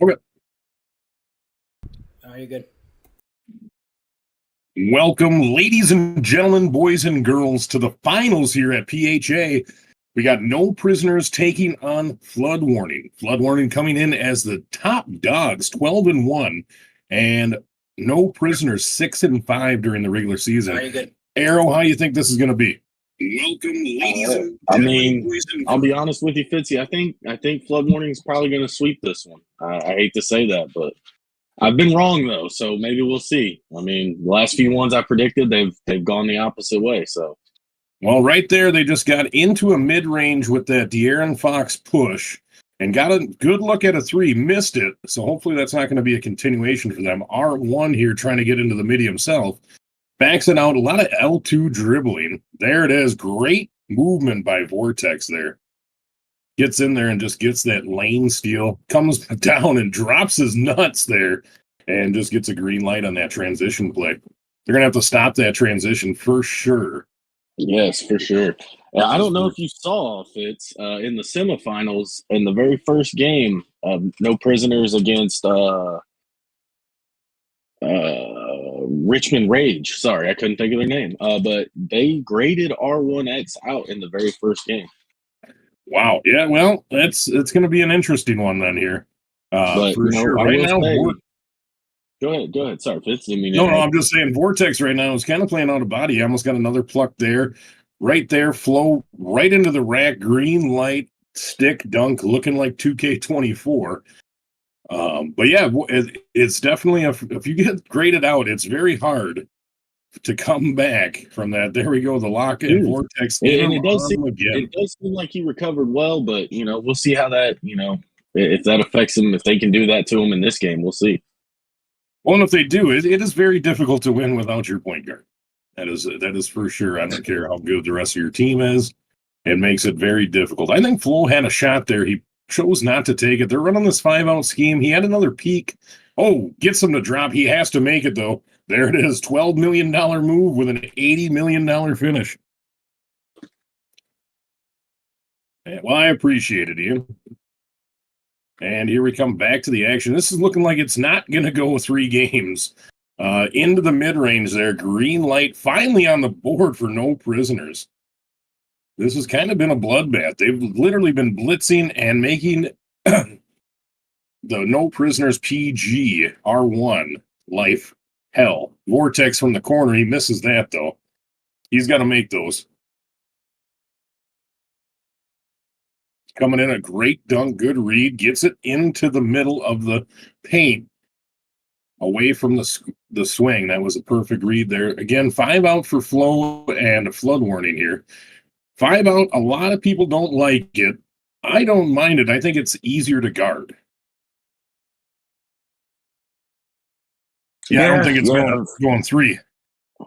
Okay. Are you good? Welcome, ladies and gentlemen, boys and girls, to the finals here at PHA. We got no prisoners taking on Flood Warning. Flood Warning coming in as the top dogs, 12-1, and no prisoners, 6-5 during the regular season. Are you good? Arrow, how you think this is going to be? Welcome, ladies and gentlemen, boys and I'll girls. be honest with you, Fitzy. I think Flood Warning is probably going to sweep this one. I hate to say that, but I've been wrong though, so maybe we'll see. I mean, the last few ones I predicted, they've gone the opposite way. So, Well, right there, they just got into a mid-range with that De'Aaron Fox push and got a good look at a three, missed it. So hopefully that's not going to be a continuation for them. R1 here trying to get into the mid himself. Backs it out, a lot of L2 dribbling. There it is. Great movement by Vortex there. Gets in there and just gets that lane steal. Comes down and drops his nuts there and just gets a green light on that transition play. They're going to have to stop that transition for sure. yes, for sure. I don't know if you saw, Fitz, in the semifinals, in the very first game, no prisoners against Richmond Rage. Sorry, I couldn't think of their name. But they graded R1X out in the very first game. Wow. Yeah, well, it's going to be an interesting one then here. But For sure. Right now, go ahead. Sorry, Fitz. No, I'm just saying Vortex right now is kind of playing out of body. He almost got another pluck there. Right there, flow right into the rack. Green light, stick dunk, looking like 2K24. But yeah, it's definitely, if you get graded out, it's very hard to come back from that. There we go, the lock in Vortex. And it does seem like he recovered well, but we'll see how that, if that affects him, if they can do that to him in this game, we'll see. Well, and if they do, it is very difficult to win without your point guard. That is for sure. I don't care how good the rest of your team is. It makes it very difficult. I think Flo had a shot there. He chose not to take it. They're running this 5-out scheme. He had another peek. Oh, gets him to drop. He has to make it, though. There it is. $12 million move with an $80 million finish. Yeah, well, I appreciate it, Ian. And here we come back to the action. This is looking like it's not going to go 3 games. Into the mid-range there. Green light finally on the board for no prisoners. This has kind of been a bloodbath. They've literally been blitzing and making the no prisoners PG R1 life hell. Vortex from the corner. He misses that, though. He's got to make those. Coming in, a great dunk, good read. Gets it into the middle of the paint. Away from the swing. That was a perfect read there. Again, 5-out for Flo and a Flood Warning here. 5-out, a lot of people don't like it. I don't mind it. I think it's easier to guard. Yeah, I don't think it's going 3. I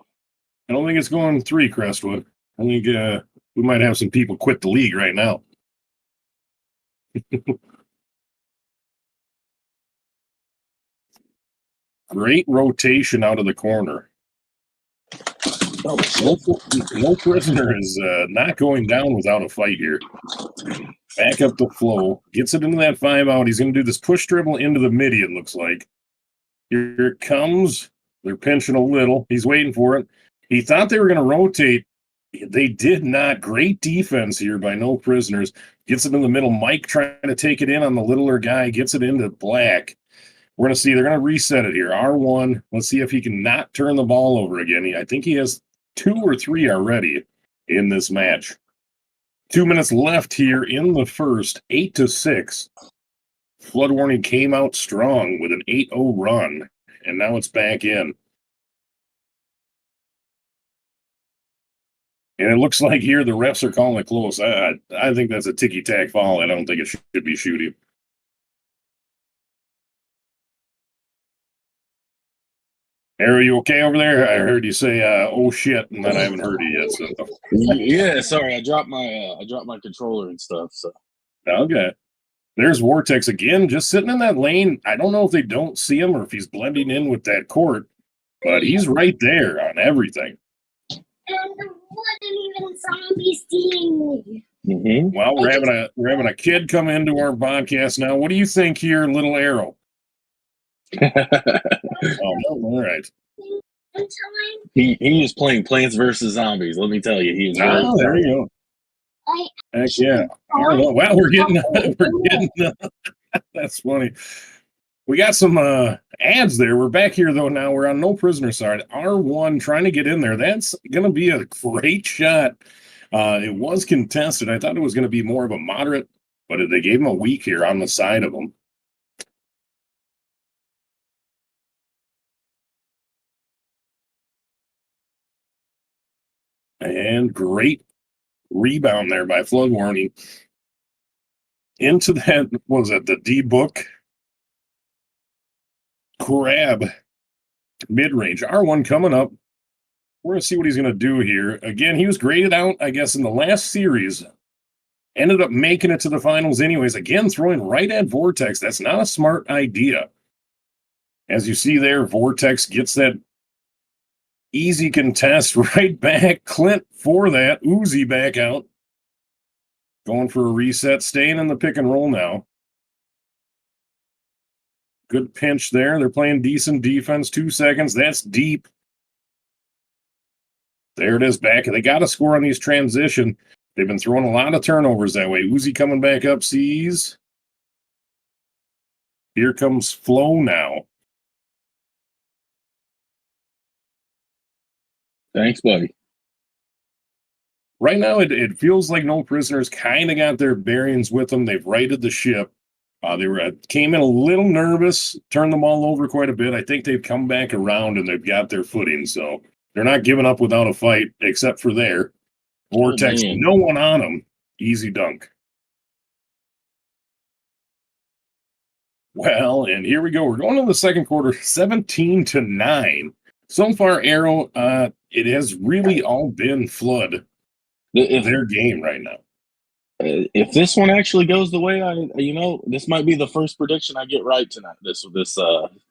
don't think it's going 3, Crestwood. I think we might have some people quit the league right now. Great rotation out of the corner. No prisoner is not going down without a fight here. Back up the flow. Gets it into that 5-out. He's going to do this push dribble into the midi, it looks like. Here it comes. They're pinching a little. He's waiting for it. He thought they were going to rotate. They did not. Great defense here by no prisoners. Gets it in the middle. Mike trying to take it in on the littler guy. Gets it into black. We're going to see. They're going to reset it here. R1. Let's see if he can not turn the ball over again. I think he has 2 or 3 already in this match. 2 minutes left here in the first. 8-6. Flood Warning came out strong with an 8-0 run, and now it's back in. And it looks like here the refs are calling it close. I think that's a ticky-tack foul. I don't think it should be shooting. Are you okay over there? I heard you say, "Oh shit," and then I haven't heard you yet. So. Yeah, sorry, I dropped my controller and stuff. So okay, there's Vortex again, just sitting in that lane. I don't know if they don't see him or if he's blending in with that court, but he's right there on everything. And there wasn't even zombies seeing me. Mm-hmm. Well, we're having a kid come into our podcast now. What do you think here, Little Arrow? Oh, no, all right. In time, he was playing Plants vs Zombies. Let me tell you, he was very Oh, there you go. I Heck yeah. All right, well, we're getting that's funny. We got some ads there. We're back here though now. We're on no prisoner side. R1 trying to get in there. That's going to be a great shot. It was contested. I thought it was going to be more of a moderate, but they gave him a weak here on the side of him. And great rebound there by Flood Warning. Into that, what was that, the D book? Grab mid-range. R1 coming up. We're going to see what he's going to do here. Again, he was graded out, I guess, in the last series. Ended up making it to the finals anyways. Again, throwing right at Vortex. That's not a smart idea. As you see there, Vortex gets that easy contest right back. Clint for that. Uzi back out. Going for a reset. Staying in the pick and roll now. Good pinch there. They're playing decent defense. 2 seconds. That's deep. There it is back. They got to score on these transition. They've been throwing a lot of turnovers that way. Uzi coming back up, sees. Here comes Flo now. Thanks, buddy. Right now, it feels like no prisoners kind of got their bearings with them. They've righted the ship. They came in a little nervous, turned them all over quite a bit. I think they've come back around and they've got their footing. So they're not giving up without a fight, except for there. Vortex, no one on them. Easy dunk. Well, and here we go. We're going to the second quarter, 17-9. So far, Arrow, it has really all been Flood. Their game right now. If this one actually goes the way this might be the first prediction I get right tonight. This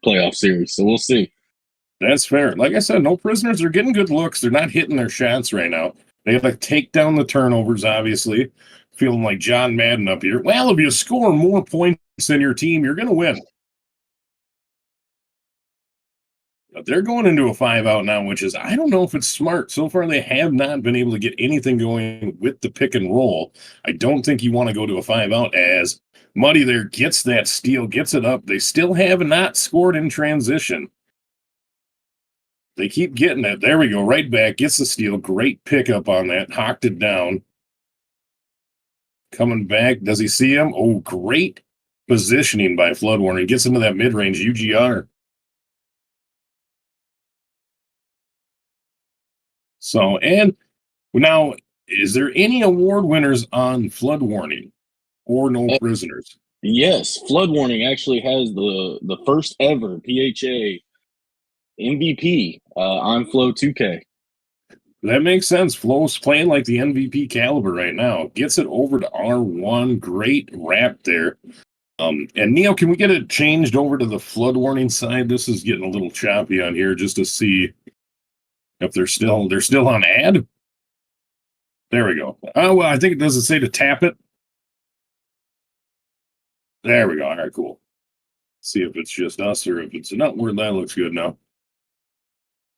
playoff series, so we'll see. That's fair. Like I said, no prisoners are getting good looks. They're not hitting their shots right now. They have to take down the turnovers. Obviously, feeling like John Madden up here. Well, if you score more points than your team, you're going to win. But they're going into a 5-out now, which is, I don't know if it's smart. So far, they have not been able to get anything going with the pick and roll. I don't think you want to go to a 5-out as Muddy there gets that steal, gets it up. They still have not scored in transition. They keep getting it. There we go. Right back. Gets the steal. Great pickup on that. Hawked it down. Coming back. Does he see him? Oh, great positioning by Flood Warning. Gets into that mid-range UGR. So, and now, is there any award winners on Flood Warning or no prisoners? Yes, Flood Warning actually has the first ever PHA MVP on Flow 2K. That makes sense. Flo's playing like the MVP caliber right now. Gets it over to R1. Great wrap there. And Neil, can we get it changed over to the Flood Warning side? This is getting a little choppy on here just to see if they're still on ad. There we go. Oh, well, I think it doesn't say to tap it. There we go. All right, cool. See if it's just us or if it's not. Where that looks good now.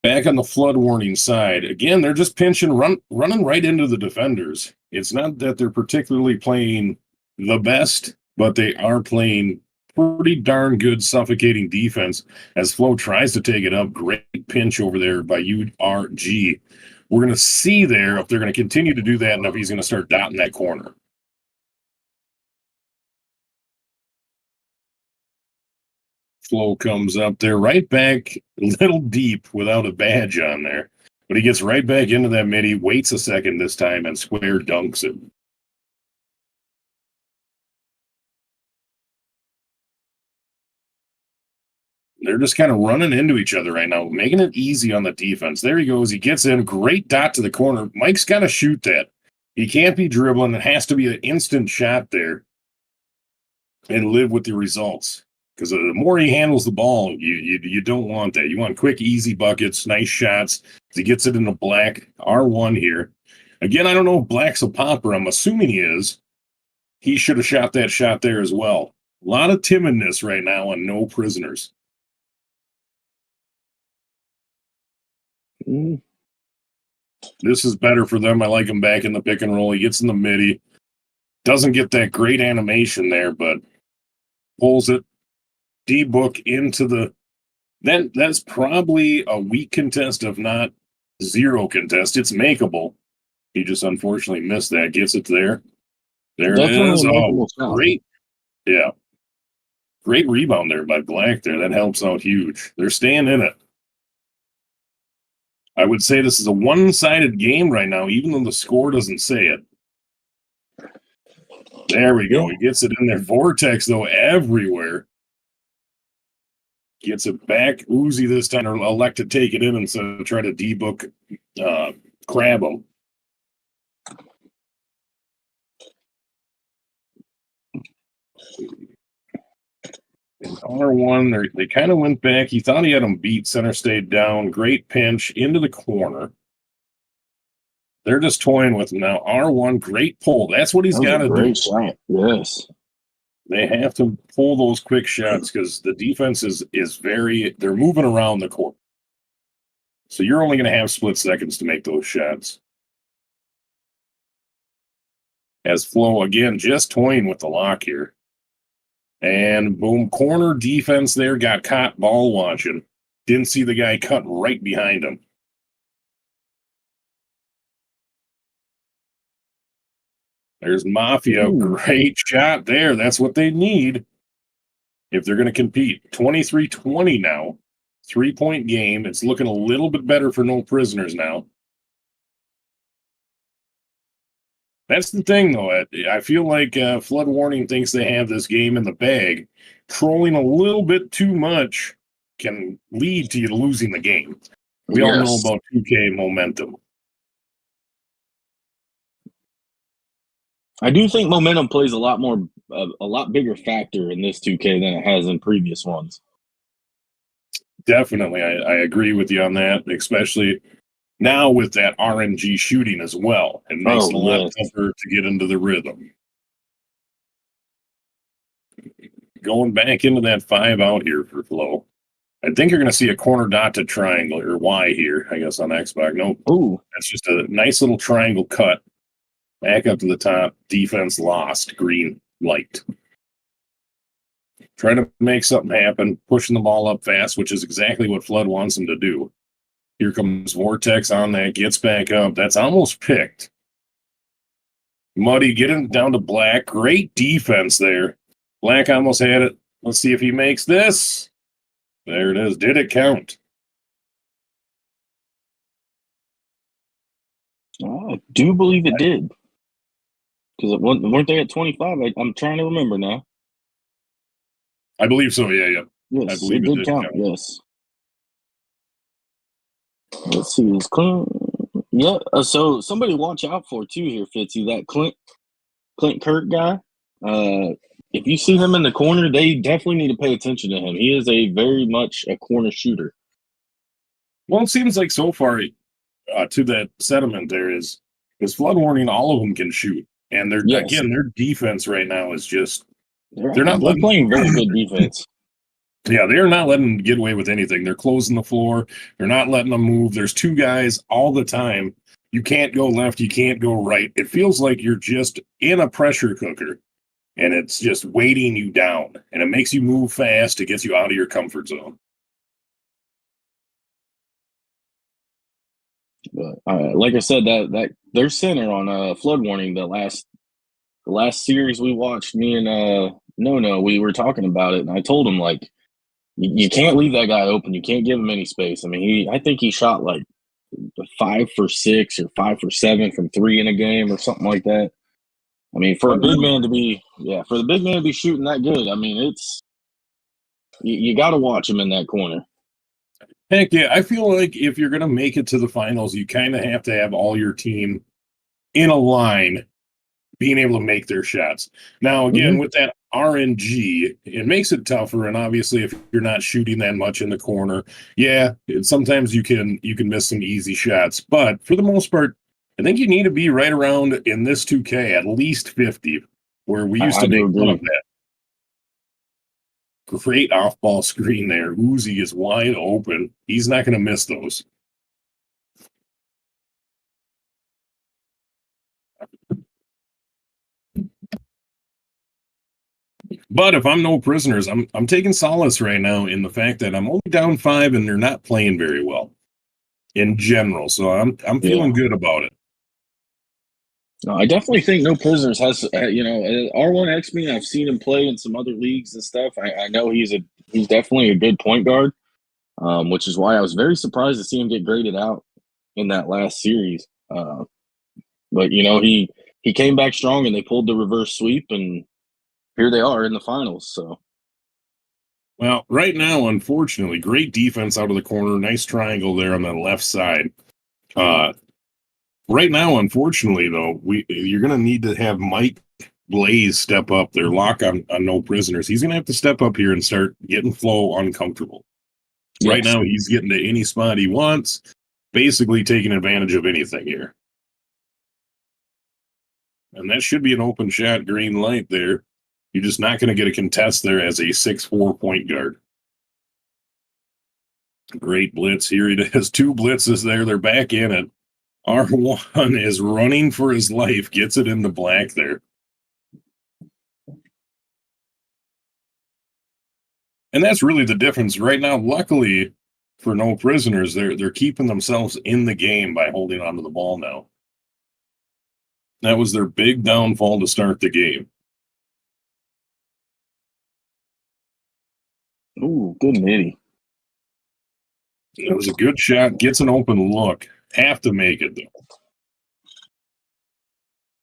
Back on the Flood Warning side, again, they're just pinching, running right into the defenders. It's not that they're particularly playing the best, but they are playing pretty darn good suffocating defense as Flo tries to take it up. Great pinch over there by URG. We're going to see there if they're going to continue to do that and if he's going to start dotting that corner. Flo comes up there, right back, a little deep without a badge on there. But he gets right back into that mid. He waits a second this time and square dunks it. They're just kind of running into each other right now, making it easy on the defense. There he goes. He gets in. Great dot to the corner. Mike's got to shoot that. He can't be dribbling. It has to be an instant shot there and live with the results. Because the more he handles the ball, you don't want that. You want quick, easy buckets, nice shots. He gets it into Black. R1 here. Again, I don't know if Black's a popper. I'm assuming he is. He should have shot that shot there as well. A lot of timidness right now on no prisoners. This is better for them. I like him back in the pick and roll. He gets in the midi. Doesn't get that great animation there, but pulls it. D-book into the... That's probably a weak contest, if not zero contest. It's makeable. He just unfortunately missed that. Gets it there. There Definitely it is. a Oh, makeable shot. great. Yeah. Great rebound there by Black there. That helps out huge. They're staying in it. I would say this is a one-sided game right now, even though the score doesn't say it. There we go. He gets it in there. Vortex, though, everywhere. Gets it back. Uzi this time, or elect to take it in instead of try to D-book crab him. In R1, they kind of went back. He thought he had him beat. Center stayed down. Great pinch into the corner. They're just toying with him now. R1, great pull. That's what he's got to do. Great shot. Yes. They have to pull those quick shots because the defense is very... They're moving around the court. So you're only going to have split seconds to make those shots. As Flo, again, just toying with the lock here. And boom, corner defense there, got caught ball watching. Didn't see the guy cut right behind him. There's Mafia. Ooh. Great shot there. That's what they need if they're going to compete. 23-20 now. 3-point game. It's looking a little bit better for no prisoners now. That's the thing, though. I feel like Flood Warning thinks they have this game in the bag. Trolling a little bit too much can lead to you losing the game. We all know about 2K momentum. I do think momentum plays a lot bigger factor in this 2K than it has in previous ones. Definitely, I agree with you on that, especially now with that RNG shooting as well. It makes it a lot tougher to get into the rhythm. Going back into that 5 out here for Flo. I think you're going to see a corner dot to triangle, or Y here, I guess, on Xbox. Nope. Ooh. That's just a nice little triangle cut. Back up to the top. Defense lost. Green light. Trying to make something happen. Pushing the ball up fast, which is exactly what Flood wants them to do. Here comes Vortex on that. Gets back up. That's almost picked. Muddy getting down to Black. Great defense there. Black almost had it. Let's see if he makes this. There it is. Did it count? I do believe it did. Because weren't they at 25? I'm trying to remember now. I believe so, yeah. Yes, I believe it did count, yes. Let's see, it's Clint. Yeah, so somebody watch out for, too, here, Fitzy. That Clint Kirk guy. If you see him in the corner, they definitely need to pay attention to him. He is very much a corner shooter. Well, it seems like so far to that sentiment there is Flood Warning, all of them can shoot. And again, their defense right now is just they're playing very good defense. Yeah, they're not letting them get away with anything. They're closing the floor. They're not letting them move. There's 2 guys all the time. You can't go left. You can't go right. It feels like you're just in a pressure cooker, and it's just weighting you down. And it makes you move fast. It gets you out of your comfort zone. But like I said, that their center on Flood Warning, the last series we watched, me and No, we were talking about it, and I told him, like, you can't leave that guy open. You can't give him any space. I mean, I think he shot like 5 for 6 or 5 for 7 from 3 in a game or something like that. I mean, for a big man to be shooting that good, I mean, it's you got to watch him in that corner. Heck yeah, I feel like if you're going to make it to the finals, you kind of have to have all your team in a line being able to make their shots. Now, again, with that RNG, it makes it tougher, and obviously if you're not shooting that much in the corner, sometimes you can miss some easy shots. But for the most part, I think you need to be right around in this 2K, at least 50, where we used to make fun of that. Great off-ball screen there. Uzi is wide open. He's not going to miss those. But if I'm no prisoners, I'm taking solace right now in the fact that I'm only down 5 and they're not playing very well in general. So I'm feeling good about it. No, I definitely think No Prisoners has, R1X me. I've seen him play in some other leagues and stuff. I know he's definitely a good point guard, which is why I was very surprised to see him get graded out in that last series. But he came back strong and they pulled the reverse sweep, and here they are in the finals. So, well, right now, unfortunately, great defense out of the corner, nice triangle there on the left side. Right now, unfortunately, though, you're going to need to have Mike Blaze step up. Their lock on No Prisoners. He's going to have to step up here and start getting Flo uncomfortable. Yes. Right now, he's getting to any spot he wants, basically taking advantage of anything here. And that should be an open shot, green light there. You're just not going to get a contest there as a 6'4" point guard. Great blitz here. He has 2 blitzes there. They're back in it. R1 is running for his life, gets it into black there. And that's really the difference right now. Luckily for No Prisoners, they're keeping themselves in the game by holding onto the ball now. That was their big downfall to start the game. Ooh, good midi. It was a good shot. Gets an open look. Have to make it, though.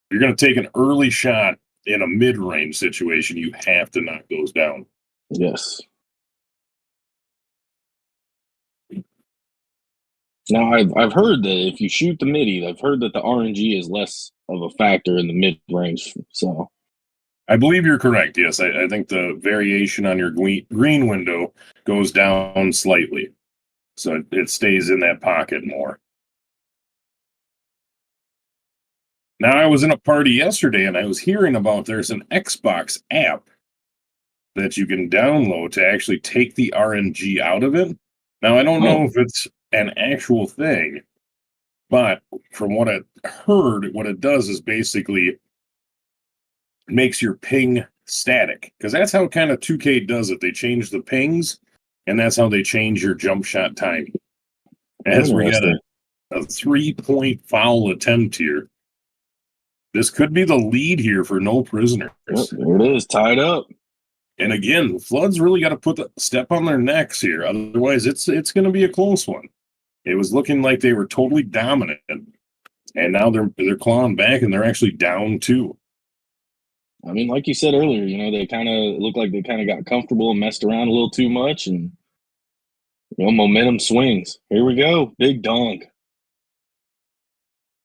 You're going to take an early shot in a mid-range situation. You have to knock those down. Yes. Now, I've heard that if you shoot the midi, I've heard that the RNG is less of a factor in the mid-range. So, I believe you're correct. Yes, I think the variation on your green window goes down slightly, so it stays in that pocket more. Now, I was in a party yesterday, and I was hearing about there's an Xbox app that you can download to actually take the RNG out of it. Now, I don't know if it's an actual thing, but from what I heard, what it does is basically makes your ping static, because that's how kind of 2K does it. They change the pings, and that's how they change your jump shot time. As we got a 3-point foul attempt here. This could be the lead here for No Prisoners. Yep, there it is, tied up. And again, the Flood's really got to put the step on their necks here. Otherwise, it's going to be a close one. It was looking like they were totally dominant, and now they're clawing back, and they're actually down 2. I mean, like you said earlier, they kind of look like they kind of got comfortable and messed around a little too much, and momentum swings. Here we go, big dunk.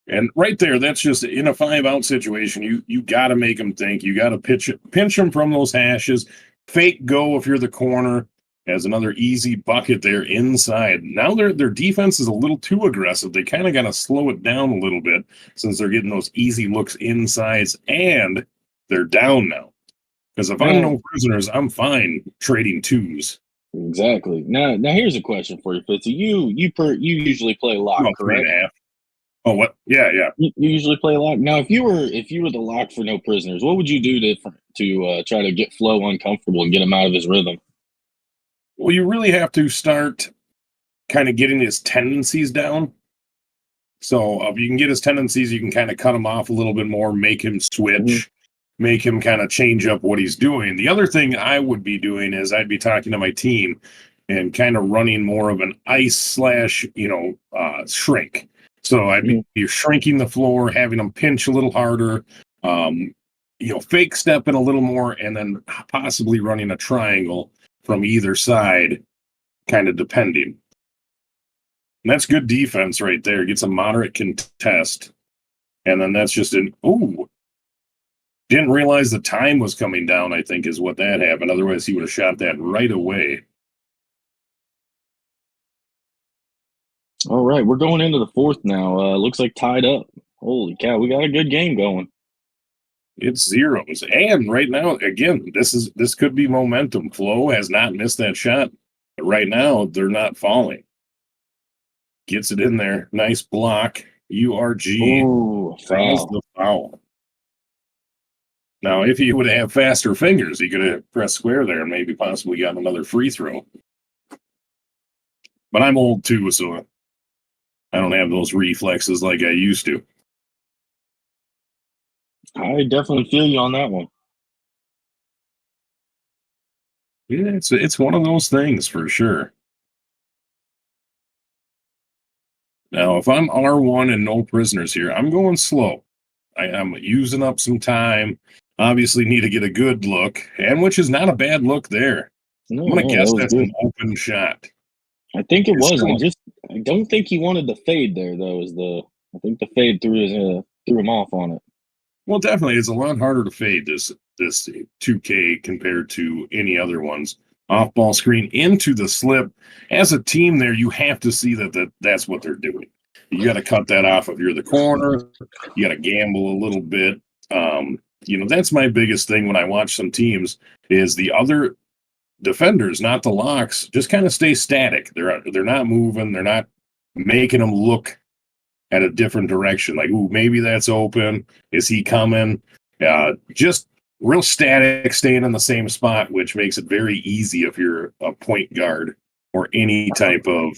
And right there, that's just in a 5-out situation. You got to make them think. You got to pinch them from those hashes. Fake go if you're the corner. Has another easy bucket there inside. Now their defense is a little too aggressive. They kind of got to slow it down a little bit since they're getting those easy looks inside, and they're down now. Because if I'm No Prisoners, I'm fine trading 2s. Exactly. Now here's a question for you, Fitzy. You usually play lock, correct? 3.5. Oh, what? Yeah. You usually play lock. Now, if you were the lock for No Prisoners, what would you do to try to get Flo uncomfortable and get him out of his rhythm? Well, you really have to start kind of getting his tendencies down. So if you can get his tendencies, you can kind of cut him off a little bit more, make him switch, make him kind of change up what he's doing. The other thing I would be doing is I'd be talking to my team and kind of running more of an ice / shrink. So I'd be shrinking the floor, having them pinch a little harder, fake stepping a little more, and then possibly running a triangle from either side, kind of depending. And that's good defense right there. Gets a moderate contest. And then that's just didn't realize the time was coming down, I think, is what that happened. Otherwise, he would have shot that right away. All right, we're going into the 4th now. Looks like tied up. Holy cow, we got a good game going. It's zeros. And right now, again, this could be momentum. Flo has not missed that shot. But right now, they're not falling. Gets it in there. Nice block. URG. Ooh, draws the foul. Now, if he would have faster fingers, he could have pressed square there and maybe possibly gotten another free throw. But I'm old too, so I don't have those reflexes like I used to. I definitely feel you on that one. Yeah, it's one of those things for sure. Now, if I'm R1 and no prisoners here, I'm going slow. I'm using up some time. Obviously, need to get a good look, and which is not a bad look there. No, I'm going to no, guess that was that's good. an open shot. I think it It's was. still- I don't think he wanted the fade there though. I think the fade threw him off on it. Well, definitely, it's a lot harder to fade this 2K compared to any other ones. Off ball screen into the slip. As a team, there you have to see that's what they're doing. You got to cut that off if you're the corner. You got to gamble a little bit. That's my biggest thing when I watch some teams is the other defenders, not the locks, just kind of stay static. They're not moving. They're not making them look at a different direction. Like, ooh, maybe that's open. Is he coming? Just real static, staying in the same spot, which makes it very easy if you're a point guard or any type of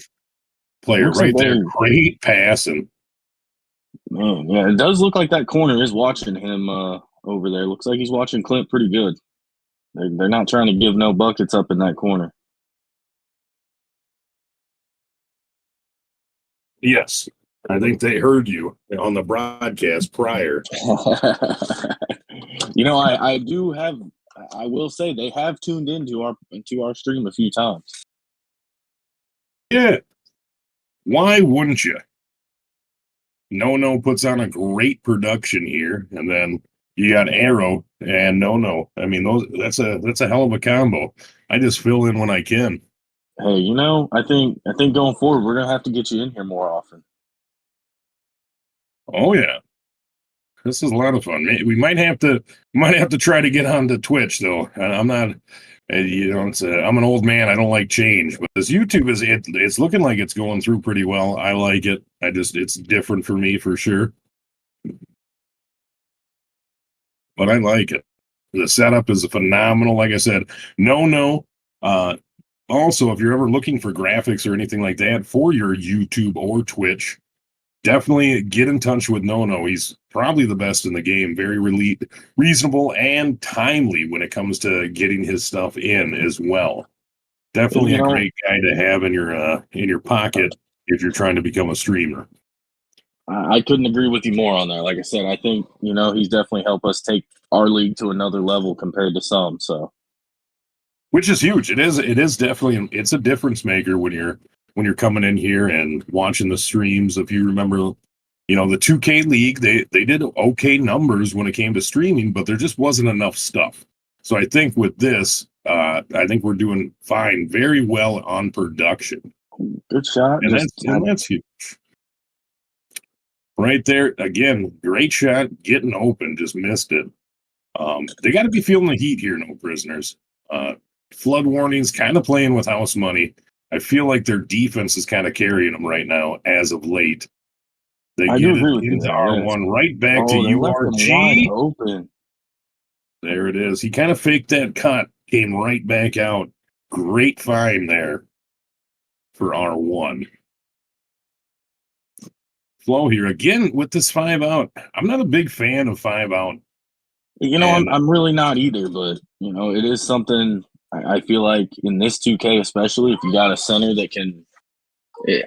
player. Looks Right like there, great pass. And man, yeah, it does look like that corner is watching him over there. Looks like he's watching Clint pretty good. They're not trying to give no buckets up in that corner. yes, I think they heard you on the broadcast prior. I will say they have tuned into our stream a few times. Yeah. Why wouldn't you? No puts on a great production here, and then you got Arrow and No. I mean, that's a hell of a combo. I just fill in when I can. Hey, I think going forward we're gonna have to get you in here more often. Oh yeah, this is a lot of fun. We might have to try to get onto Twitch though. I'm not, I'm an old man. I don't like change, but this YouTube it's looking like it's going through pretty well. I like it. It's different for me for sure, but I like it. The setup is phenomenal. Like I said, no. Also, if you're ever looking for graphics or anything like that for your YouTube or Twitch, definitely get in touch with No. He's probably the best in the game. Very reasonable and timely when it comes to getting his stuff in as well. Definitely a great guy to have in your pocket if you're trying to become a streamer. I couldn't agree with you more on that. Like I said, I think he's definitely helped us take our league to another level compared to some. So, which is huge. It is definitely it's a difference maker when you're coming in here and watching the streams. If you remember, the 2K League, they did okay numbers when it came to streaming, but there just wasn't enough stuff. So I think with this, I think we're doing fine, very well on production. Good shot. And that's huge. Right there, again, great shot, getting open, just missed it. They got to be feeling the heat here, no prisoners. Flood warnings, kind of playing with house money. I feel like their defense is kind of carrying them right now as of late. They get it into R1, right back to URG. Wide open. There it is. He kind of faked that cut, came right back out. Great find there for R1. Flow here again with this 5 out. I'm not a big fan of 5 out. I'm really not either, but it is something I feel like in this 2K, especially if you got a center that can.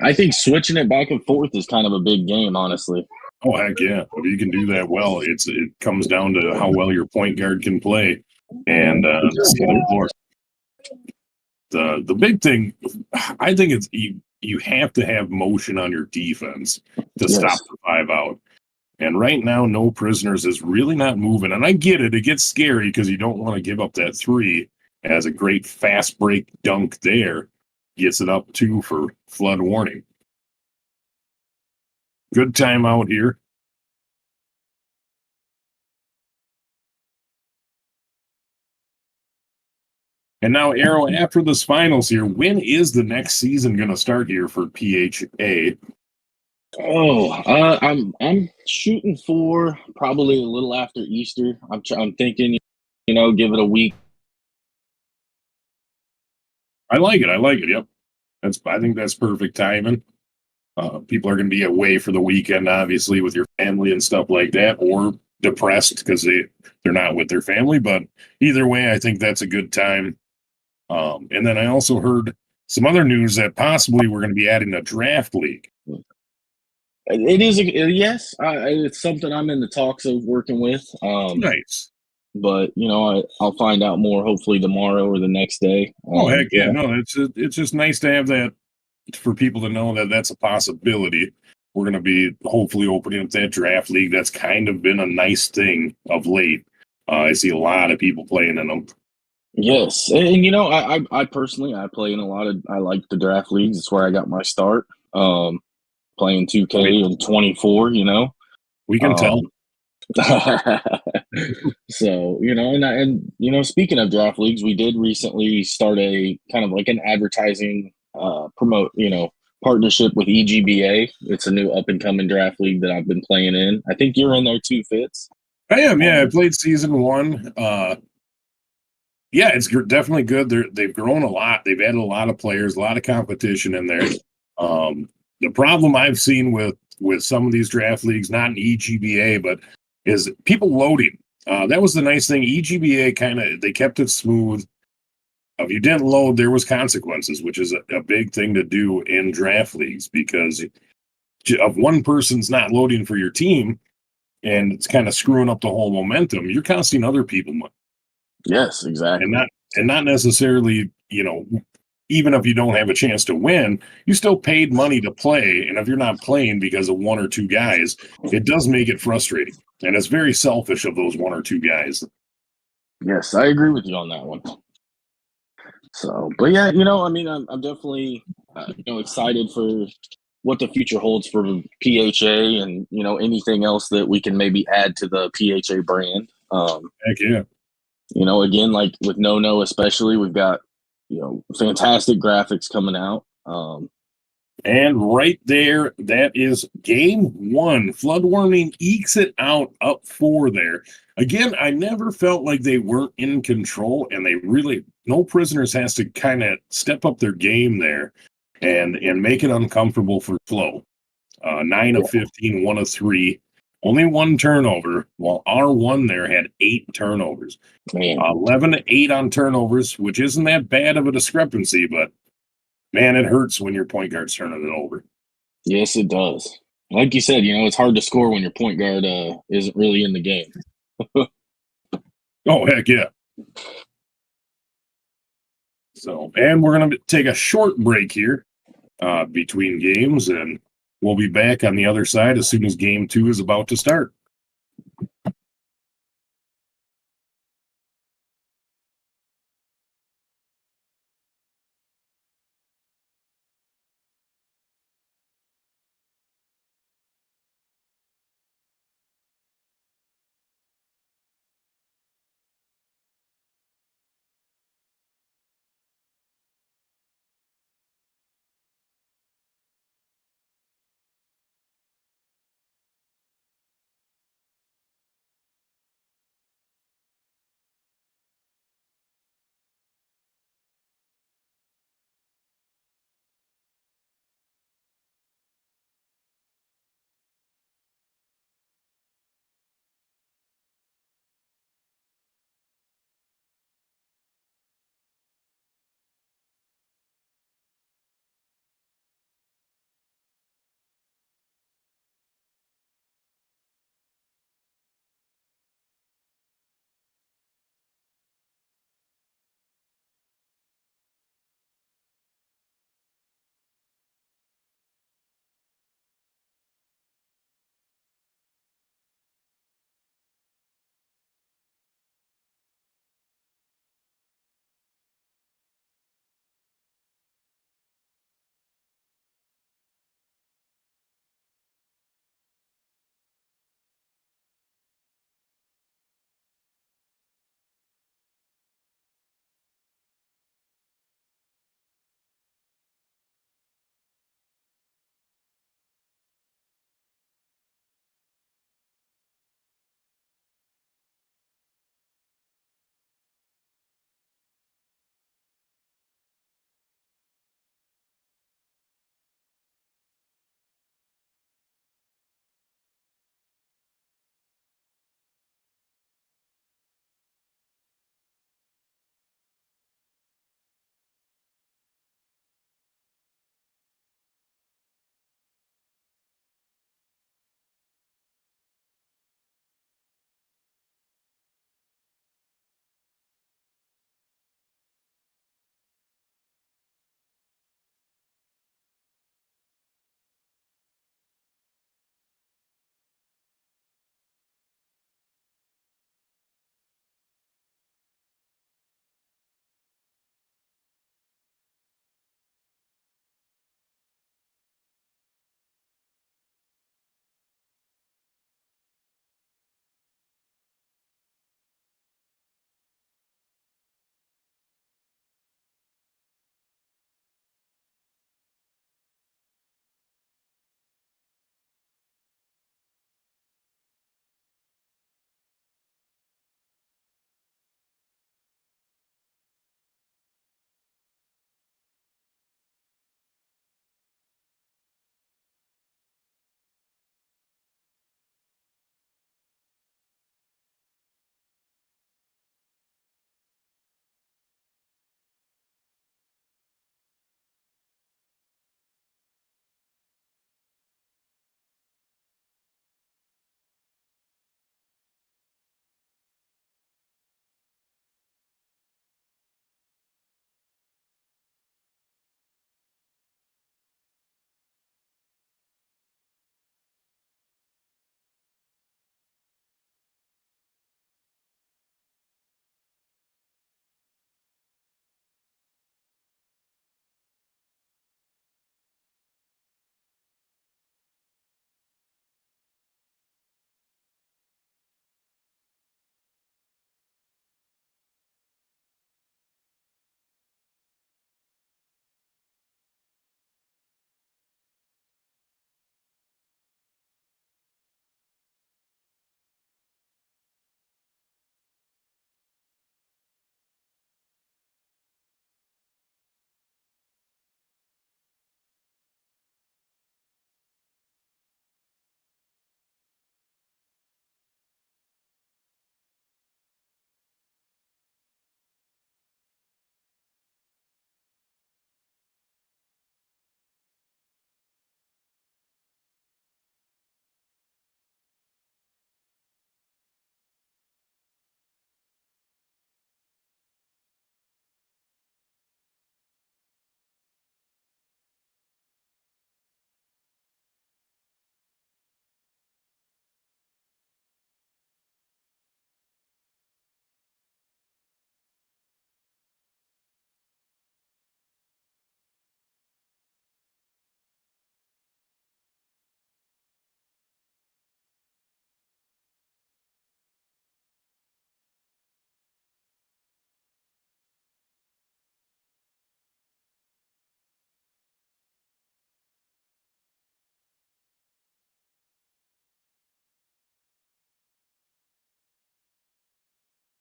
I think switching it back and forth is kind of a big game, honestly. Oh heck yeah! If you can do that well, it comes down to how well your point guard can play, and the big thing, I think it's you have to have motion on your defense to stop the 5 out. And right now, no prisoners is really not moving. And I get it; it gets scary because you don't want to give up that 3. As a great fast break dunk there, gets it up 2 for flood warning. Good timeout here. And now, Arrow, after this finals here, when is the next season going to start here for PHA? I'm shooting for probably a little after Easter. I'm thinking, give it a week. I like it. I like it. Yep. I think that's perfect timing. People are going to be away for the weekend, obviously, with your family and stuff like that, or depressed because they're not with their family. But either way, I think that's a good time. And then I also heard some other news that possibly we're going to be adding a draft league. It is yes. It's something I'm in the talks of working with. Nice. But I'll find out more hopefully tomorrow or the next day. Oh heck yeah! No, it's just nice to have that for people to know that that's a possibility. We're going to be hopefully opening up that draft league. That's kind of been a nice thing of late. I see a lot of people playing in them. Yes, and I personally I play in a lot of I like the draft leagues. It's where I got my start. Playing 2K and 24. We can tell. So speaking of draft leagues, we did recently start a kind of like an advertising promote partnership with EGBA. It's a new up and coming draft league that I've been playing in. I think you're in there too, Fitz. I am. Yeah, I played season 1. Yeah, it's definitely good. They've grown a lot. They've added a lot of players, a lot of competition in there. The problem I've seen with some of these draft leagues, not in EGBA, but is people loading. That was the nice thing. EGBA they kept it smooth. If you didn't load, there was consequences, which is a big thing to do in draft leagues because of one person's not loading for your team and it's kind of screwing up the whole momentum. You're costing other people money. Yes, exactly. And not necessarily, even if you don't have a chance to win, you still paid money to play. And if you're not playing because of one or two guys, it does make it frustrating. And it's very selfish of those one or two guys. Yes, I agree with you on that one. So, but yeah, I'm definitely, excited for what the future holds for PHA and, anything else that we can maybe add to the PHA brand. Heck yeah. Again, like with No especially, we've got, fantastic graphics coming out. And right there, that is game 1. Flood Warning ekes it out up 4 there. Again, I never felt like they weren't in control, and no prisoners has to kind of step up their game there and make it uncomfortable for Flow. 9 of 15, 1 of 3. Only 1 turnover, while R1 there had 8 turnovers. 11 to 8 on turnovers, which isn't that bad of a discrepancy, but man, it hurts when your point guard's turning it over. Yes, it does. Like you said, it's hard to score when your point guard isn't really in the game. Oh, heck yeah. So, and we're going to take a short break here between games, and we'll be back on the other side as soon as game 2 is about to start.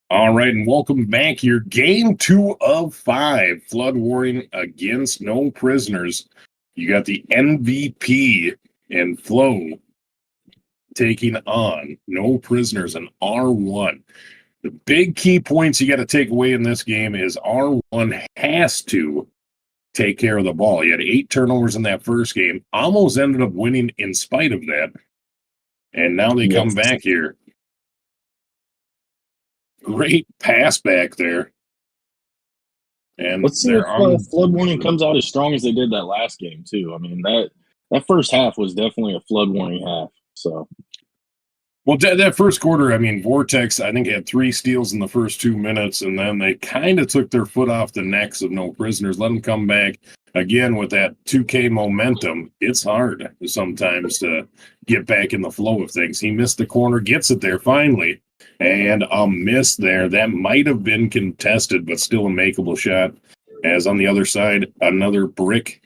All right, and welcome back here. Game 2 of 5. Flood warning against no prisoners. You got the MVP and Flo taking on no prisoners and R1. The big key points you got to take away in this game is R1 has to take care of the ball. He had 8 turnovers in that first game. Almost ended up winning in spite of that. And now they come back here. Great pass back there. And let's see if flood warning comes out as strong as they did that last game too. I mean that first half was definitely a flood warning half. So, well, that first quarter, I mean, Vortex, I think had 3 steals in the first 2 minutes, and then they kind of took their foot off the necks of no prisoners. Let them come back again with that 2K momentum. It's hard sometimes to get back in the flow of things. He missed the corner, gets it there finally. And a miss there. That might have been contested, but still a makeable shot. As on the other side, another brick.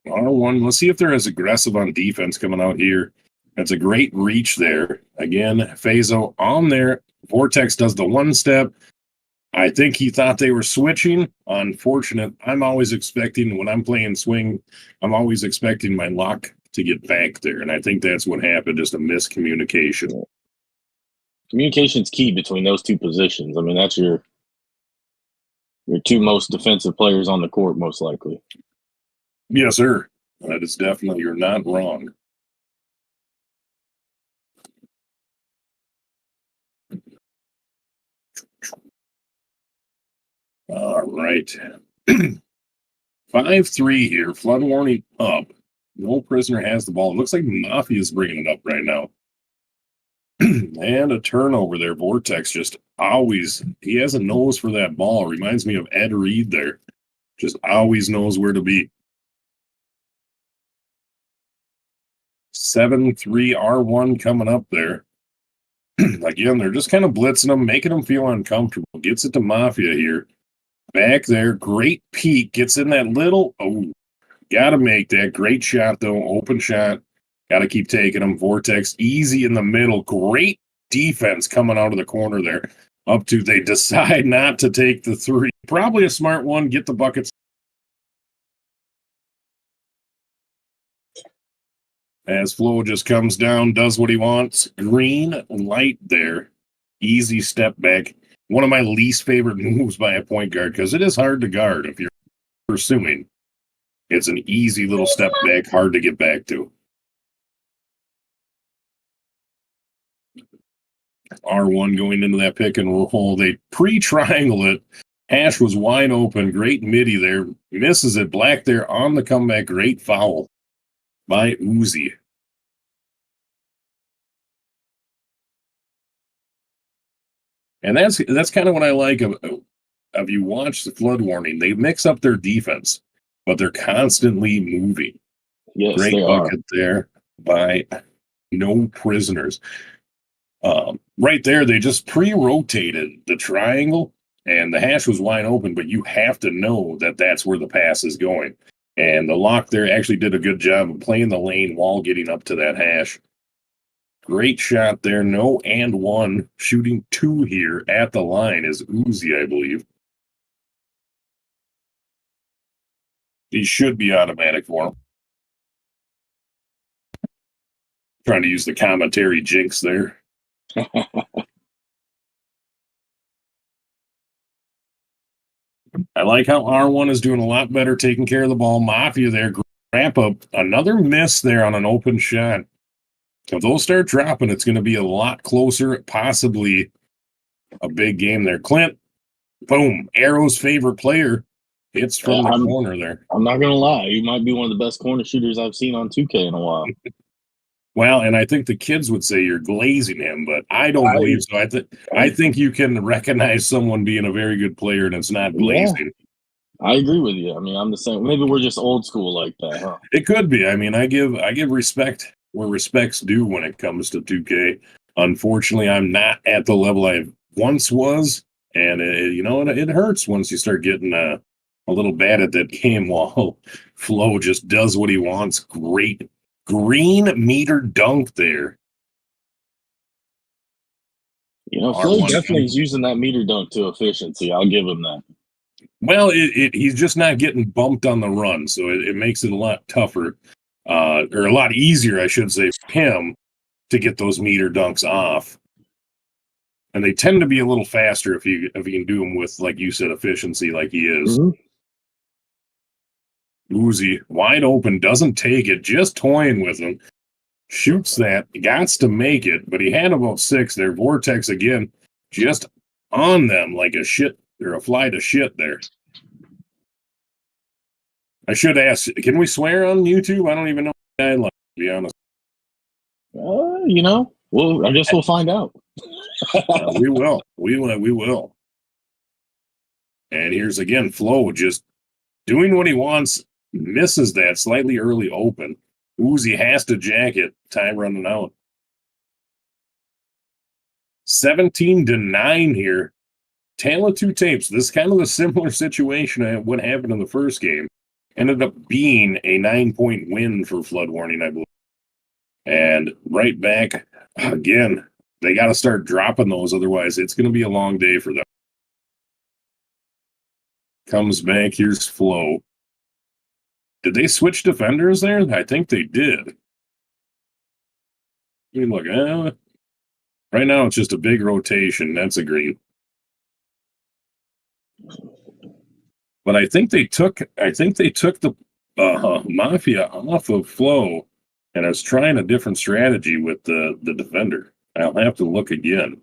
R1, let's see if they're as aggressive on defense coming out here. That's a great reach there. Again, Fazo on there. Vortex does the one step. I think he thought they were switching. Unfortunate. I'm always expecting, when I'm playing swing, I'm always expecting my lock to get back there, and I think that's what happened, just a miscommunication. Communication's key between those two positions. I mean, that's your 2 most defensive players on the court, most likely. Yes, sir. That is definitely, you're not wrong. All right. 5-3 here. Flood warning up. No prisoner has the ball. It looks like Mafia is bringing it up right now. And a turnover there. Vortex just always, he has a nose for that ball. Reminds me of Ed Reed there. Just always knows where to be. 7-3 R1 coming up there. Again, they're just kind of blitzing them, making them feel uncomfortable. Gets it to Mafia here. Back there. Great peek. Gets in that little, got to make that. Great shot, though. Open shot. Got to keep taking them. Vortex easy in the middle. Great defense coming out of the corner there. Up to, they decide not to take the 3. Probably a smart one. Get the buckets. As Flo just comes down, does what he wants. Green light there. Easy step back. One of my least favorite moves by a point guard, because it is hard to guard if you're pursuing. It's an easy little step back, hard to get back to. R1 going into that pick and roll. They pre-triangle it. Ash was wide open. Great midi there. Misses it. Black there on the comeback. Great foul by Uzi. And that's kind of what I like of you watch the flood warning. They mix up their defense, but they're constantly moving. Yes, great they bucket are. there by no prisoners. Right there, they just pre-rotated the triangle, and the hash was wide open, but you have to know that that's where the pass is going. And the lock there actually did a good job of playing the lane while getting up to that hash. Great shot there. No and 1. Shooting 2 here at the line is Uzi, I believe. He should be automatic for him. Trying to use the commentary jinx there. I like how R1 is doing a lot better taking care of the ball. Mafia there. Wrap up. Another miss there on an open shot. If those start dropping, it's going to be a lot closer, possibly a big game there. Clint, boom, Arrow's favorite player hits from the corner there. I'm not going to lie. He might be one of the best corner shooters I've seen on 2K in a while. Well, and I think the kids would say you're glazing him, but I don't believe so. I think you can recognize someone being a very good player, and it's not glazing. Yeah, I agree with you. I mean, I'm the same. Maybe we're just old school like that, huh? It could be. I mean, I give respect where respect's due when it comes to 2K. Unfortunately, I'm not at the level I once was, and it hurts once you start getting a little bad at that game. While Flo just does what he wants. Great green meter dunk there. Flo R1 definitely is using that meter dunk to efficiency. I'll give him that. Well, he's just not getting bumped on the run, so it makes it a lot tougher, or a lot easier, I should say, for him to get those meter dunks off. And they tend to be a little faster if you can do them with, like you said, efficiency, like he is. Uzi, wide open, doesn't take it, just toying with him. Shoots that, gots to make it, but he had about 6 there. Vortex again, just on them like a shit or a fly to shit there. I should ask, can we swear on YouTube? I don't even know the guidelines, to be honest. Well, I guess we'll find out. We will. We will. And here's again, Flo just doing what he wants, misses that slightly early open. Uzi has to jack it. Time running out. 17-9 here. Tale of two tapes. This is kind of a similar situation to what happened in the first game. Ended up being a 9-point win for Flood Warning, I believe. And right back again. They got to start dropping those, otherwise it's going to be a long day for them. Comes back. Here's Flo. Did they switch defenders there? I think they did. I mean, look, right now it's just a big rotation. That's a green. But I think they took the Mafia off of Flo, and I was trying a different strategy with the defender. I'll have to look again.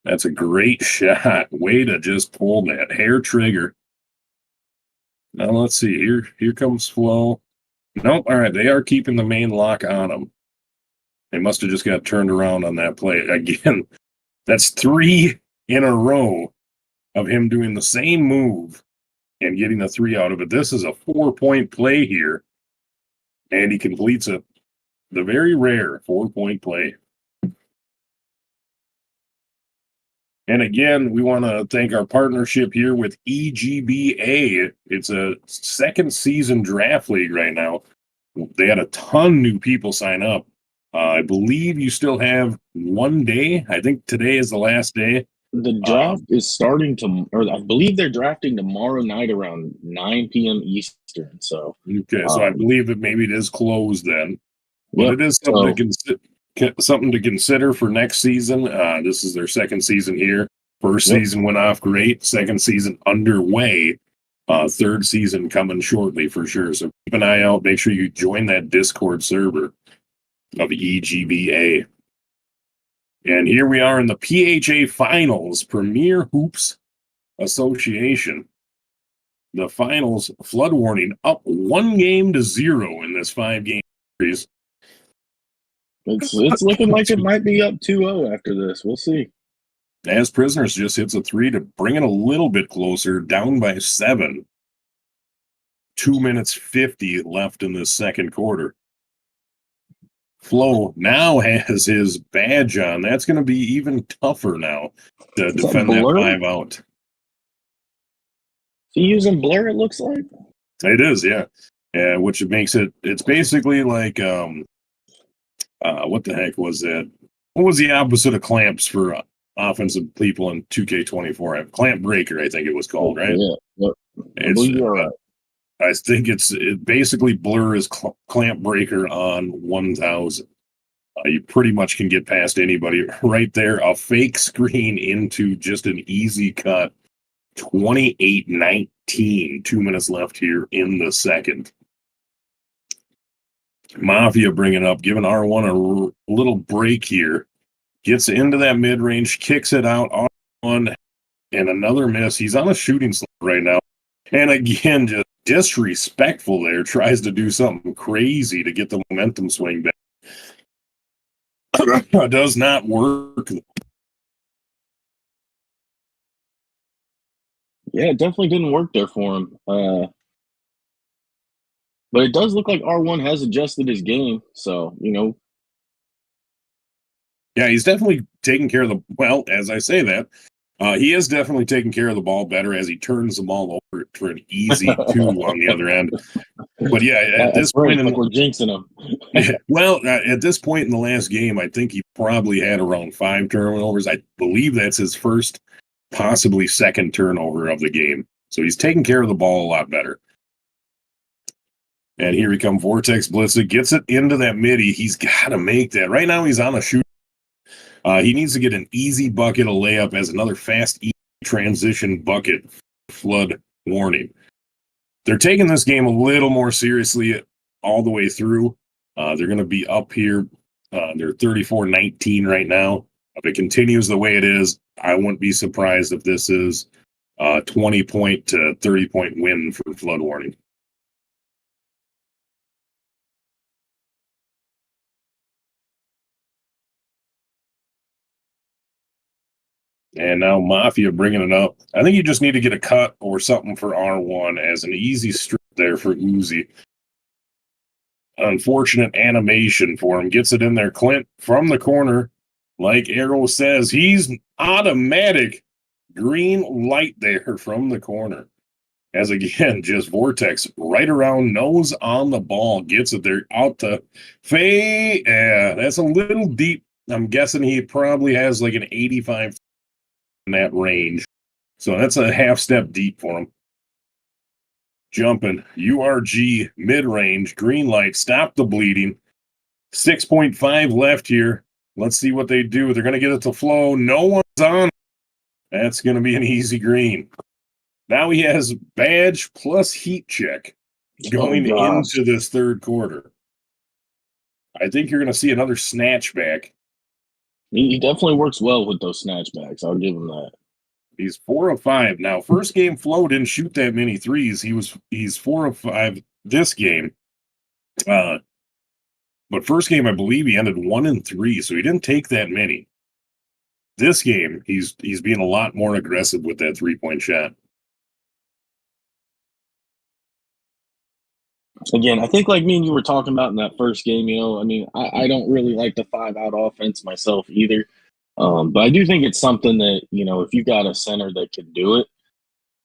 That's a great shot. Way to just pull that hair trigger. Now let's see. Here comes Flo. Nope. All right. They are keeping the main lock on him. They must have just got turned around on that play. Again, that's 3 in a row of him doing the same move and getting a 3 out of it. This is a 4-point play here. And he completes it. The very rare 4-point play. And again, we want to thank our partnership here with EGBA. It's a second season draft league right now. They had a ton new people sign up. I believe you still have 1 day. I think today is the last day. The draft is starting or I believe they're drafting tomorrow night around 9 p.m. Eastern. So okay, so I believe that maybe it is closed then. But it is something to consider for next season. This is their second season here. First season went off great. Second season underway. Third season coming shortly for sure. So keep an eye out. Make sure you join that Discord server of EGBA. And here we are in the PHA Finals, Premier Hoops Association. The finals, Flood Warning, up 1-0 in this 5-game series. It's looking like it might be up 2-0 after this. We'll see. As Prisoners just hits a 3 to bring it a little bit closer, down by 7. 2 minutes 50 left in the second quarter. Flo now has his badge on. That's going to be even tougher now to defend that 5 out. Is he using blur, it looks like? It is, yeah. Which makes it's basically like, what the heck was that? What was the opposite of clamps for offensive people in 2K24? Clamp breaker, I think it was called, right? Yeah. Yep. I think it basically blur is clamp breaker on 1000. You pretty much can get past anybody right there. A fake screen into just an easy cut. 28-19. 2 minutes left here in the second. Mafia bringing up, giving R1 a little break here. Gets into that mid-range, kicks it out on and another miss. He's on a shooting slip right now. And again, just disrespectful there. Tries to do something crazy to get the momentum swing back. Does not work. Yeah, it definitely didn't work there for him. But it does look like R1 has adjusted his game. So, Yeah, he's definitely taking care of as I say that, He is definitely taking care of the ball better as he turns the ball over for an easy 2 on the other end. But yeah, at this point, like we're jinxing him. Well, at this point in the last game, I think he probably had around 5 turnovers. I believe that's his first, possibly second turnover of the game. So he's taking care of the ball a lot better. And here he comes, Vortex Blitzer, gets it into that midi. He's got to make that. Right now he's on a shoot. He needs to get an easy bucket, a layup as another fast, easy transition bucket flood warning. They're taking this game a little more seriously all the way through. They're going to be up here. They're 34-19 right now. If it continues the way it is, I wouldn't be surprised if this is a 20-point to 30-point win for flood warning. And now Mafia bringing it up. I think you just need to get a cut or something for R1 as an easy strip there for Uzi. Unfortunate animation for him. Gets it in there. Clint from the corner. Like Arrow says, he's automatic. Green light there from the corner. As again, just Vortex right around, nose on the ball. Gets it there out to Faye. That's a little deep. I'm guessing he probably has like an 85 in that range. So that's a half step deep for him. Jumping. URG mid-range. Green light. Stop the bleeding. 6.5 left here. Let's see what they do. They're going to get it to flow. No one's on. That's going to be an easy green. Now he has badge plus heat check going into this third quarter. I think you're going to see another snatch back. He definitely works well with those snatchbacks. I'll give him that. He's 4 of 5. Now, first game, Flo didn't shoot that many threes. He's 4 of 5 this game. But first game, I believe he ended 1 and 3, so he didn't take that many. This game, he's being a lot more aggressive with that 3-point shot. Again, I think like me and you were talking about in that first game, I don't really like the 5-out offense myself either. But I do think it's something that, if you got a center that can do it,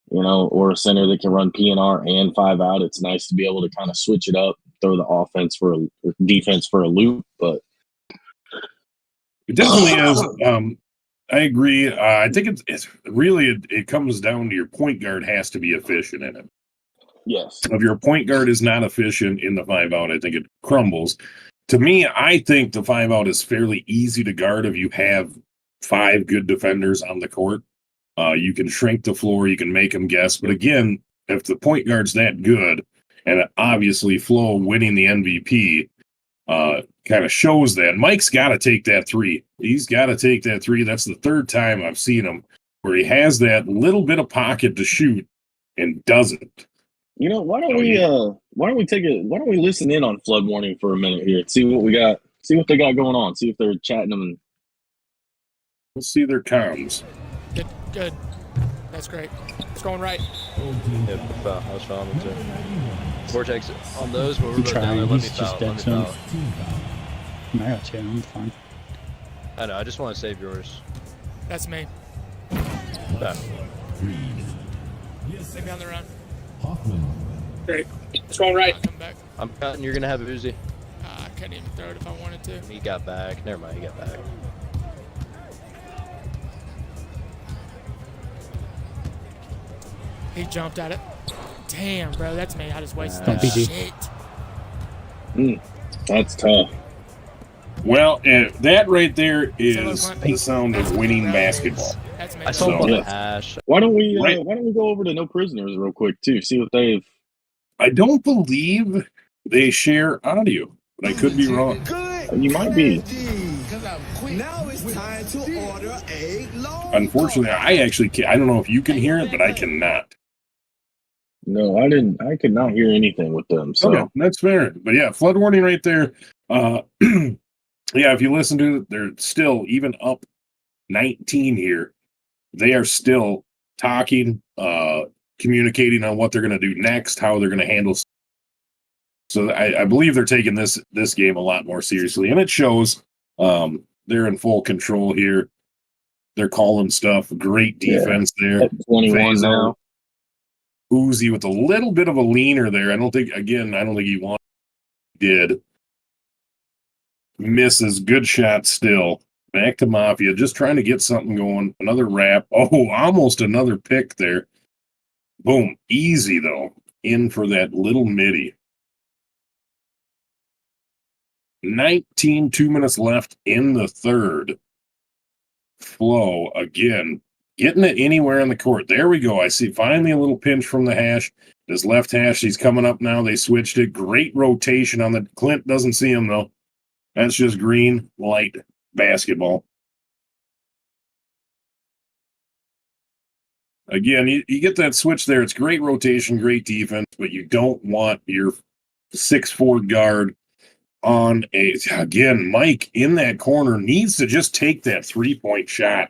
or a center that can run PNR and 5-out, it's nice to be able to kind of switch it up, throw the offense for defense for a loop. But it definitely is. I agree. I think it's really, it comes down to your point guard has to be efficient in it. Yes. If your point guard is not efficient in the 5-out, I think it crumbles. To me, I think the 5-out is fairly easy to guard if you have 5 good defenders on the court. You can shrink the floor, you can make them guess. But again, if the point guard's that good, and obviously Flo winning the MVP kind of shows that, Mike's got to take that 3. He's got to take that 3. That's the third time I've seen him where he has that little bit of pocket to shoot and doesn't. Why don't we listen in on flood warning for a minute here and see what we got, see what they got going on, see if they're chatting them. Let's see their comms. Good. That's great. It's going right. Yep, I was following too. Vortex on those where we're both down there, let me foul. I got you, I'm fine. I know, I just want to save yours. That's me. Back. Take me on the run. Great. It's going right. Come back. I'm cutting, you're going to have a Uzi. I couldn't even throw it if I wanted to. He got back. Never mind, he got back. He jumped at it. Damn, bro, that's me. I just wasted Don't that be shit. That's tough. Well, that right there is the sound of winning basketball. That's me. I saw him on the hash. Why don't we go over to No Prisoners real quick too? See what they've. I don't believe they share audio, but I could be wrong. You might be. Now it's time to order a long. Unfortunately, I don't know if you can hear it, but I cannot. No, I didn't. I could not hear anything with them. So Okay, that's fair. But yeah, flood warning right there. Yeah, if you listen to it, they're still even up 19 here. They are still talking, communicating on what they're going to do next, how they're going to handle. So I believe they're taking this game a lot more seriously, and it shows. They're in full control here. They're calling stuff. Great defense there. At 21 now. Uzi with a little bit of a leaner there. I don't think he wanted. Did. Misses. Good shot still. Back to Mafia. Just trying to get something going. Another wrap. Oh, almost another pick there. Boom. Easy, though. In for that little midi. 2 minutes left in the third. Flow again. Getting it anywhere on the court. There we go. I see finally a little pinch from the hash. This left hash, he's coming up now. They switched it. Great rotation on the. Clint doesn't see him, though. That's just green, light basketball. Again, you get that switch there. It's great rotation, great defense, but you don't want your 6'4" guard on a. Again, Mike in that corner needs to just take that 3-point shot.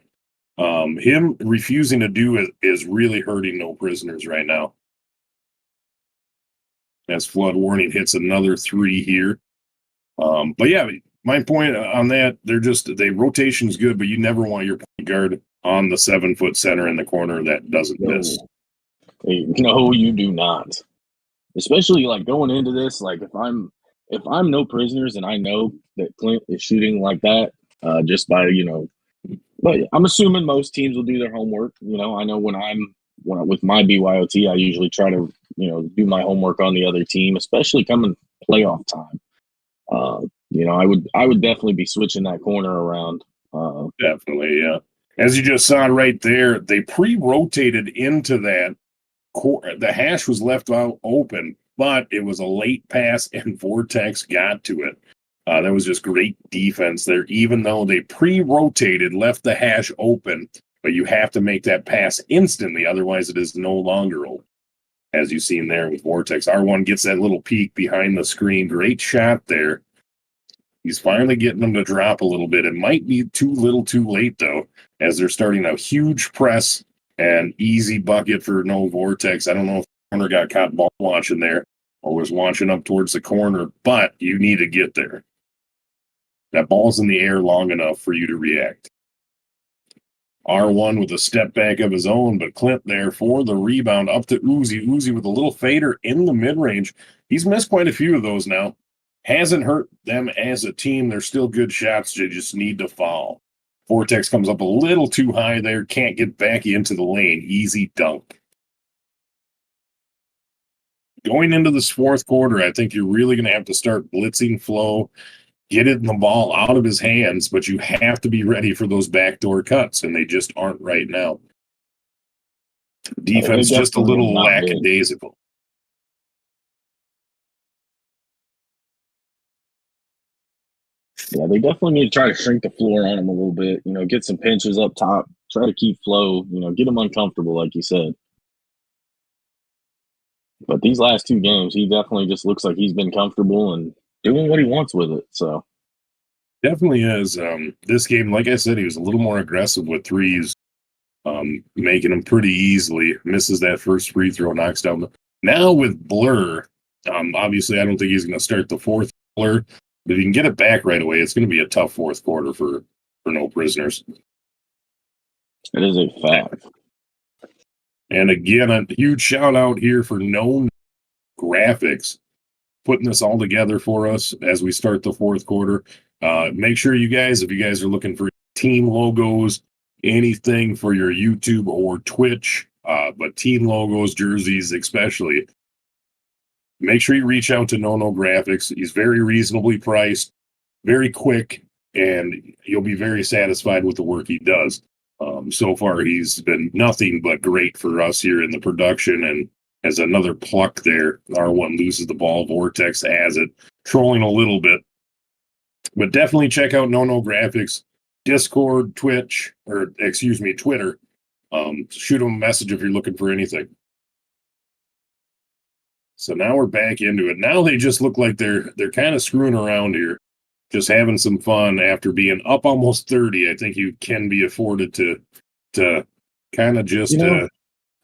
Him refusing to do it is really hurting No Prisoners right now. As Flood Warning hits another 3 here. But yeah, my point on that, rotation's good, but you never want your point guard on the 7-foot center in the corner that doesn't miss. No, you do not. Especially like going into this, like if I'm No Prisoners and I know that Clint is shooting like that, just by but I'm assuming most teams will do their homework. I know when I'm with my BYOT, I usually try to do my homework on the other team, especially coming playoff time. I would definitely be switching that corner around. Definitely, yeah. As you just saw right there, they pre-rotated into that. The hash was left out open, but it was a late pass, and Vortex got to it. That was just great defense there, even though they pre-rotated, left the hash open, but you have to make that pass instantly, otherwise it is no longer open. As you've seen there with Vortex. R1 gets that little peek behind the screen. Great shot there. He's finally getting them to drop a little bit. It might be too little too late, though, as they're starting a huge press and easy bucket for no Vortex. I don't know if the corner got caught ball watching there or was watching up towards the corner, but you need to get there. That ball's in the air long enough for you to react. R1 with a step back of his own, but Clint there for the rebound up to Uzi. Uzi with a little fader in the mid-range. He's missed quite a few of those now. Hasn't hurt them as a team. They're still good shots. They just need to foul. Vortex comes up a little too high there. Can't get back into the lane. Easy dunk. Going into this fourth quarter, I think you're really going to have to start blitzing Flow. Get it in the ball out of his hands, but you have to be ready for those backdoor cuts, and they just aren't right now. Defense just a little lackadaisical. Yeah, they definitely need to try to shrink the floor on him a little bit. Get some pinches up top. Try to keep Flow. Get him uncomfortable, like you said. But these last 2 games, he definitely just looks like he's been comfortable and doing what he wants with it. So definitely is. This game, like I said, he was a little more aggressive with threes, making them pretty easily. Misses that first free throw, knocks down. Now with Blur, obviously I don't think he's going to start the fourth Blur, but if he can get it back right away, it's going to be a tough fourth quarter for No Prisoners. It is a fact. And again, a huge shout out here for No Graphics, putting this all together for us as we start the fourth quarter. Make sure you guys, if you guys are looking for team logos, anything for your YouTube or Twitch, but team logos, jerseys especially, make sure you reach out to No Graphics. He's very reasonably priced, very quick, and you'll be very satisfied with the work he does. So far, he's been nothing but great for us here in the production, and as another pluck there, R1 loses the ball, Vortex has it, trolling a little bit. But definitely check out No Graphics, Discord, Twitch, or excuse me, Twitter. Shoot them a message if you're looking for anything. So now we're back into it. Now they just look like they're kind of screwing around here, just having some fun after being up almost 30. I think you can be afforded to kind of just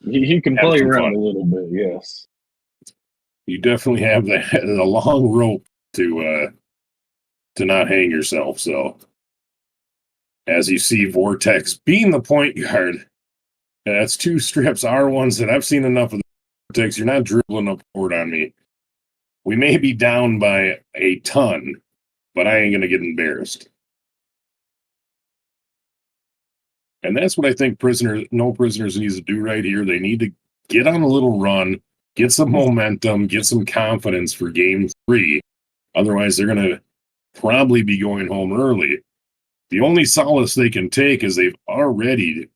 you can play around a little bit. Yes, you definitely have a long rope to not hang yourself. So As you see, Vortex being the point guard. That's 2 strips, R1s, and I've seen enough of the Vortex. You're not dribbling up court on me. We may be down by a ton, but I ain't going to get embarrassed. And that's what I think no prisoners needs to do right here. They need to get on a little run, get some momentum, get some confidence for game 3. Otherwise, they're going to probably be going home early. The only solace they can take is they've already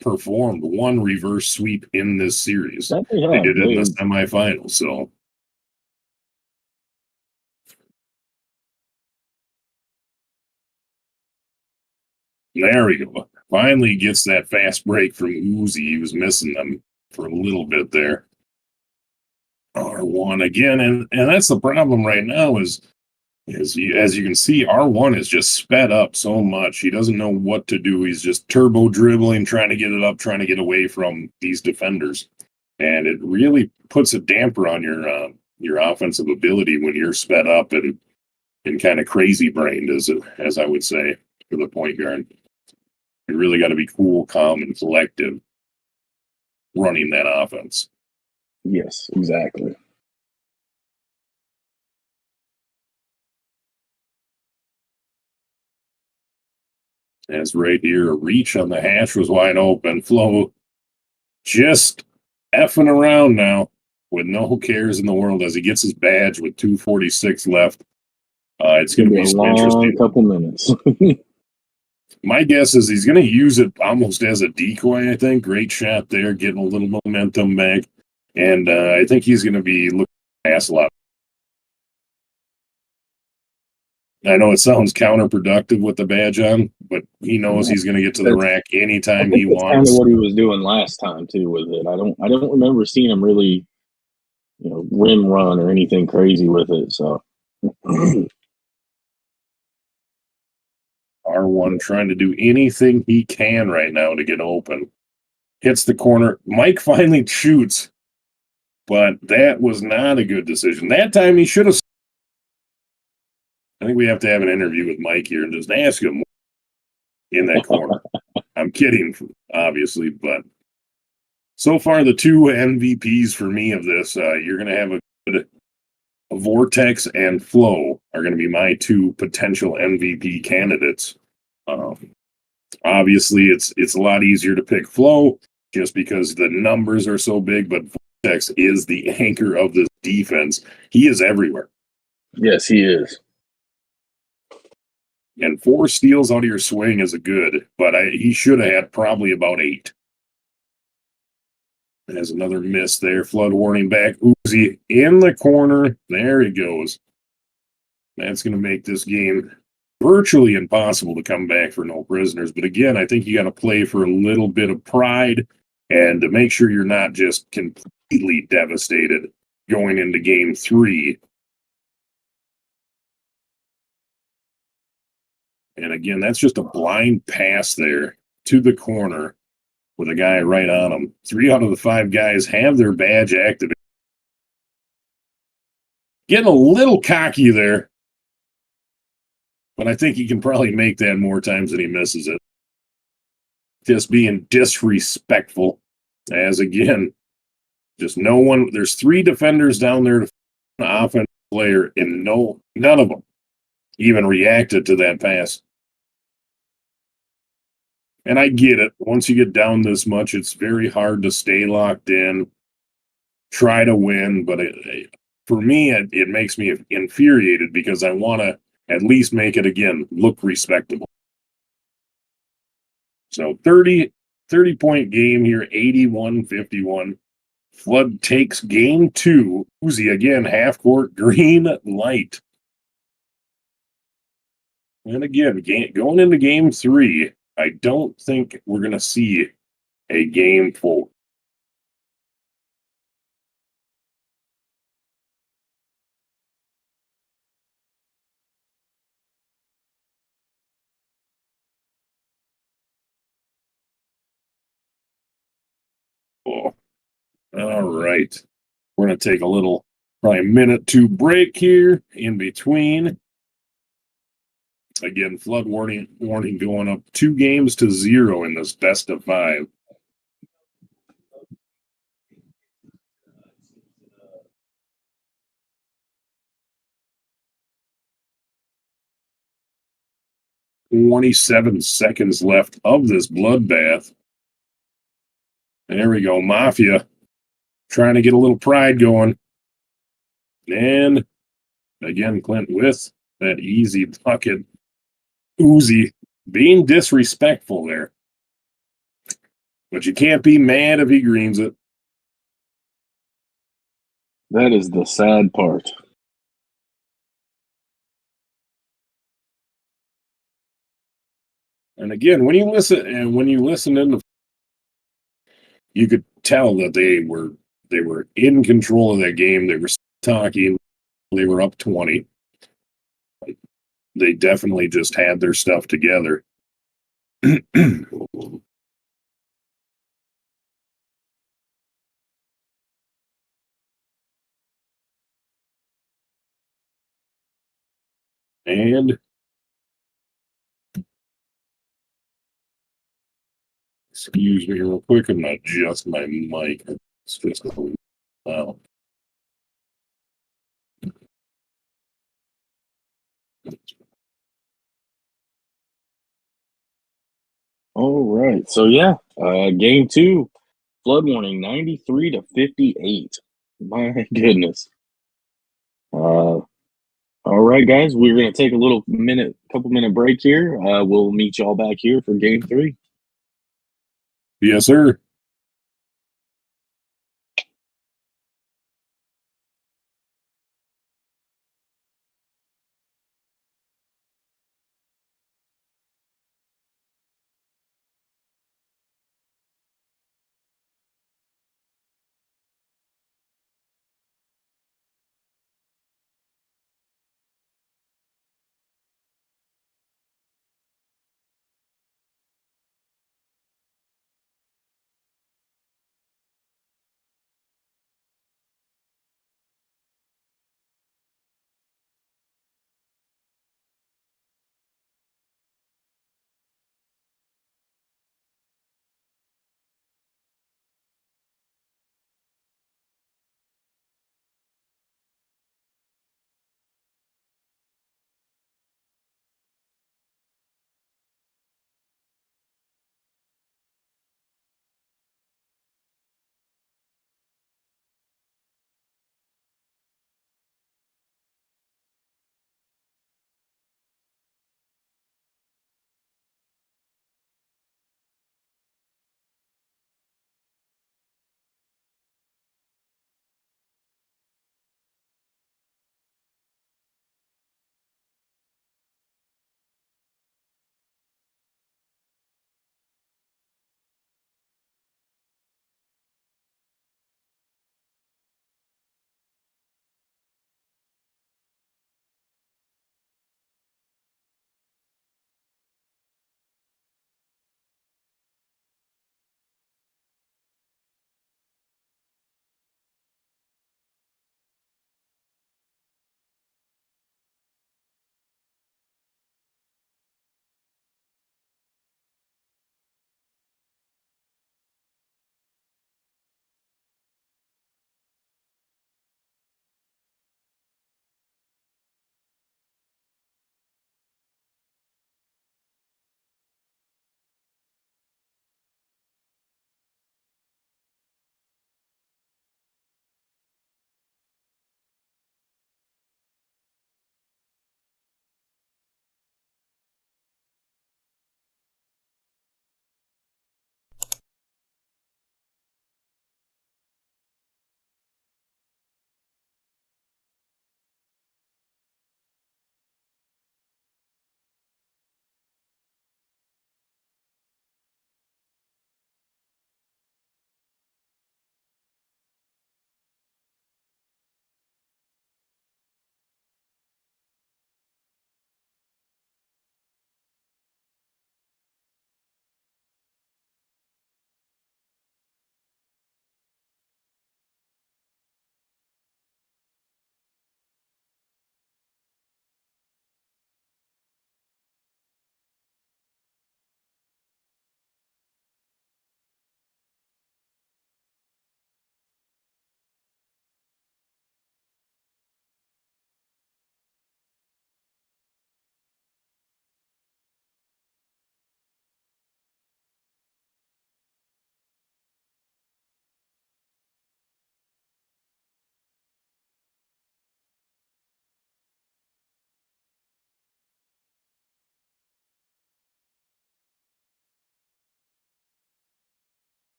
performed 1 reverse sweep in this series. They did it in the semifinals, so. There we go. Finally gets that fast break from Uzi. He was missing them for a little bit there. R1 again, and that's the problem right now is as you can see, R1 is just sped up so much. He doesn't know what to do. He's just turbo dribbling, trying to get it up, trying to get away from these defenders. And it really puts a damper on your offensive ability when you're sped up and kind of crazy brained, as I would say, for the point guard. You really got to be cool, calm, and collective running that offense. Yes, exactly. As right here, a reach on the hash was wide open. Flo just effing around now with no cares in the world as he gets his badge with 2:46 left. It's going to be some interesting couple minutes. My guess is he's going to use it almost as a decoy, I think. Great shot there, getting a little momentum back. And I think he's going to be looking to pass a lot. I know it sounds counterproductive with the badge on, but he knows he's going to get to the rack anytime he wants. That's kind of what he was doing last time too with it. I don't remember seeing him really, rim run or anything crazy with it. So R1 trying to do anything he can right now to get open. Hits the corner. Mike finally shoots, but that was not a good decision. That time he should have. I think we have to have an interview with Mike here and just ask him in that corner. I'm kidding, obviously, but so far the 2 MVPs for me of this, you're going to have a Vortex and Flo are going to be my 2 potential MVP candidates. Obviously, it's a lot easier to pick Flo just because the numbers are so big, but Vortex is the anchor of this defense. He is everywhere. Yes, he is. And 4 steals out of your swing is a good, but he should have had probably about 8. There's another miss there. Flood warning back. Uzi in the corner. There he goes. That's going to make this game virtually impossible to come back for no prisoners. But again, I think you got to play for a little bit of pride and to make sure you're not just completely devastated going into game 3. And again, that's just a blind pass there to the corner with a guy right on him. 3 out of the 5 guys have their badge activated. Getting a little cocky there, but I think he can probably make that more times than he misses it. Just being disrespectful, as again, just no one. There's 3 defenders down there to an offensive player, and none of them even reacted to that pass. And I get it. Once you get down this much, it's very hard to stay locked in, try to win. But for me, it makes me infuriated because I want to at least make it, again, look respectable. So 30-point game here, 81-51. Flood takes game 2. Uzi again, half court, green light. And again, going into game 3, I don't think we're going to see a game full. Oh. All right. We're going to take a little, probably a minute 2 break here in between. Again, flood warning going up 2-0 in this best of 5. "27 seconds left of this bloodbath." And there we go, Mafia trying to get a little pride going. And again, Clint with that easy bucket. Uzi being disrespectful there. But you can't be mad if he greens it. That is the sad part. And again, when you listen in, you could tell that they were in control of that game. They were talking. They were up 20. They definitely just had their stuff together. And excuse me real quick, I'm gonna adjust my mic. It's just wow. All right. So yeah, game 2, flood warning 93 to 58. My goodness. All right, guys, we're gonna take a couple minute break here. We'll meet y'all back here for game 3. Yes, sir.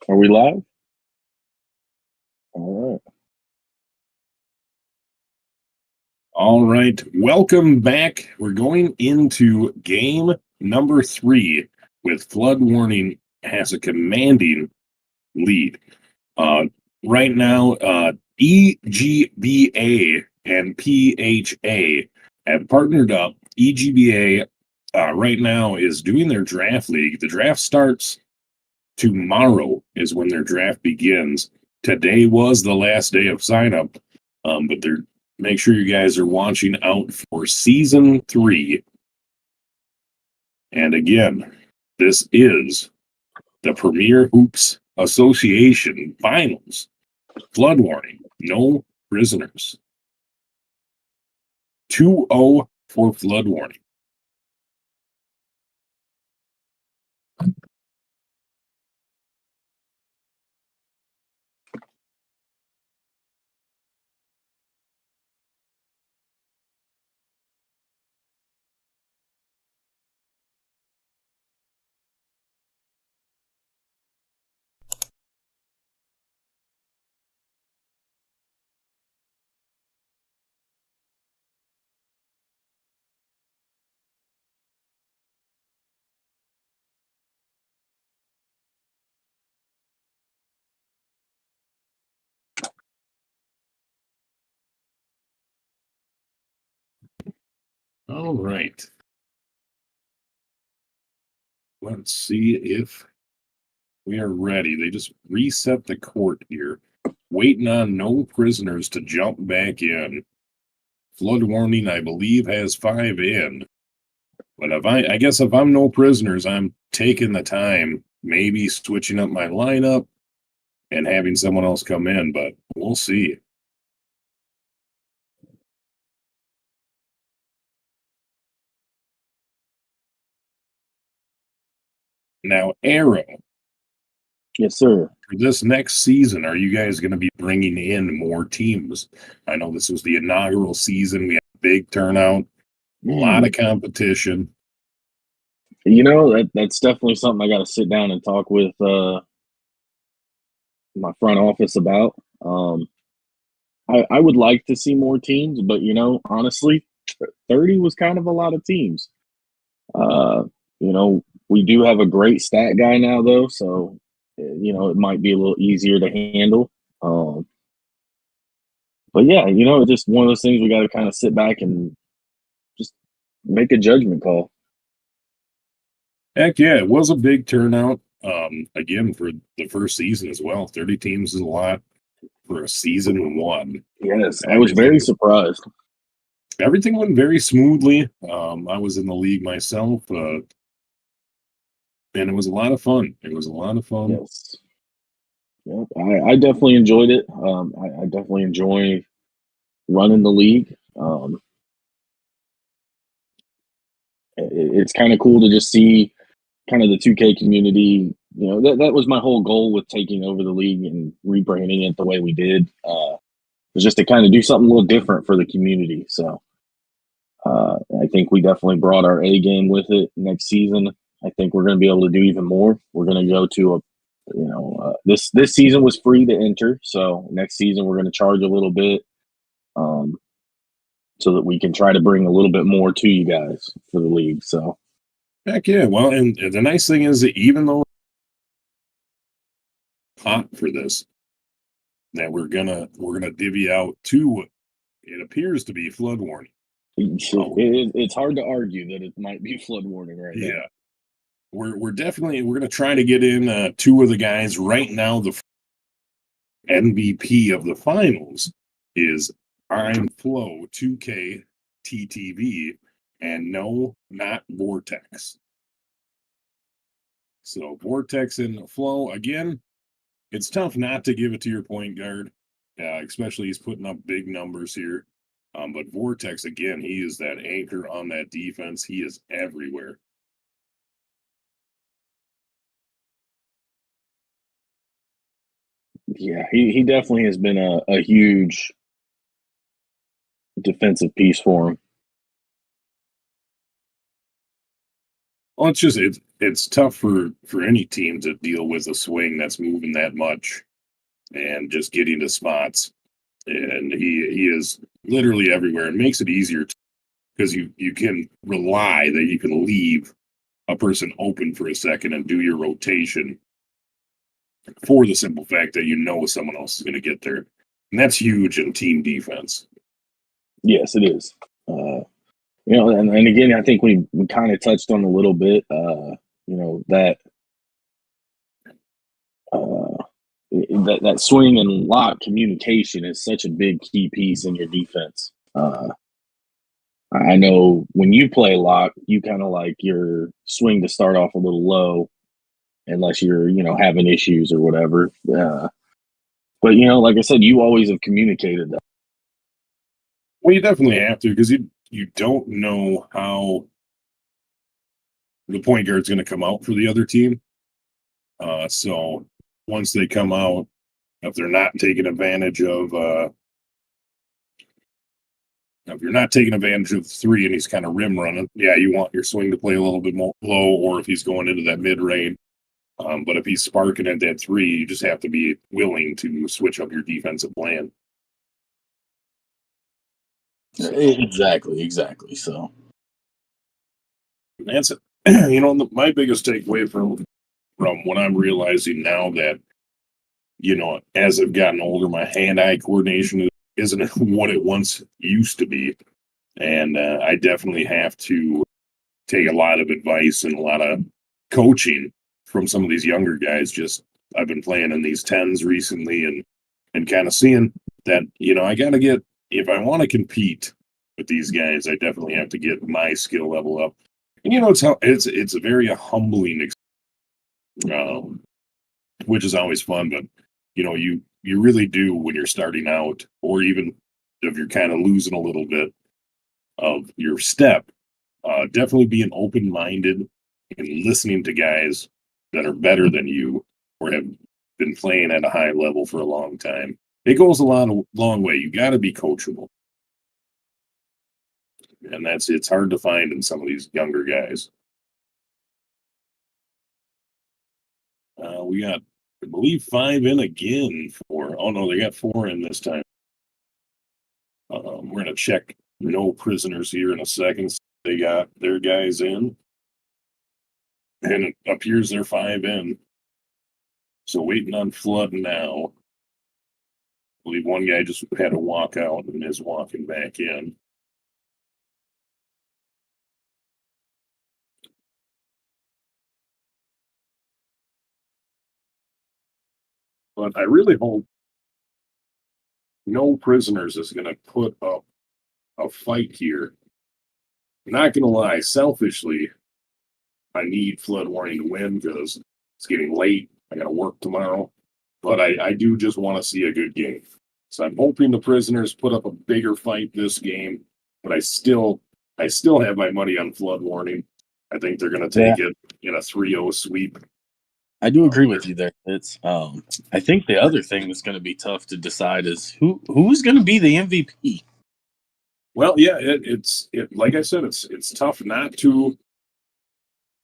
Are we live? All right. All right. Welcome back. We're going into game number 3 with Flood Warning has a commanding lead. Right now, EGBA and PHA have partnered up. EGBA right now is doing their draft league. The draft starts tomorrow is when their draft begins. Today was the last day of sign up, but they're make sure you guys are watching out for season 3. And again, this is the Premier Hoops Association Finals. Flood warning, no prisoners. 2-0 for flood warning. All right. Let's see if we are ready. They just reset the court here. Waiting on no prisoners to jump back in. Flood warning, I believe, has 5 in. But I guess if I'm no prisoners, I'm taking the time, maybe switching up my lineup and having someone else come in, but we'll see. Now, Arrow. Yes, sir. For this next season, are you guys going to be bringing in more teams? I know this was the inaugural season. We had a big turnout, a lot of competition. You know, that's definitely something I got to sit down and talk with my front office about. I would like to see more teams, but, you know, honestly, 30 was kind of a lot of teams. You know, we do have a great stat guy now, though, so, you know, it might be a little easier to handle. But, yeah, you know, it's just one of those things we got to kind of sit back and just make a judgment call. Heck yeah, it was a big turnout. Again, for the first season as well. 30 teams is a lot for a season 1. Yes, I was very surprised. Everything went very smoothly. I was in the league myself, and it was a lot of fun. Yes. Yep. I definitely enjoyed it. I definitely enjoy running the league. It's kind of cool to just see kind of the 2K community. You know, that was my whole goal with taking over the league and rebranding it the way we did. Was just to kind of do something a little different for the community. So I think we definitely brought our A game with it next season. I think we're going to be able to do even more. We're going to go to this season was free to enter. So next season we're going to charge a little bit so that we can try to bring a little bit more to you guys for the league. So heck yeah. Well, and the nice thing is that even though hot for this, that we're gonna divvy out 2. It appears to be flood warning. It's hard to argue that it might be flood warning right now. Yeah, we're gonna try to get in 2 of the guys right now. The MVP of the finals is I'm Flow 2K TTV, and no, not Vortex. So Vortex and Flow again. It's tough not to give it to your point guard, especially he's putting up big numbers here. But Vortex, again, he is that anchor on that defense. He is everywhere. Yeah, he definitely has been a huge defensive piece for him. Well, it's tough for any team to deal with a swing that's moving that much and just getting to spots. And he is literally everywhere. It makes it easier because you can rely that you can leave a person open for a second and do your rotation for the simple fact that you know someone else is going to get there. And that's huge in team defense. Yes, it is. And again, I think we kind of touched on a little bit, that that swing and lock communication is such a big key piece in your defense. I know when you play lock, you kind of like your swing to start off a little low, unless you're having issues or whatever. But like I said, you always have communicated that. Well, you definitely have to because you don't know how the point guard's going to come out for the other team. So once they come out, if they're not taking advantage of, if you're not taking advantage of the three and he's kind of rim running, yeah, you want your swing to play a little bit more low, or if he's going into that mid range. But if he's sparking at that three, you just have to be willing to switch up your defensive plan. Exactly. So That's it. My biggest takeaway from what I'm realizing now that, as I've gotten older, my hand-eye coordination isn't what it once used to be. And I definitely have to take a lot of advice and a lot of coaching from some of these younger guys. I've been playing in these 10s recently and kind of seeing that, I got to get, if I want to compete with these guys, I definitely have to get my skill level up. And it's a very humbling experience, which is always fun. But you really do when you're starting out, or even if you're kind of losing a little bit of your step, definitely being open-minded and listening to guys that are better than you or have been playing at a high level for a long time. It goes a long way. You got to be coachable. And it's hard to find in some of these younger guys. We got, I believe, 5 in again they got 4 in this time. We're going to check no prisoners here in a second. They got their guys in. And it appears they're 5 in. So waiting on flood now. I believe one guy just had to walk out and is walking back in. But I really hope no prisoners is going to put up a fight here. I'm not going to lie, selfishly, I need flood warning to win because it's getting late. I got to work tomorrow. But I do just want to see a good game. So I'm hoping the prisoners put up a bigger fight this game. But I still have my money on flood warning. I think they're going to take it in a 3-0 sweep. I do agree with you there. It's I think the other thing that's going to be tough to decide is who's going to be the MVP. Well, yeah, it's like I said, it's tough not to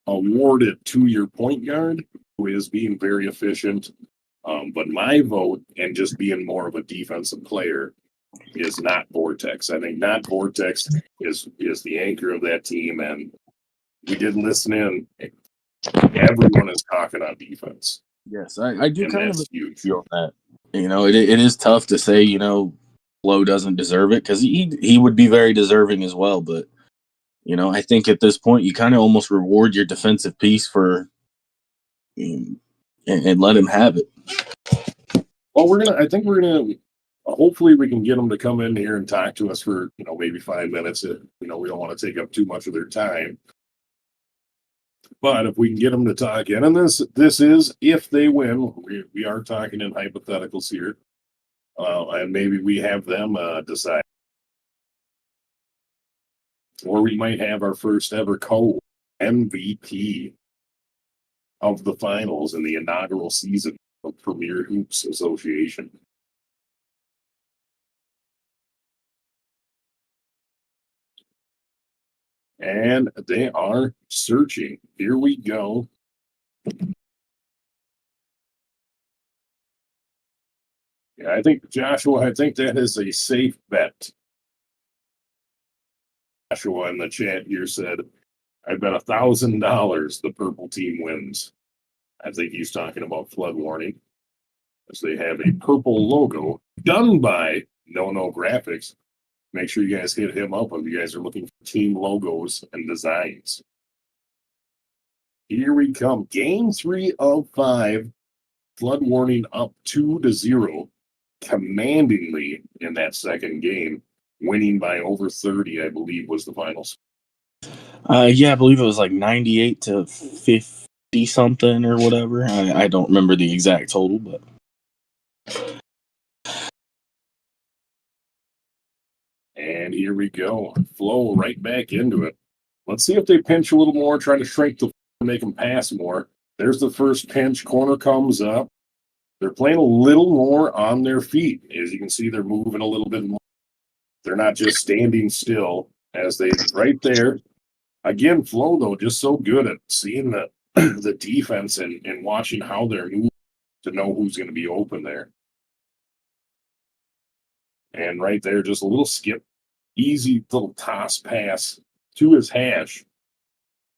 award it to your point guard, who is being very efficient. But my vote, and just being more of a defensive player, is not Vortex. I think not Vortex is the anchor of that team, and we did listen in. Everyone is talking on defense. Yes, I do kind of huge. feel that. It is tough to say, Flo doesn't deserve it, because he would be very deserving as well. But, I think at this point you kind of almost reward your defensive piece for and let him have it. Well, I think we're gonna hopefully we can get them to come in here and talk to us for, maybe 5 minutes. We don't want to take up too much of their time. But if we can get them to talk in, and this is if they win, we are talking in hypotheticals here, and maybe we have them decide, or we might have our first ever co-MVP of the finals in the inaugural season of Premier Hoops Association. And they are searching. Here we go. Yeah, I think, Joshua, I think that is a safe bet. Joshua in the chat here said, I bet $1,000 the purple team wins. I think he's talking about flood warning, as they have a purple logo done by No Graphics. Make sure you guys hit him up if you guys are looking for team logos and designs. Here we come. Game 3 of 5. Flood warning up 2-0. Commandingly in that second game. Winning by over 30, I believe, was the finals. Yeah, I believe it was like 98 to 50 something or whatever. I don't remember the exact total, but. And here we go. Flow right back into it. Let's see if they pinch a little more, try to shrink the floor, make them pass more. There's the first pinch. Corner comes up. They're playing a little more on their feet. As you can see, they're moving a little bit more. They're not just standing still as they right there. Again, Flo, though, just so good at seeing the defense and watching how they're moving to know who's going to be open there. And right there, just a little skip, easy little toss pass to his hash.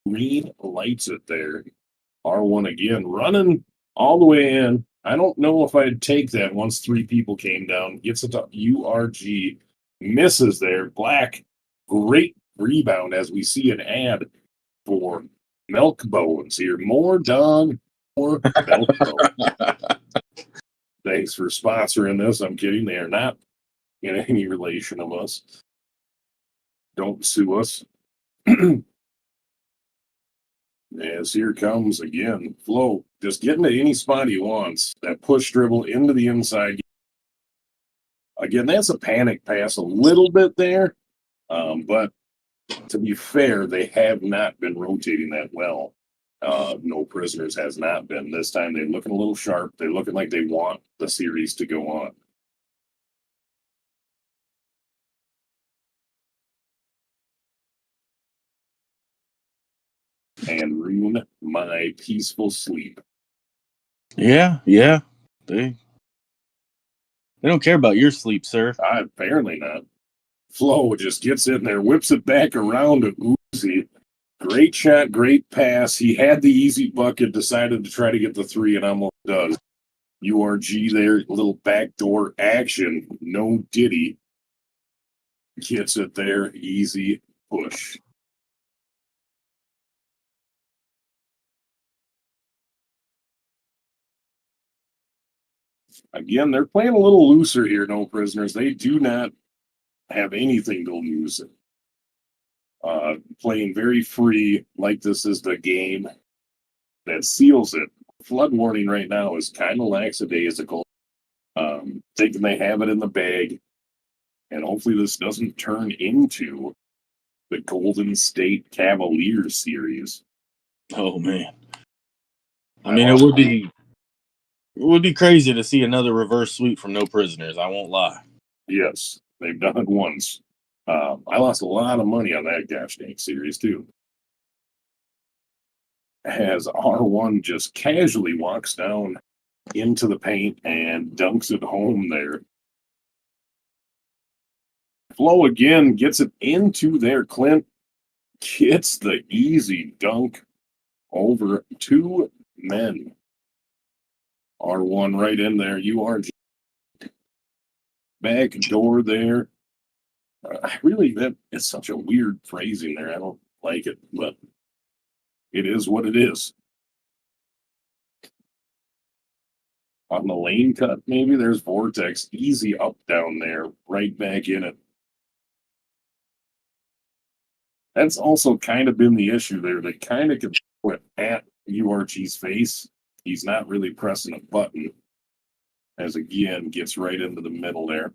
Green lights it there. R1 again, running all the way in. I don't know if I'd take that once 3 people came down. Gets it to URG. Misses there. Black, great rebound as we see an ad for Milk Bones here. More dog, more Milk Bones. Thanks for sponsoring this. I'm kidding. They are not in any relation of us. Don't sue us. As here comes again, Flo, just getting to any spot he wants. That push dribble into the inside. Again, that's a panic pass a little bit there. But to be fair, they have not been rotating that well. No Prisoners has not been. This time they're looking a little sharp. They're looking like they want the series to go on. And ruin my peaceful sleep. Yeah. They don't care about your sleep, sir. Apparently not. Flo just gets in there, whips it back around to Uzi. Great shot, great pass. He had the easy bucket, decided to try to get the 3, and almost does. URG there, little backdoor action. No Diddy. Gets it there, easy push. Again, they're playing a little looser here, No Prisoners. They do not have anything to lose. Playing very free, like this is the game that seals it. Flood warning right now is kind of lackadaisical. Thinking they have it in the bag. And hopefully this doesn't turn into the Golden State Cavaliers series. Oh, man. I mean, it would be crazy to see another reverse sweep from No Prisoners. I won't lie. Yes, they've done it once. I lost a lot of money on that gosh dang series, too. As R1 just casually walks down into the paint and dunks it home there. Flo again gets it into there. Clint gets the easy dunk over 2 men. R1 right in there. URG back door there. Really, that is such a weird phrasing there. I don't like it, but it is what it is. On the lane cut, maybe there's Vortex. Easy up down there. Right back in it. That's also kind of been the issue there. They kind of can throw it at URG's face. He's not really pressing a button. As again, gets right into the middle there.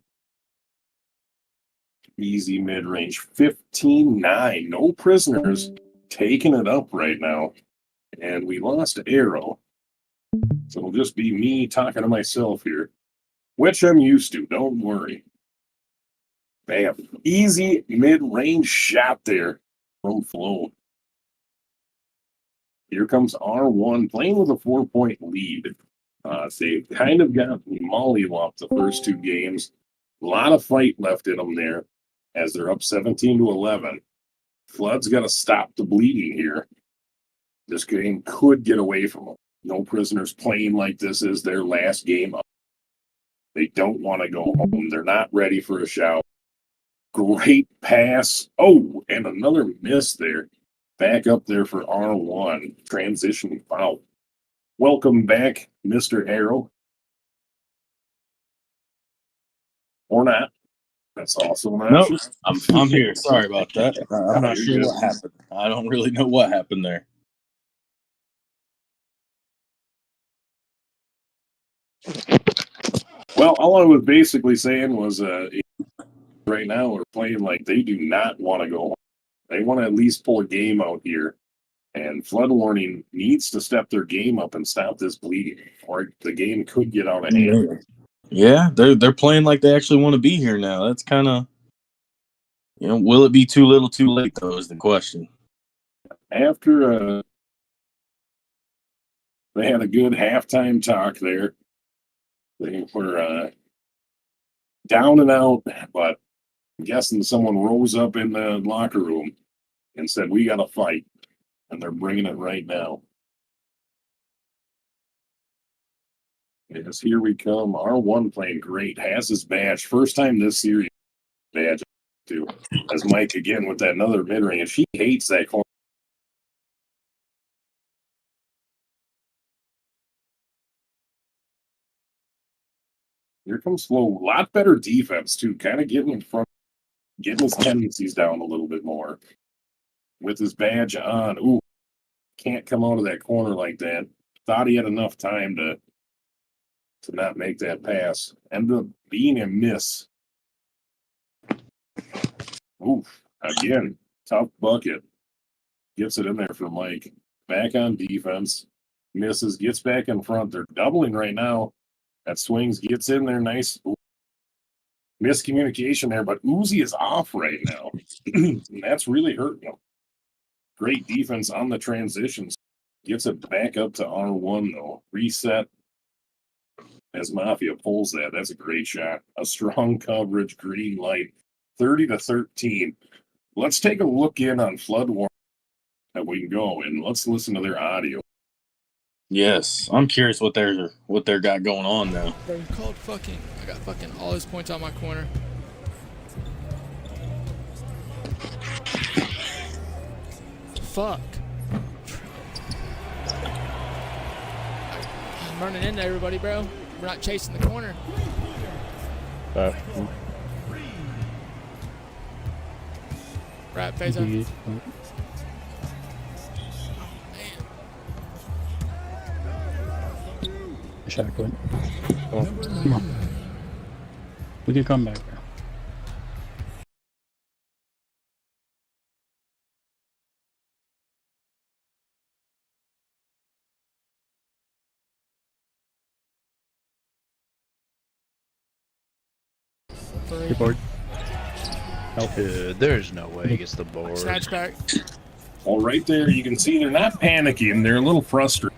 Easy mid-range. 15-9. No Prisoners taking it up right now. And we lost Arrow. So it'll just be me talking to myself here. Which I'm used to. Don't worry. Bam. Easy mid-range shot there. from Flow. Here comes R1 playing with a 4-point lead. They kind of got mollywopped the first two games. A lot of fight left in them there as they're up 17-11. Flood's got to stop the bleeding here. This game could get away from them. No Prisoners playing like this is their last game up. They don't want to go home. They're not ready for a shout. Great pass. Oh, and another miss there. Back up there for R1. Transition foul. Welcome back, Mr. Arrow. Or not. That's also an Nope, option. I'm here. Sorry about that. I'm not You're sure good. what happened. I don't really know what happened there. Well, all I was basically saying was right now we're playing like they do not want to go home. They want to at least pull a game out here. And Flood Warning needs to step their game up and stop this bleeding, or the game could get out of hand. Yeah, they're playing like they actually want to be here now. That's kind of, will it be too little, too late though? Is the question. After they had a good halftime talk there, they were down and out, but I'm guessing someone rose up in the locker room and said, "We got to fight." And they're bringing it right now. Yes, here we come. R1 playing great. Has his badge. First time this series. Badge too. As Mike again with that another mid-range. She hates that corner. Here comes Flo. A lot better defense too. Kind of getting in front, getting his tendencies down a little bit more. With his badge on. Ooh. Can't come out of that corner like that. Thought he had enough time to not make that pass. Ended up being a miss. Oof. Again, tough bucket. Gets it in there for Mike. Back on defense. Misses. Gets back in front. They're doubling right now. That swings. Gets in there. Nice. Ooh. Miscommunication there, but Uzi is off right now. And that's really hurting him. Great defense on the transitions. Gets it back up to R1 though. Reset as Mafia pulls that. That's a great shot. A strong coverage, green light. 30-13. Let's take a look in on Flood Warning that we can go and let's listen to their audio. Yes, I'm curious what they're got going on now. Bro, you called fucking. I got fucking all those points on my corner. Fuck. I'm running into everybody, bro. We're not chasing the corner. Right, phase on. Shot good. Come on. We can come back, bro. Good board. There's no way he gets the board. Snatch back. Well, right there, you can see they're not panicking. They're a little frustrated.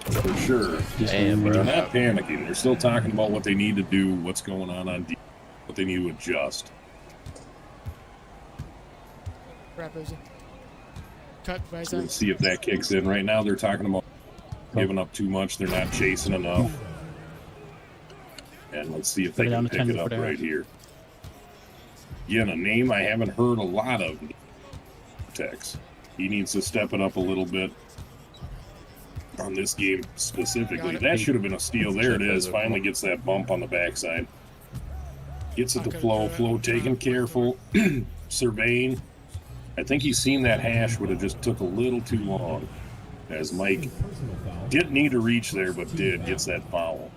For sure. Damn, They're bro. not panicking. They're still talking about what they need to do, what's going on defense, what they need to adjust. Right, Boozy. Cut, phase So on. let's see if that kicks in. Right now, they're talking about giving up too much. They're not chasing enough. And let's see if they can pick it up right here. Again, a name I haven't heard a lot of. Tex. He needs to step it up a little bit on this game specifically. That should have been a steal. There it is. Finally gets that bump on the backside. Gets it to Flo. Flo taking careful, surveying. I think he's seen that hash, but it just took a little too long. As Mike didn't need to reach there, but did. Gets that foul.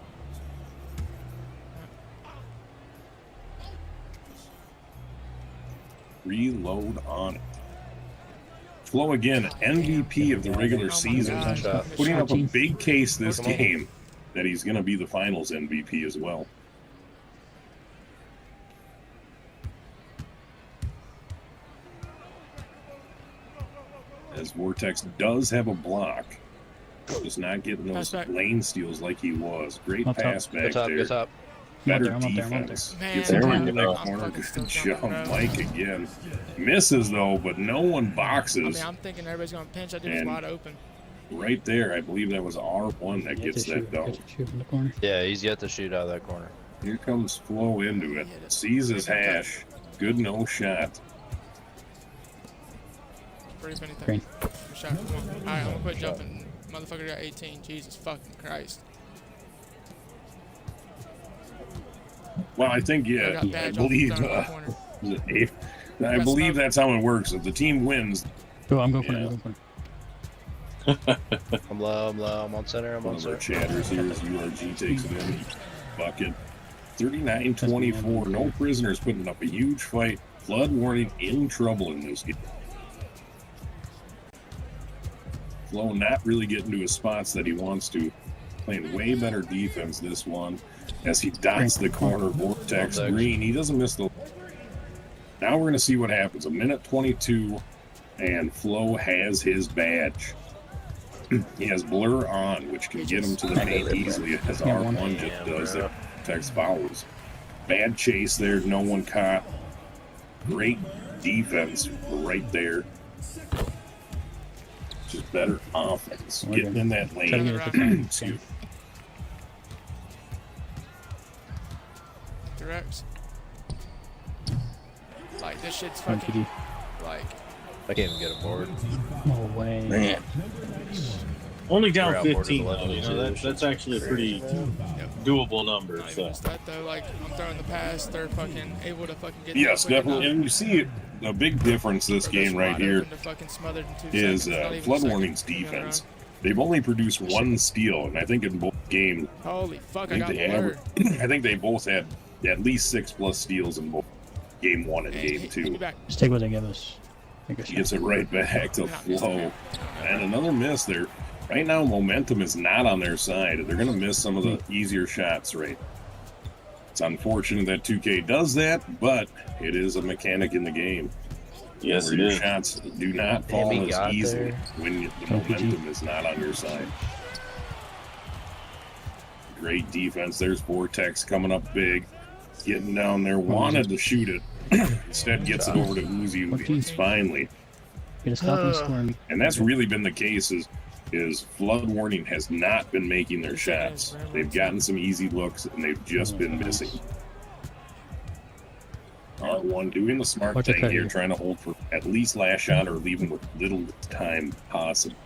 Reload on it. Flo again, MVP of the regular season, putting up a big case this game that he's going to be the finals MVP as well. Vortex does have a block. Just not getting those Pass back. lane steals like he was. Great Up top. pass Go back top, there. go top. Better I'm up there. defense. Man, Gets it there we into go. that I'm corner. fucking still Good jumping, job, bro. Mike again. Misses though, but no one I boxes. mean, I'm thinking everybody's gonna pinch. That dude's And- wide open. Right there, I believe that was R1 that gets that dunk. Shoot from the corner. Yeah, he's yet to shoot out of that corner. Here comes Flo into it. Sees his hash. Good no shot. Brief anything. Green. Shot. Come on. All right, I'm gonna quit jumping. Motherfucker got 18. Jesus fucking Christ. Well, I think, I yeah, got I badge believe, off the corner. I believe that's how it works. If the team wins, Go, I'm going for Yeah. it. I'm going for it. I'm low, I'm on center, I'm one on of our center. chatters here as URG takes it in. Bucket. 39-24. No prisoners putting up a huge fight. Flood warning in trouble in this game. Flo not really getting to his spots that he wants to. Playing way better defense this one. As he dots the corner, Vortex Green. He doesn't miss the... Now we're going to see what happens. A minute 22, and Flo has his badge. He has blur on, which can get him to the paint easily, as R1 just does there. Vortex fouls. Bad chase there, no one caught. Great defense right there. Just better offense. Getting in that Try to lane. get it to front. Excuse me. Directs. Like, this shit's One fucking, PD. like, I can't even get a board. No way. Man. Only We're down outboarded 15, though. 11, You know, too. that's actually a pretty doable number. not even So. just that, though. Like, I'm throwing the pass. They're fucking able to fucking get Yes, there quick definitely. enough. And you see a big difference this Or just game right wide here open to fucking smothered in 2 is seconds, not even a Flood second. Warning's Turn around. defense. They've only produced one steal, and I think in both games, Holy fuck, I I got think they blurred. I think they both had at least 6+ steals in both game 1 and Hey, game hit me 2. back. Just take what they give us. Take a He shot. gets it right back to Flo. And another miss there. Right now, momentum is not on their side. They're going to miss some of the easier shots, right? It's unfortunate that 2K does that, but it is a mechanic in the game. Yes, Where it your is. shots do not Damn, fall he as got easily there. when the RPG. momentum is not on your side. Great defense. There's Vortex coming up big, getting down there. Wanted to shoot it. Instead gets it over to Uzi, who hits finally. Get a stop and scoring. And that's really been the case is Flood Warning has not been making their shots. They've gotten some easy looks, and they've just been missing. R1 doing the smart Watch it thing cut here, here. trying to hold for at least last shot or leave him with little time possible.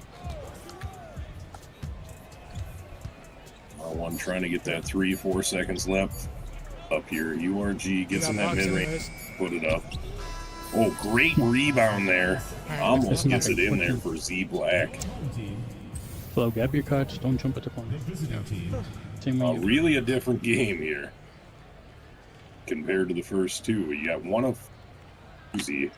R1 trying to get that 3-4 seconds left up here. URG gets in that mid range, put it up. Oh, great rebound there. Almost gets it in there for Z Black. Flo, grab your cards. Don't jump at the corner. Same way you Really a different game here compared to the first two. You got 1 of Uzi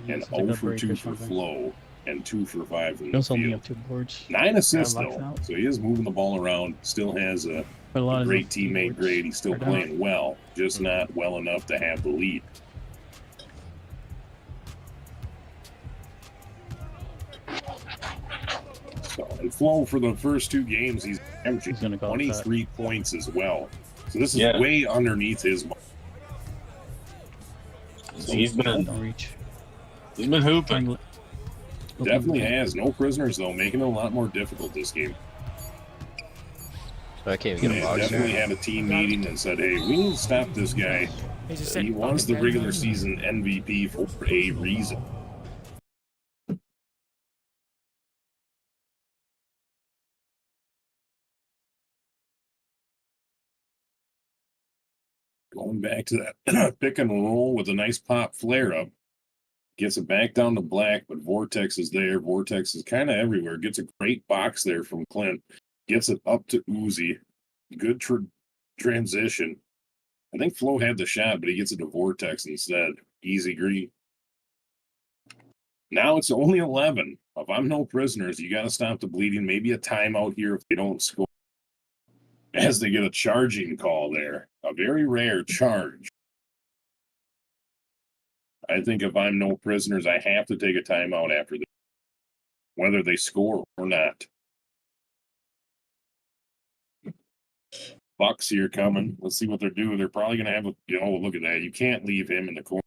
and It's like 0 a for break 2 or for something. Flo and 2 for 5 from the He'll only field. have 2 boards. 9 assists Yeah, lights though, out. so he is moving the ball around. Still has a But a lot of great those teammate boards grade. He's still are down. playing well, just not well enough to have the lead. So, and Flo for the first 2 games, he's averaging He's gonna go 23 points as well. So this is Yeah. way underneath his mark. So He's been Don't reach. hooping. Triangle. definitely has no prisoners though, making it a lot more difficult this game. I can't even They get a box definitely here. had a team meeting and said, "Hey, we need to stop this guy. He's just He sitting was the fucking regular back. season MVP for a reason." Going back to that pick and roll with a nice pop flare up. Gets it back down to Black, but Vortex is there. Vortex is kind of everywhere. Gets a great box there from Clint. Gets it up to Uzi. Good transition. I think Flo had the shot, but he gets it to Vortex instead. Easy green. Now it's only 11. If I'm no prisoners, you got to stop the bleeding. Maybe a timeout here if they don't score. As they get a charging call there. A very rare charge. I think if I'm no prisoners, I have to take a timeout after this. whether they score or not. Bucks here coming. Let's see what they're doing. They're probably going to have look at that. You can't leave him in the corner.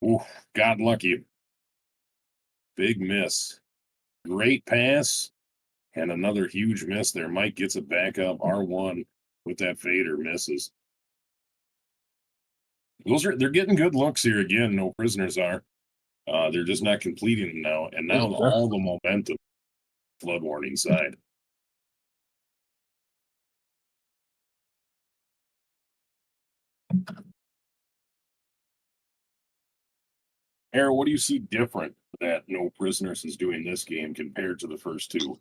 Ooh, got lucky. Big miss. Great pass. And another huge miss there. Mike gets it back up. R1 with that fader misses. They're getting good looks here again. No prisoners are. They're just not completing them now. And now all the momentum flood warning side. Aaron, what do you see different that no prisoners is doing this game compared to the first two?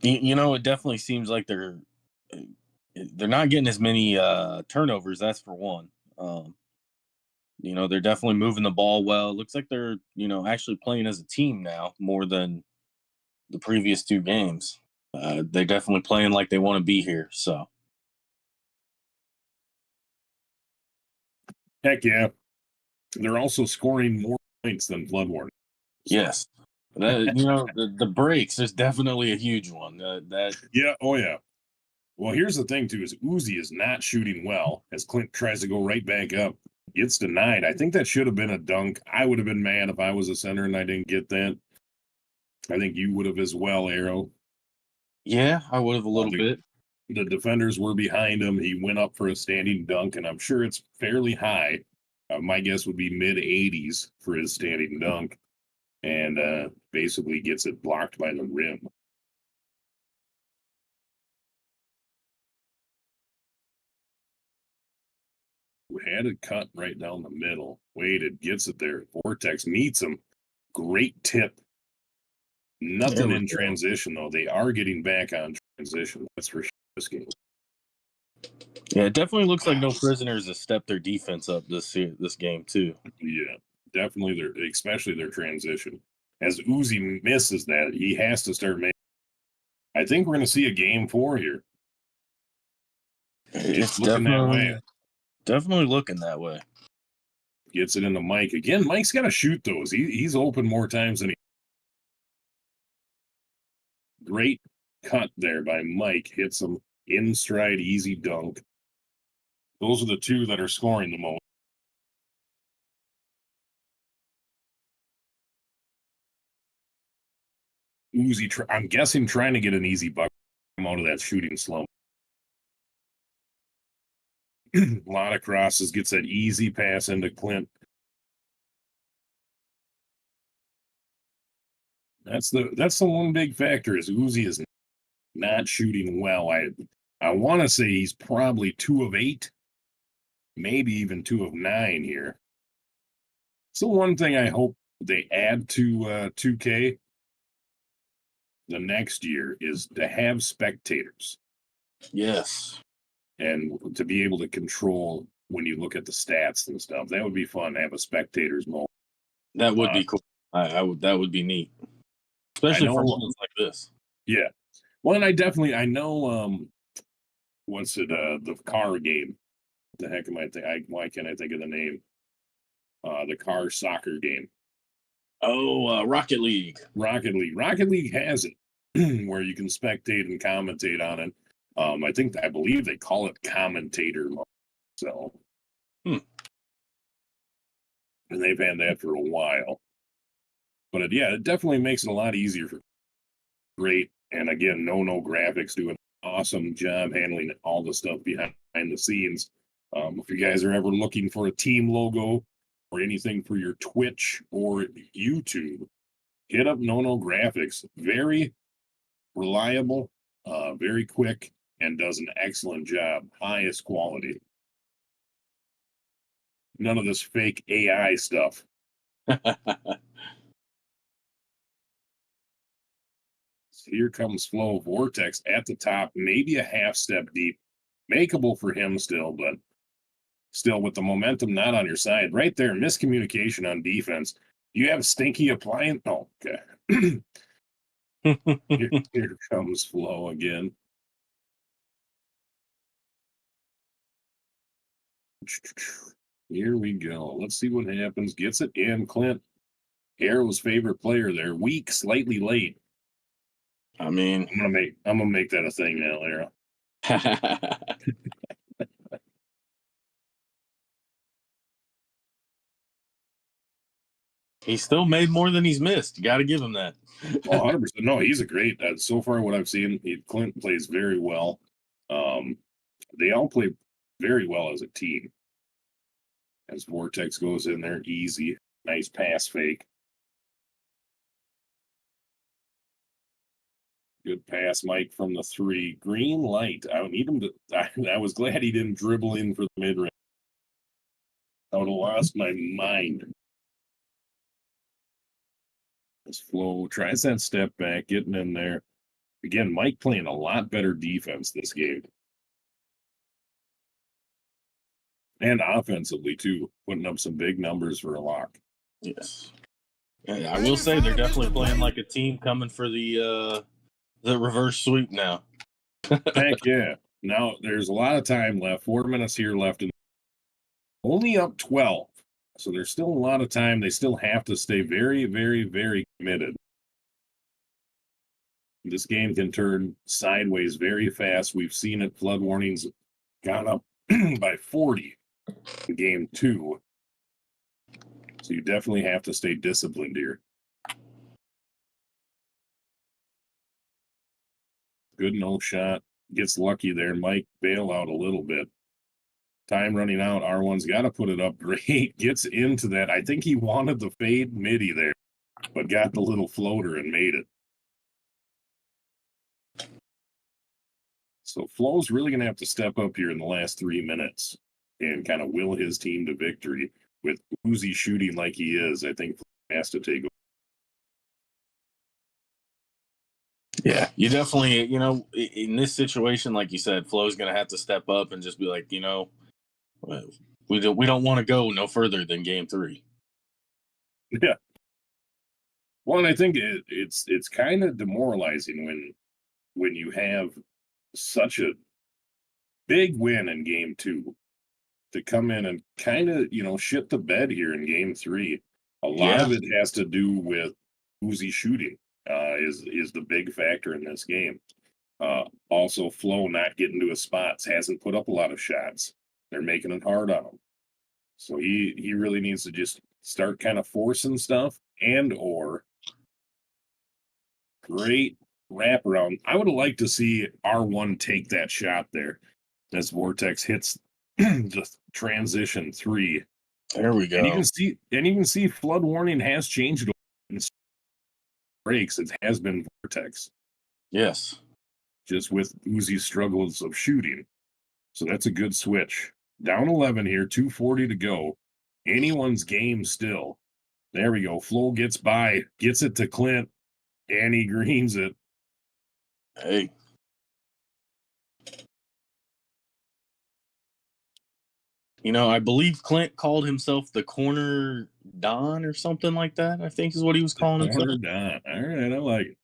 It definitely seems like they're not getting as many turnovers. That's for one. They're definitely moving the ball well. It looks like they're actually playing as a team now more than the previous two games. They're definitely playing like they want to be here. So, heck yeah, they're also scoring more points than flood warning. Yes. The breaks is definitely a huge one. Yeah, oh yeah. Well, here's the thing too: is Uzi is not shooting well as Clint tries to go right back up. Gets denied. I think that should have been a dunk. I would have been mad if I was a center and I didn't get that. I think you would have as well, Arrow. Yeah, I would have a little bit. The defenders were behind him. He went up for a standing dunk, and I'm sure it's fairly high. My guess would be mid 80s for his standing dunk, and basically gets it blocked by the rim. Had it cut right down the middle. Waited, gets it there. Vortex meets him. Great tip. Nothing in transition, though. They are getting back on transition. That's for sure this game. Yeah, it definitely looks like no prisoners have stepped their defense up this game, too. Yeah, definitely, especially their transition. As Uzi misses that, he has to start making. I think we're going to see a game 4 here. It's looking that way. Definitely looking that way. Gets it into Mike. Again, Mike's got to shoot those. He's open more times than he. Great cut there by Mike. Hits him in stride, easy dunk. Those are the two that are scoring the most. Uzi, I'm guessing trying to get an easy bucket out of that shooting slump. A lot of crosses, gets that easy pass into Clint. That's the one big factor is Uzi is not shooting well. I want to say he's probably 2 of 8, maybe even 2 of 9 here. So one thing I hope they add to 2K the next year is to have spectators. Yes. And to be able to control when you look at the stats and stuff. That would be fun to have a spectators mode. That would be cool. That would be neat. Especially for moments like this. Yeah. Well, and I know what's it, the car game. What the heck am I thinking? Why can't I think of the name? The car soccer game. Oh, Rocket League. Rocket League has it where you can spectate and commentate on it. I believe they call it commentator mode. So, and they've had that for a while. But it definitely makes it a lot easier for great. And again, no graphics doing an awesome job handling all the stuff behind the scenes. If you guys are ever looking for a team logo or anything for your Twitch or YouTube, hit up No Graphics. Very reliable, very quick, and does an excellent job. Highest quality. None of this fake AI stuff. Here comes Flow Vortex at the top, maybe a half step deep. Makeable for him still, but still with the momentum not on your side. Right there, miscommunication on defense. You have Stinky applying. Oh, okay. Here comes Flow again. Here we go. Let's see what happens. Gets it in. Clint Arrow's favorite player there. Weak, slightly late. I mean, I'm gonna make that a thing now, Arrow. he still made more than he's missed. You got to give him that. 100%. No, he's a great. So far, what I've seen, Clint plays very well. They all play very well as a team. As Vortex goes in there, easy, nice pass fake. Good pass, Mike, from the 3. Green light. I need him to. I was glad he didn't dribble in for the mid range. I would have lost my mind. This Flo tries that step back, getting in there. Again, Mike playing a lot better defense this game. And offensively, too, putting up some big numbers for a lock. Yes. And I will say they're definitely playing like a team coming for the reverse sweep now. Heck yeah. Now, there's a lot of time left. 4 minutes here left. And only up 12. So there's still a lot of time. They still have to stay very, very, very committed. This game can turn sideways very fast. We've seen it. Flood warnings gone up by 40 in game 2. So you definitely have to stay disciplined here. Good no shot. Gets lucky there. Mike bail out a little bit. Time running out. R1's got to put it up. Great. Gets into that. I think he wanted the fade midi there, but got the little floater and made it. So Flo's really going to have to step up here in the last 3 minutes and kind of will his team to victory. With Uzi shooting like he is, I think Flo has to take over. Yeah, you definitely, in this situation, like you said, Flo's going to have to step up and just be like, we don't want to go no further than game 3. Yeah. Well, and I think it's kind of demoralizing when you have such a big win in game 2 to come in and kind of, shit the bed here in game 3. A lot of it has to do with Uzi shooting. Is the big factor in this game. Also, Flo not getting to his spots, hasn't put up a lot of shots. They're making it hard on him. So he really needs to just start kind of forcing stuff or great wraparound. I would have liked to see R1 take that shot there as Vortex hits the transition 3. There we go. And you can see flood warning has changed breaks. It has been Vortex. Yes. Just with Uzi's struggles of shooting. So that's a good switch. Down 11 here, 2:40 to go. Anyone's game still. There we go. Flo gets by, gets it to Clint, and he greens it. Hey. I believe Clint called himself the corner Don or something like that, I think is what he was calling himself. Corner Don. All right, I like it.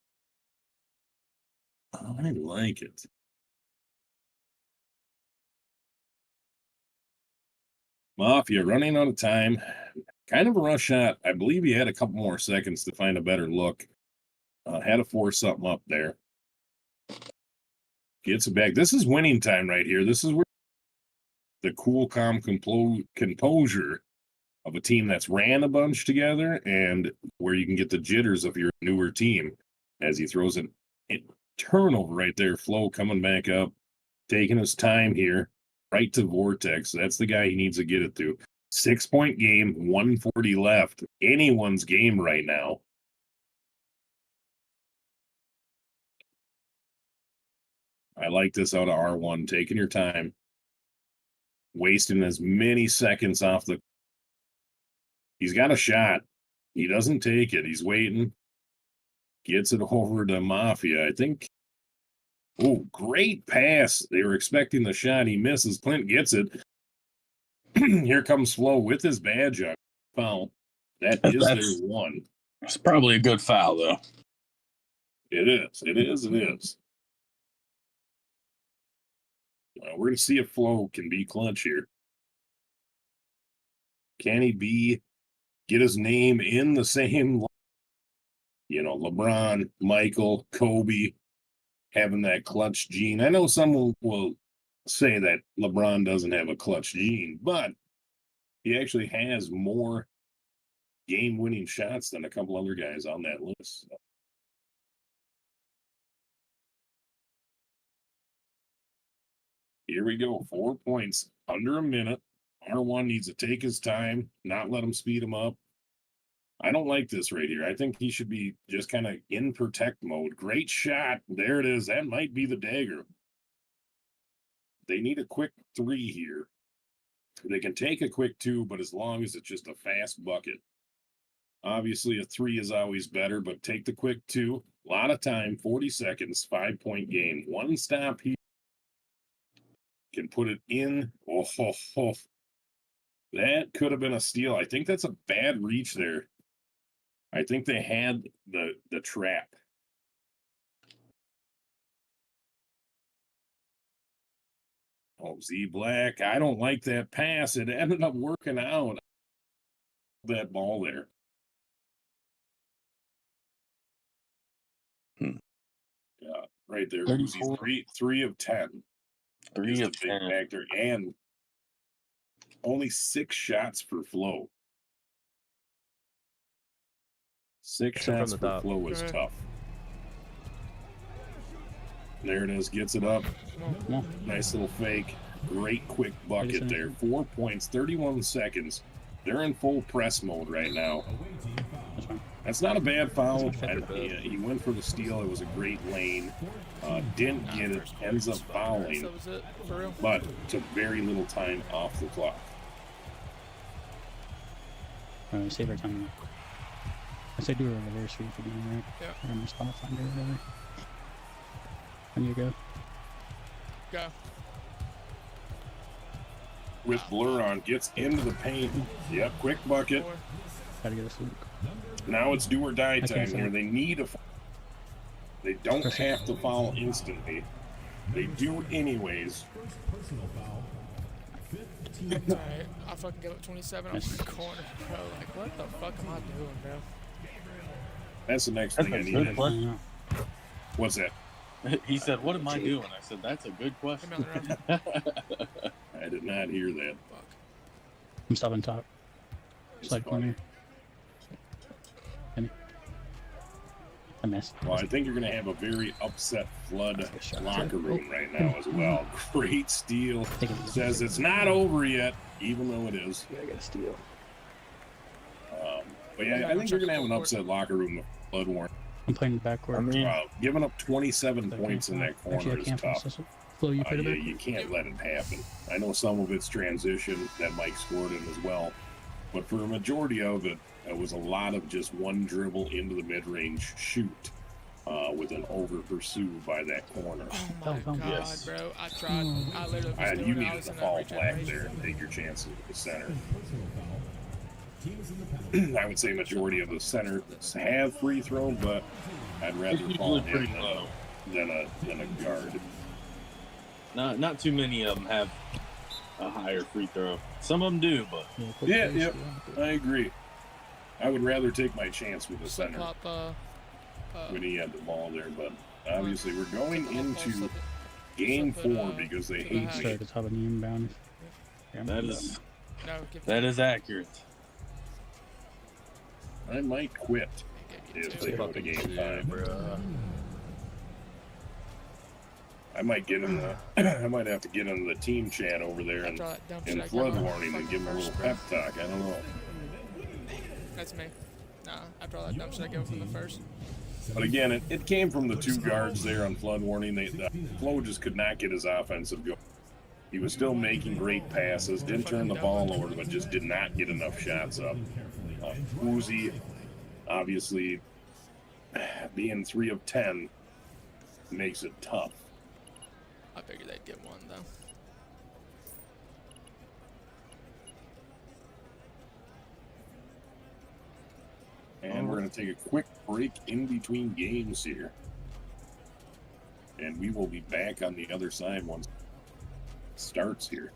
I like it. Mafia running out of time. Kind of a rush shot. I believe he had a couple more seconds to find a better look. Had to force something up there. Gets it back. This is winning time right here. This is where the cool, calm composure of a team that's ran a bunch together and where you can get the jitters of your newer team as he throws an turnover right there. Flo coming back up, taking his time here, right to Vortex. That's the guy he needs to get it to. 6-point game, 140 left. Anyone's game right now. I like this out of R1, taking your time, wasting as many seconds off the. He's got a shot. He doesn't take it. He's waiting. Gets it over to Mafia. I think. Oh, great pass. They were expecting the shot. He misses. Clint gets it. Here comes Flo with his badge on. Foul. That's their one. It's probably a good foul, though. It is. It is. It is. We're going to see if Flo can be clutch here. Can he be get his name in the same, you know, LeBron, Michael, Kobe, having that clutch gene. I know someone will say that LeBron doesn't have a clutch gene, but he actually has more game-winning shots than a couple other guys on that list. Here we go. 4 points, under a minute. R1 needs to take his time, not let him speed him up. I don't like this right here. I think he should be just kind of in protect mode. Great shot. There it is. That might be the dagger. They need a quick 3 here. They can take a quick 2, but as long as it's just a fast bucket. Obviously, a 3 is always better, but take the quick 2. A lot of time, 40 seconds, 5-point game. One stop here. Can put it in. Oh, ho, ho. That could have been a steal. I think that's a bad reach there. I think they had the trap. Oh, Z Black. I don't like that pass. It ended up working out. That ball there. Yeah, right there. Uzi, 3 of 10. 3 of 10. Factor, and only 6 shots per flow. 6 shots per flow was tough. There it is. Gets it up. Nice little fake. Great quick bucket there. 4 points, 31 seconds. They're in full press mode right now. That's not a bad foul. He went for the steal. It was a great lane. Didn't get it. Ends up fouling. But took very little time off the clock. Save our time. I say do a reverse read for doing right. Yeah. I'm gonna spot finder or whatever. When you go. Go. With blur on, gets into the paint. Yep, quick bucket. Gotta get a sweep. Now it's do or die time here. They need a. They don't have to foul instantly. They do anyways. Alright, I fucking give up 27 on the corner, bro. Like, what the fuck am I doing, bro? That's the next thing I need. What's that? He said, "What am I doing?" I said, "That's a good question." I did not hear that. Fuck. I'm stopping top. Slide corner. I missed. Well, I think you're going to have a very upset Flood locker room right now as well. Great steal. Says it's not over yet, even though it is. Yeah, I got a steal. But yeah, I think you're going to have an upset locker room with Flood Warren. I'm playing backcourt. I mean, Giving up 27 points in that corner is tough. Flo, you played Yeah, it you can't let it happen. I know some of it's transition that Mike scored in as well. But for a majority of it, it was a lot of just one dribble into the mid-range shoot with an over-pursue by that corner. Oh my god, yes. bro. I tried. I literally was doing You it. I needed was to in that fall reject flat range. there and take your chances with the center. I would say majority of the center have free throw, but I'd rather fall usually pretty in low. than a guard. Not too many of them have a higher free throw. Some of them do, but Yeah, I agree. I would rather take my chance with the Slip center flop, when he had the ball there, but obviously we're going flip the ball, into slip it. game Slip it, 4 because they to the hate hash. me. Start at the top of the inbound. Yeah, that is No, give that is accurate. I might quit if they go to Fucking game shit, 5. bro. I might get in the I might have to get in the team chat over there and After all that dumb shit in I gave flood him warning and fucking give him a little first, pep talk. I don't know. That's me. Nah, after all that dumb shit I gave him from the first. But again, it came from the 2 guards there on flood warning. The Flo just could not get his offensive go. He was still making great passes, didn't turn the ball over, but just did not get enough shots up. Uzi, obviously, being 3 of 10 makes it tough. I figured they'd get one, though. And we're going to take a quick break in between games here. And we will be back on the other side once it starts here.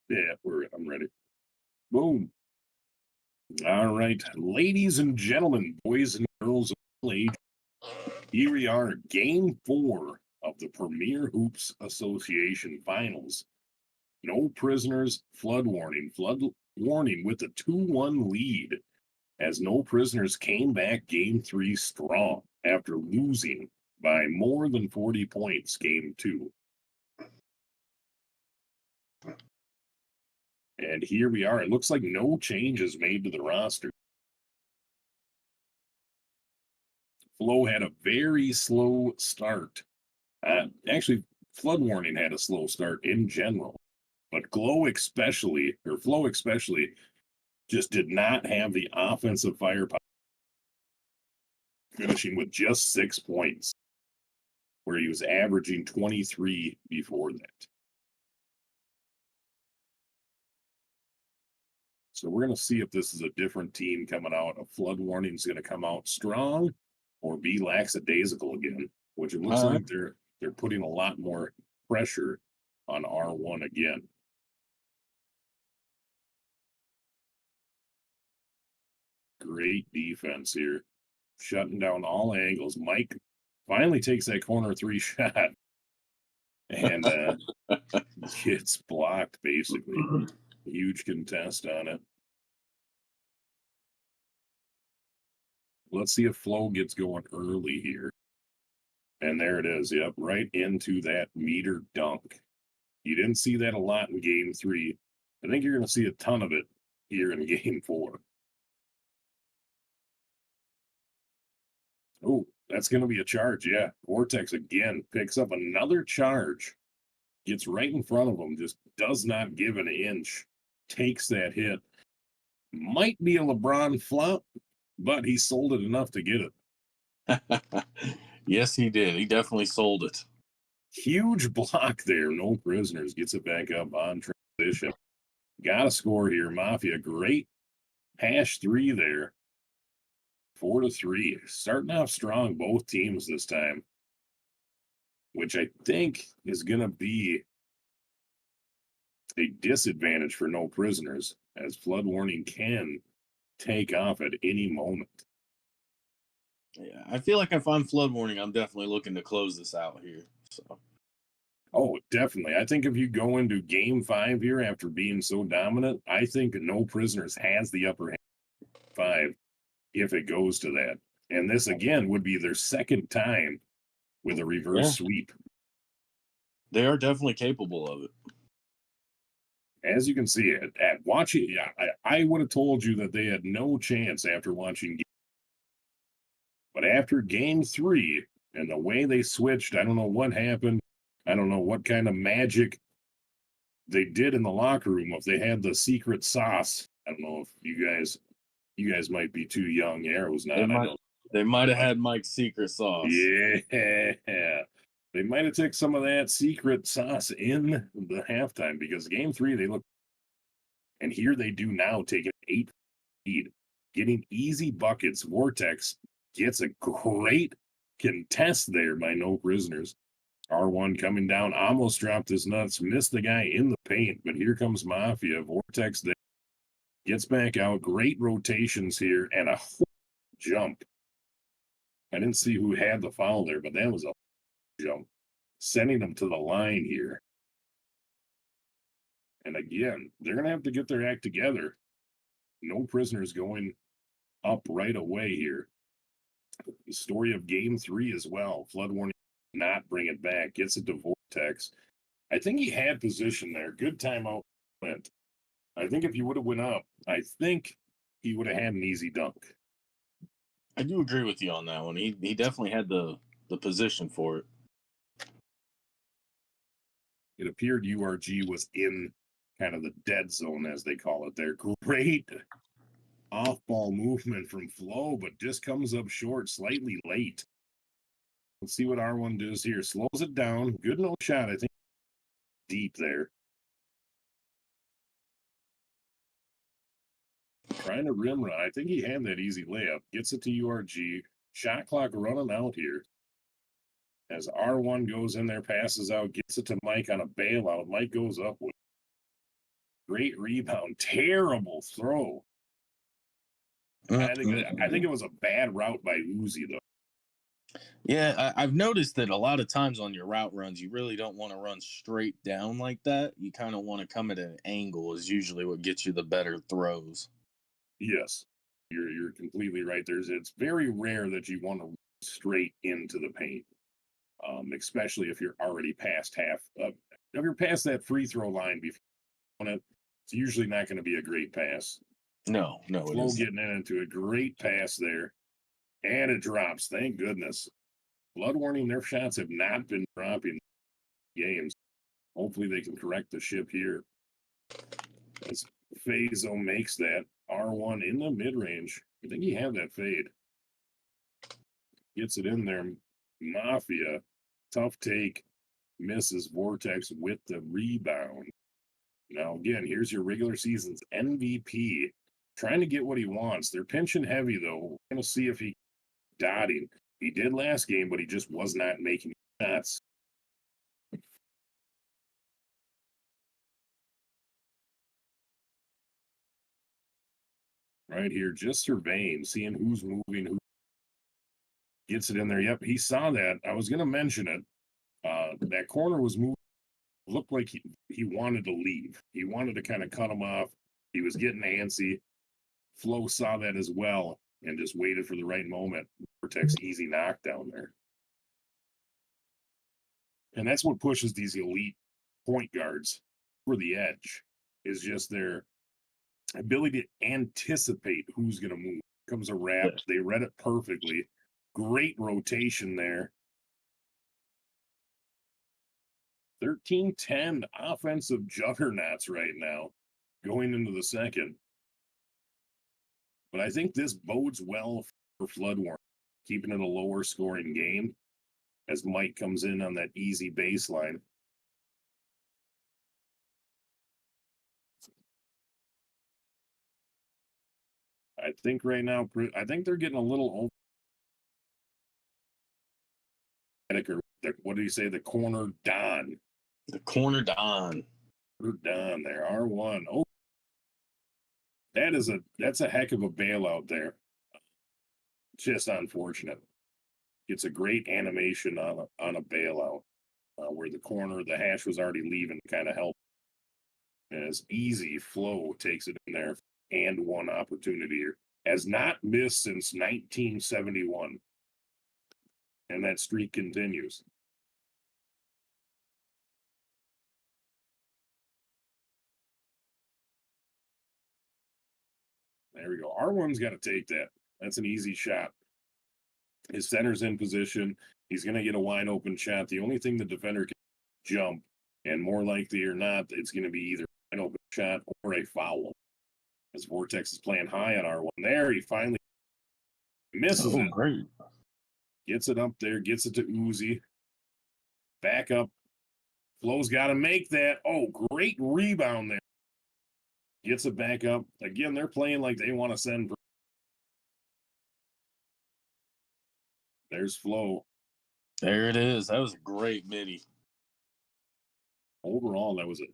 Yeah, I'm ready. Boom. All right, ladies and gentlemen, boys and girls of all age, here we are, Game 4 of the Premier Hoops Association Finals. No prisoners, flood warning with a 2-1 lead, as no prisoners came back Game 3 strong after losing by more than 40 points Game 2. And here we are. It looks like no changes made to the roster. Flow had a very slow start. Actually, flood warning had a slow start in general, but Flow especially, just did not have the offensive firepower, finishing with just 6 points, where he was averaging 23 before that. So we're going to see if this is a different team coming out. A flood warning is going to come out strong or be lackadaisical again, which it looks like they're putting a lot more pressure on R1 again. Great defense here, shutting down all angles. Mike finally takes that corner 3 shot and gets blocked, basically. Huge contest on it. Let's see if Flow gets going early here. And there it is. Yep, right into that meter dunk. You didn't see that a lot in Game 3. I think you're going to see a ton of it here in Game 4. Oh, that's going to be a charge. Yeah, Vortex again picks up another charge. Gets right in front of him. Just does not give an inch. Takes that hit. Might be a LeBron flop, but he sold it enough to get it. Yes, he did. He definitely sold it. Huge block there. No prisoners. Gets it back up on transition. Got to score here. Mafia. Great hash 3 there. 4-3. Starting off strong, both teams this time, which I think is going to be a disadvantage for no prisoners, as flood warning can take off at any moment. Yeah, I feel like if I'm flood warning, I'm definitely looking to close this out here. So. Oh, definitely. I think if you go into Game 5 here after being so dominant, I think no prisoners has the upper hand 5 if it goes to that. And this again would be their second time with a reverse sweep. They are definitely capable of it. As you can see, at watching, I would have told you that they had no chance after watching. But after Game 3 and the way they switched, I don't know what happened. I don't know what kind of magic they did in the locker room. If they had the secret sauce, I don't know if you guys might be too young. Arrow's not. They might have had Mike's secret sauce. Yeah. They might have took some of that secret sauce in the halftime, because Game 3 they look, and here they do now, taking 8 lead, getting easy buckets. Vortex gets a great contest there by no prisoners. R1 coming down, almost dropped his nuts, missed the guy in the paint, but here comes Mafia. Vortex there gets back out. Great rotations here and a jump. I didn't see who had the foul there, but that was a jump, sending them to the line here. And again, they're going to have to get their act together. No prisoners going up right away here. The story of Game 3 as well. Flood warning, not bring it back. Gets it to Vortex. I think he had position there. Good timeout. I think if he would have went up, I think he would have had an easy dunk. I do agree with you on that one. He definitely had the position for it. It appeared URG was in kind of the dead zone, as they call it there. Great off-ball movement from Flow, but just comes up short, slightly late. Let's see what R1 does here. Slows it down. Good no shot, I think. Deep there. Trying to rim run. I think he had that easy layup. Gets it to URG. Shot clock running out here. As R1 goes in there, passes out, gets it to Mike on a bailout. Mike goes up with Great rebound. Terrible throw. I think it was a bad route by Uzi, though. Yeah, I've noticed that a lot of times on your route runs, you really don't want to run straight down like that. You kind of want to come at an angle is usually what gets you the better throws. Yes, you're completely right. It's very rare that you want to run straight into the paint, especially if you're already past half. If you're past that free throw line before it, it's usually not going to be a great pass. No, it Flo isn't. getting into a great pass there, and it drops. Thank goodness. Blood warning, their shots have not been dropping games. Hopefully they can correct the ship here. As Fazo makes that R1 in the mid-range. I think he had that fade. Gets it in there. Mafia. Tough take. Misses Vortex with the rebound. Now, again, here's your regular season's MVP. Trying to get what he wants. They're pinching heavy, though. We're going to see if he dotting. He did last game, but he just was not making shots. Right here, just surveying, seeing who's moving, who gets it in there. Yep, he saw that. I was going to mention it. That corner was moving. Looked like he wanted to leave. He wanted to kind of cut him off. He was getting antsy. Flo saw that as well and just waited for the right moment. Vortex easy knockdown there. And that's what pushes these elite point guards for the edge, is just their ability to anticipate who's going to move. Comes a wrap. Yes. They read it perfectly. Great rotation there. 13-10 offensive juggernauts right now going into the second. But I think this bodes well for Floodwarm, keeping it a lower scoring game as Mike comes in on that easy baseline. I think right now, I think they're getting a little over. What do you say? The corner Don. The corner Don. Don there. R1. Oh, that's a heck of a bailout there. Just unfortunate. It's a great animation on a bailout where the hash was already leaving to kind of help. As easy Flo takes it in there and one opportunity here. Has not missed since 1971. And that streak continues. There we go. R1's got to take that. That's an easy shot. His center's in position. He's going to get a wide open shot. The only thing the defender can jump, and more likely or not, it's going to be either an open shot or a foul. As Vortex is playing high on R1 there, he finally misses it. Great. Gets it up there, gets it to Uzi. Back up. Flo's got to make that. Oh, great rebound there. Gets it back up. Again, they're playing like they want to send. There's Flo. There it is. That was a great midi. Overall, that was it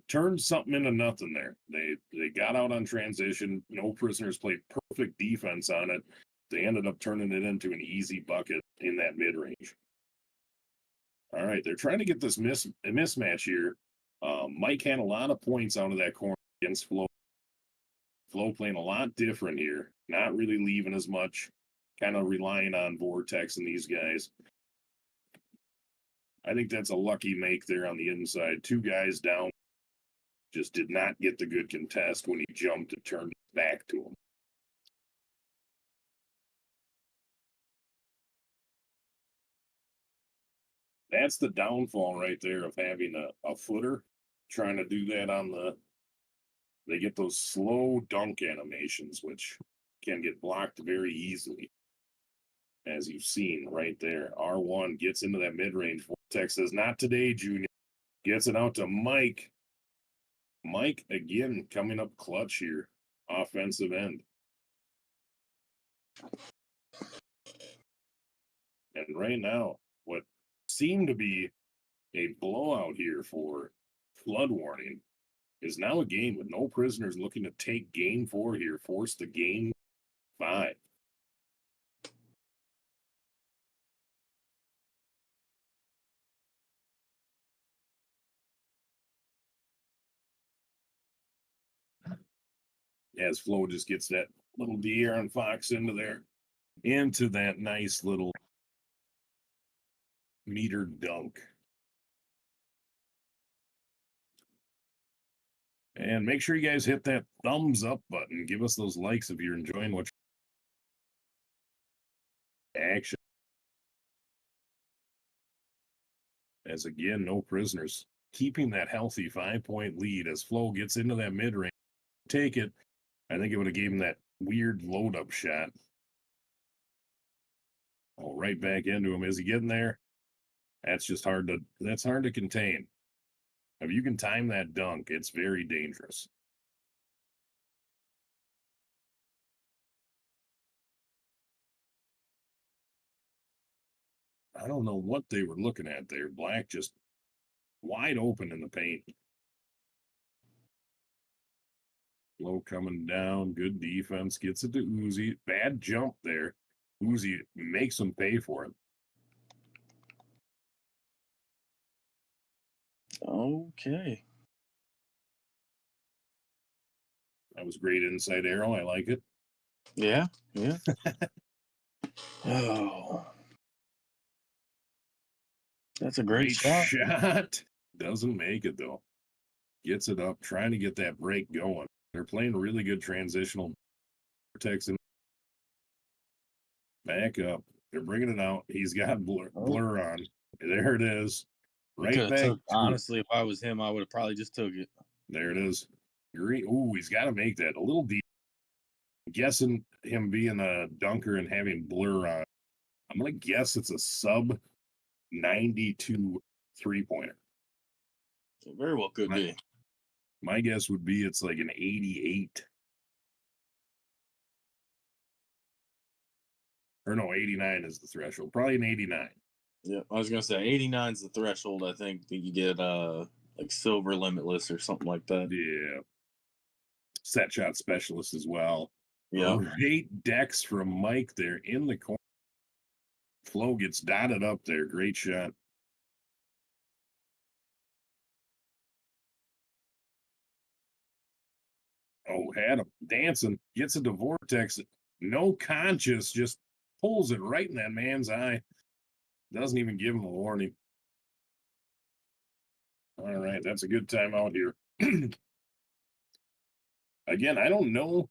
turned something into nothing there. They got out on transition. No prisoners played perfect defense on it. They ended up turning it into an easy bucket in that mid-range. All right, they're trying to get this mismatch here. Mike had a lot of points out of that corner against Flo. Flo playing a lot different here. Not really leaving as much. Kind of relying on Vortex and these guys. I think that's a lucky make there on the inside. Two guys down. Just did not get the good contest when he jumped and turned back to him. That's the downfall right there of having a footer. Trying to do that they get those slow dunk animations, which can get blocked very easily. As you've seen right there. R1 gets into that mid-range. Vortex says, not today, Junior. Gets it out to Mike. Mike, again, coming up clutch here. Offensive end. And right now, what seemed to be a blowout here for Flood Warning is now a game with no prisoners looking to take game 4 here, force the game 5. As Flo just gets that little De'Aaron Fox into there, into that nice little meter dunk. And make sure you guys hit that thumbs up button. Give us those likes if you're enjoying what action. As again, no prisoners. Keeping that healthy 5-point lead as Flo gets into that mid-range. Take it. I think it would have gave him that weird load-up shot. Oh, right back into him. Is he getting there? That's just hard to contain. If you can time that dunk, it's very dangerous. I don't know what they were looking at there. Black just wide open in the paint. Low coming down. Good defense. Gets it to Uzi. Bad jump there. Uzi makes him pay for it. Okay. That was great inside arrow. I like it. Yeah. Yeah. Oh. That's a great shot. Doesn't make it, though. Gets it up, trying to get that break going. They're playing really good transitional. Texan. Back up. They're bringing it out. He's got blur on. There it is. Right back. Honestly, if I was him, I would have probably just took it. There it is. Green. Ooh, he's got to make that a little deep. I'm guessing him being a dunker and having blur on. I'm going to guess it's a sub 92 3-pointer. It very well could be. My guess would be it's like an 88. Or no, 89 is the threshold. Probably an 89. Yeah, I was gonna say 89 is the threshold. I think that you get like silver limitless or something like that. Yeah. Set shot specialist as well. Yeah. Great decks from Mike there in the corner. Flo gets dotted up there. Great shot. Oh, had him dancing. Gets it to Vortex. No conscious. Just pulls it right in that man's eye. Doesn't even give him a warning. All right. That's a good timeout here. Again, I don't know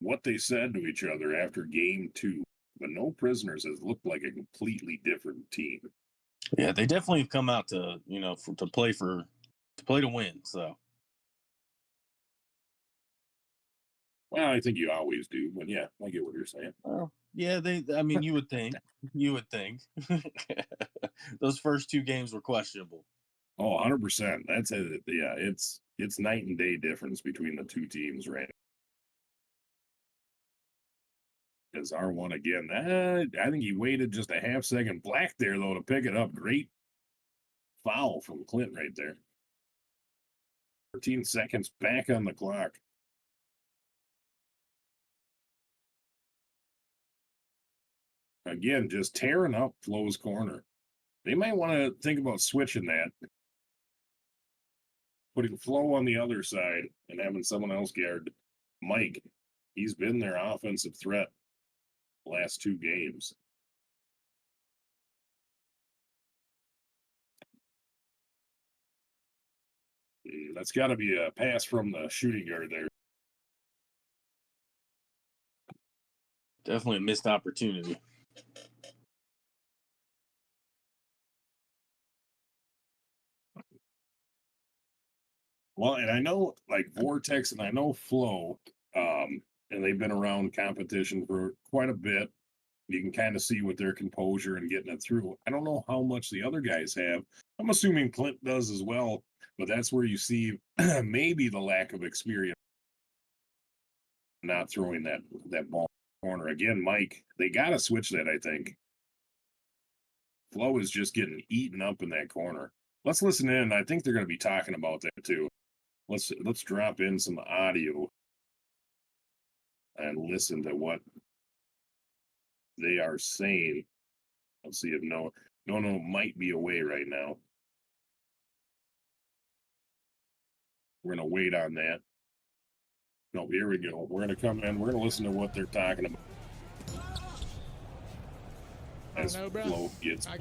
what they said to each other after game 2, but no prisoners has looked like a completely different team. Yeah, they definitely have come out to, to play to win. So. Well, I think you always do, but yeah, I get what you're saying. Well, yeah, you would think. You would think. Those first 2 games were questionable. Oh, 100%. That's it. Yeah, it's night and day difference between the 2 teams, right? As R1 again. I think he waited just a half second. Black there, though, to pick it up. Great foul from Clint right there. 13 seconds back on the clock. Again, just tearing up Flo's corner. They might want to think about switching that. Putting Flo on the other side and having someone else guard Mike. He's been their offensive threat the last 2 games. That's got to be a pass from the shooting guard there. Definitely a missed opportunity. Well, and I know like Vortex and I know Flo, and they've been around competition for quite a bit. You can kind of see with their composure and getting it through. I don't know how much the other guys have. I'm assuming Clint does as well, but that's where you see maybe the lack of experience not throwing that ball in the corner. Again, Mike, they got to switch that, I think. Flo is just getting eaten up in that corner. Let's listen in. I think they're going to be talking about that too. let's drop in some audio and listen to what they are saying. Let's see if no might be away right now. We're gonna wait on that. No, here we go. We're gonna come in. We're gonna listen to what they're talking about. As no, bro. Flo gets I'm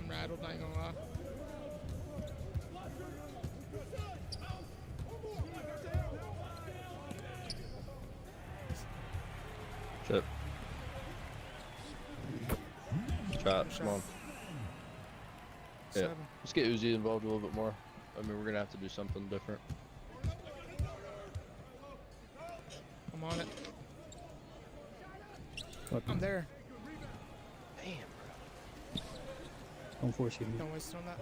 rattled, I ain't gonna lie. Shit. Shot, come on. Yeah, 7. let's get Uzi involved a little bit more. I mean, we're gonna have to do something different. I'm on it. I'm there. Damn, Don't force you. Don't waste it on that.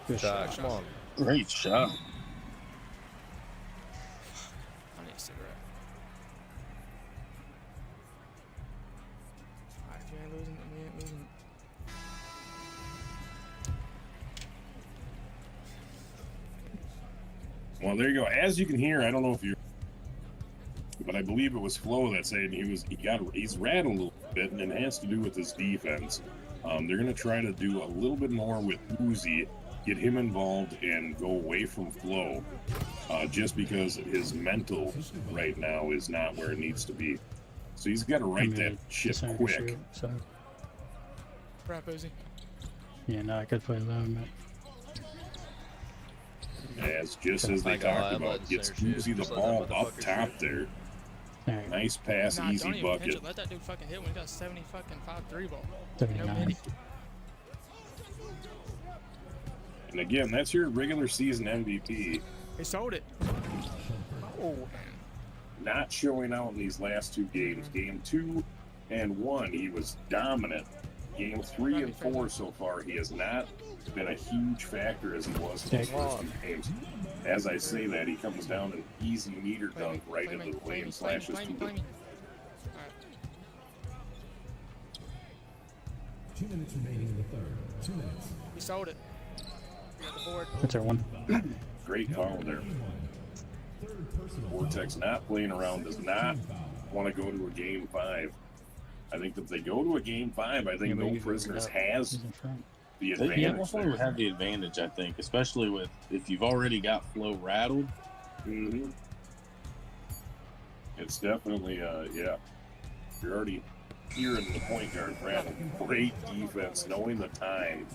Good shot. Come on. Great shot. I need a cigarette. Alright, if you ain't losing, then we ain't losing. Well, there you go. As you can hear, I don't know if you, but I believe it was Flo that said he's rattled a little bit, and it has to do with his defense. They're going to try to do a little bit more with Uzi, get him involved, and go away from Flo, just because his mental right now is not where it needs to be. So he's got to right that ship quick. So Crap, Uzi. yeah, no, I could play alone, but As they talked about, gets Uzi the ball up top there. right. Nice pass, Nah, easy don't even pinch bucket. it. Let that dude fucking hit when he got 75 3-ball. 79. And again, that's your regular season MVP. He sold it. Oh, Not showing out in these last two games. Game 2 and 1, he was dominant. Game 3 and 4 so far, he has not been a huge factor as he was in those first two games. As I say that, he comes down an easy meter dunk right into the lane, slashes to the... Alright. 2 minutes remaining in the third. 2 minutes. He sold it. We got the board. That's our one. Great call there. Third personal Vortex not playing around, does not want to go to a game 5. I think if they go to a game 5, I think No Prisoners has He's in front. the Yeah, advantage definitely there. have the advantage, I think, especially with if you've already got Flo rattled. Mm-hmm. It's definitely, yeah. You're already here in the point guard, Brad. Great defense, knowing the time.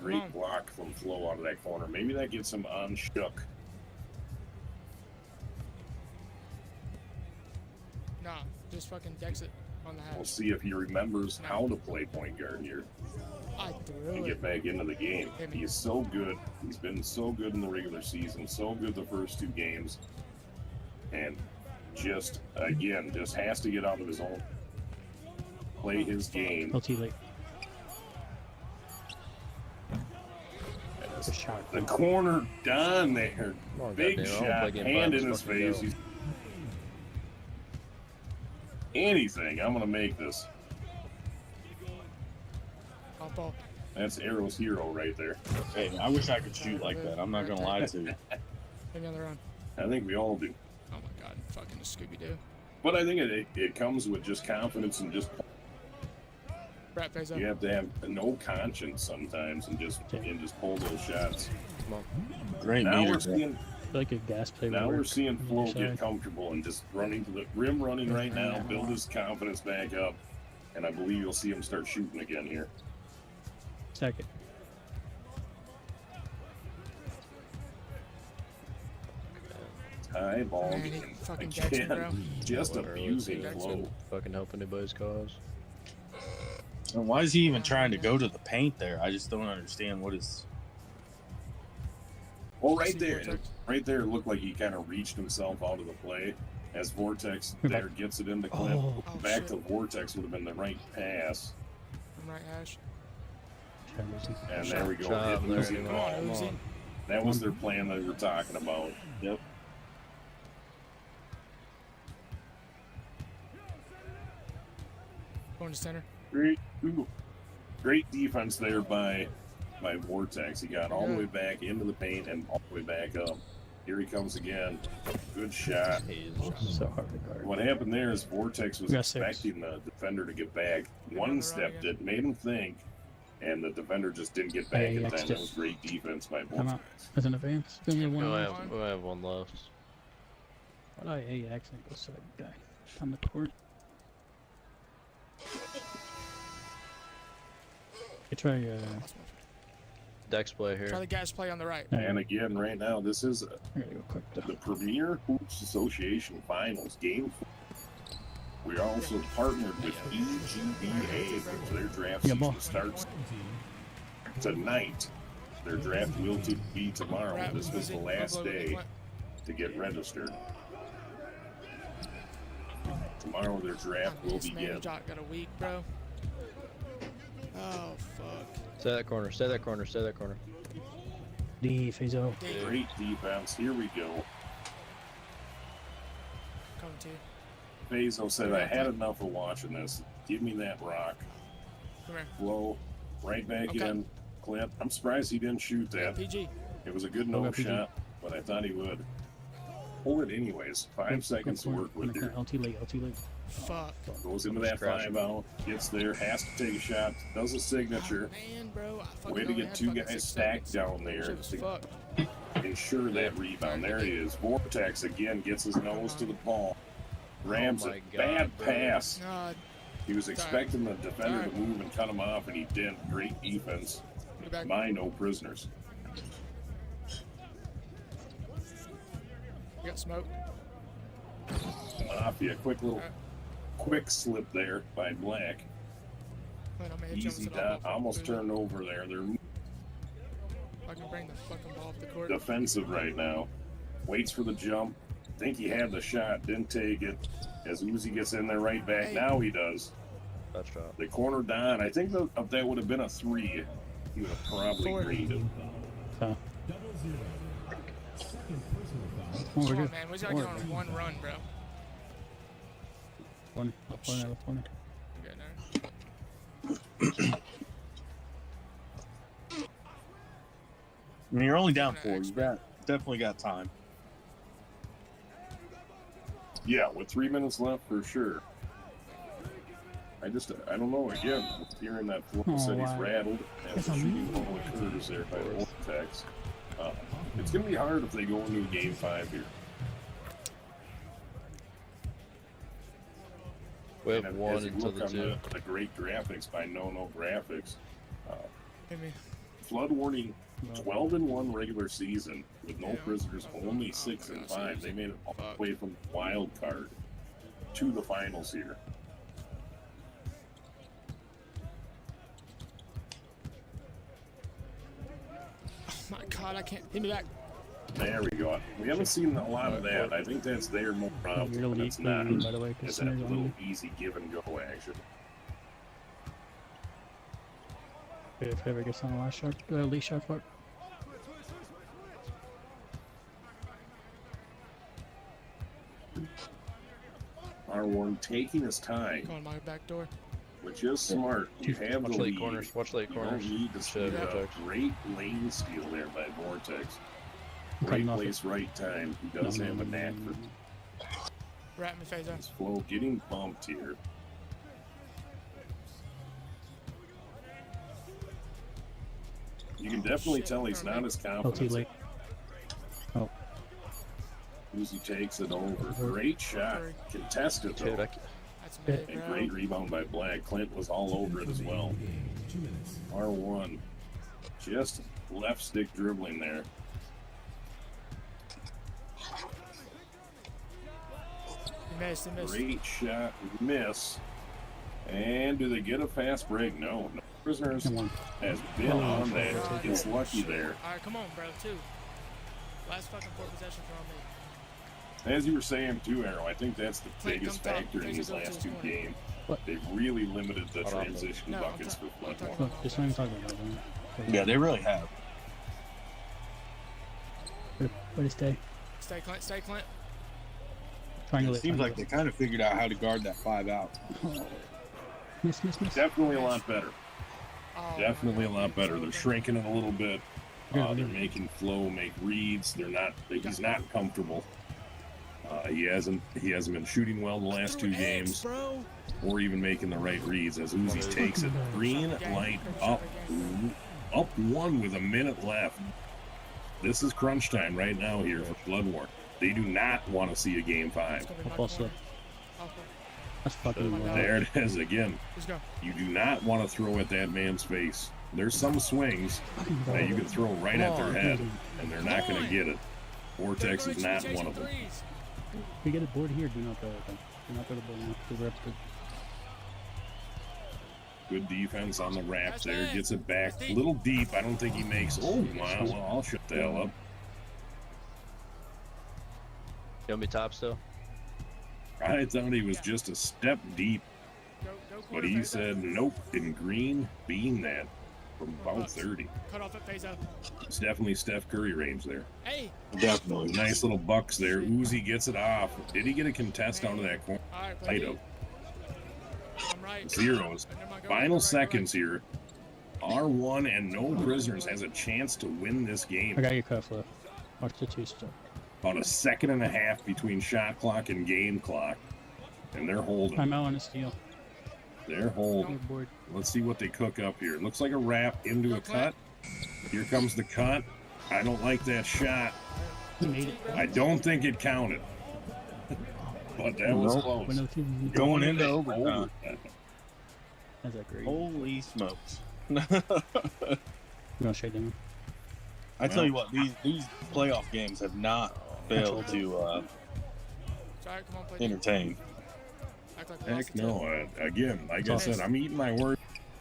Great block from Flo out of that corner. Maybe that gets him unshook. Nah, just fucking dex it on the We'll hash. see if he remembers how to play point guard here I and threw get it. back into the game. He's so good. He's been so good in the regular season, so good the first 2 games. And just, again, just has to get out of his own, play his game. LT late. Good shot. The corner down there. Come on, Big goddamn, I don't shot, play game hand five, in his let's fucking face. go. He's anything. I'm gonna make this. Off ball. That's Arrow's hero right there. Hey, I wish I could shoot like that. I'm not gonna lie to you. Maybe on the run. I think we all do. Oh my god, fucking the Scooby-Doo. But I think it comes with just confidence and just Rat face up. you have to have no conscience sometimes and just pull those shots. Come on. Great Now meter. we're seeing Like a gas play. now would we're work seeing on Flo either get side. comfortable and just running to the rim, running right now, build his confidence back up, and I believe you'll see him start shooting again here. Second. High ball Man, he game. fucking Jackson, bro. Just Whatever, abusing let's Flo. fucking help anybody's cause. And why is he even trying to go to the paint there? I just don't understand what is. Well, right there, it looked like he kind of reached himself out of the play. As Vortex there gets it into Clint. Oh, Back shit. to Vortex would have been the right pass. I'm right hash. And there we go. Shot, Hit there Uzi you and go. Come on, all. Uzi. That was their plan that we were talking about. Yep. Going to center. Great defense there by by Vortex. He got all the way back into the paint and all the way back up. Here he comes again. Good shot. So hard to guard. What happened there is Vortex was We got 6. expecting the defender to get back. One stepped it, made him think, and the defender just didn't get back in time. That was great defense by Come out. Vortex. As an advance. Give me one. We'll have one left. Why did I accidentally go side guy on the court? You try Dex play here. Try the gas play on the right. And again, right now, this is I gotta go quick though. the Premier Hoops Association Finals Game 4. We're also partnered with EGBA for their draft Yeah, ball. season starts tonight. Their draft will be tomorrow. Right, This was the last Buffalo, day Clint. to get registered. Tomorrow their draft will This man begin. Jock got a week, bro. Oh fuck. Stay that corner. Stay that corner. Stay that corner. D Fazo. Great defense. Here we go. Coming to you. Fazo said, I had enough of watching this. Give me that rock. Come here. Flow right back Okay. in. Clint, I'm surprised he didn't shoot that. PG. It was a good no PG. shot, but I thought he would. Hold it anyways. 5 seconds to work with here. LT late, LT late. Fuck. Goes into that Scratch 5 out. Gets there. Has to take a shot. Does a signature. Man, bro. I fucking Way to only get had 2 fucking guys 6 stacked seconds. down there Shit was to fucked. ensure that rebound. There he is. Vortex again gets his nose to the ball. Rams Oh my it. God, Bad bro. pass. God, He was expecting the defender to Sorry. move and cut him off, and he didn't. Great defense. get back. My no prisoners. We got smoke. Mafia, quick slip there by Black. Clint, I'm gonna hit you Easy with an dot. Almost elbow. turned over there. They're I can bring the fucking ball off the court. defensive right now. Waits for the jump. Think he had the shot, didn't take it. As Uzi gets in there right back, Hey. now he does. That shot. They cornered Don. I think if that would have been a 3, he would have probably 4. greened it. So, 0. Second personal foul. we're Come on, good. man. We just gotta get on one run, bro. Corner, left corner. We're good there. I mean, you're only down 4. You definitely got time. Yeah, with 3 minutes left for sure. I don't know. Again, hearing that Flo Oh, said he's wow. rattled as the shooting ball occurs there by Vortex. It's going to be hard if they go into game 5 here. We have And one as you until look the on 2. the great graphics by No Graphics, Hit me. flood warning 12-1 regular season with no Yeah. prisoners, only 6-5. They made it all the way from wild card to the finals here. Oh my god, I can't. Hit me back. There we go. We haven't seen a lot of that. I think that's there more often You're than league it's not. lead, by the way, because It's that center's little on easy give and go action. you. If ever gets on the last shot, lead shot clock. R1 taking his time, Going my back door. which is smart. You have the Watch late lead. corners. Watch late You don't corners. need to Shit, speed up. Vortex. Great lane steal there by Vortex. Right Cutting off place, right time. He does have a knack for Rat me face his flow. Getting bumped here. You can definitely tell he's not as LT confident. late. Oh, Uzi takes it over. Great shot. Contested Dude, though. That's me, And bro. great rebound by Black. Clint was all over it as well. Game. 2 minutes. R1. Just left stick dribbling there. He missed. He missed. Great shot. Miss. And do they get a fast break? No. No prisoners come on. has been on that. Gets lucky there. Alright, come on, bro. 2. Last fucking 4 possessions are on me. As you were saying too, Arrow, I think that's the Clint, biggest come top. factor in Face these it up to last his 2 corner. games. What? They've really limited the Hold on. transition No, buckets I'm for talking Floodmore. Look, just not even talking about that. Yeah, they really have. Way to stay. Stay, Clint. Stay, Clint. Triangulate. It seems like they kind of figured out how to guard that 5 out. Miss. Definitely a lot better. Oh, Definitely a my lot God. better. They're shrinking it a little bit. Yeah, They're yeah. making Flo make reads. They're not. He's not comfortable. He hasn't been shooting well the last two games, bro. or even making the right reads. As Uzi takes it, green light up one with a minute left. This is crunch time right now here for Bloodborne. They do not want to see a game 5. Also, that's fucking low. There it is again. Let's go. You do not want to throw at that man's face. There's some swings that you can throw right at their head, and they're not going to get it. Vortex is not one of them. If we get a board here, do not go with them. Do not go to the board now. The rep's good. Good defense on the wrap there. Gets it back a little deep. I don't think he makes. Oh, wow. Well, I'll shut the hell up. You want me top still? I thought he was just a step deep, Go but corner, he Faza. said nope. In green, being that from about 30. Cut off at Faza. It's definitely Steph Curry range there. Hey. Definitely. Nice little bucks there. Uzi gets it off. Did he get a contest out of that corner? All right, Might play have. I'm right. Zeros. Never mind, go Final right, seconds here. R1 and no prisoners has a chance to win this I game. got your cut, Flo. Watch the two step. About a second and a half between shot clock and game clock. And they're holding. I'm out on a steal. They're holding. Good board. Let's see what they cook up here. Looks like a wrap into a cut. Here comes the cut. I don't like that shot. He made it. I don't think it counted. But that was One close. of the two. Going into overtime. That's that great. Holy smokes! You want straight down? I tell you what, these playoff games have not failed to Sorry, come on, play. entertain. Act like we lost Heck the no. tip. Again, like I said, I'm eating my word.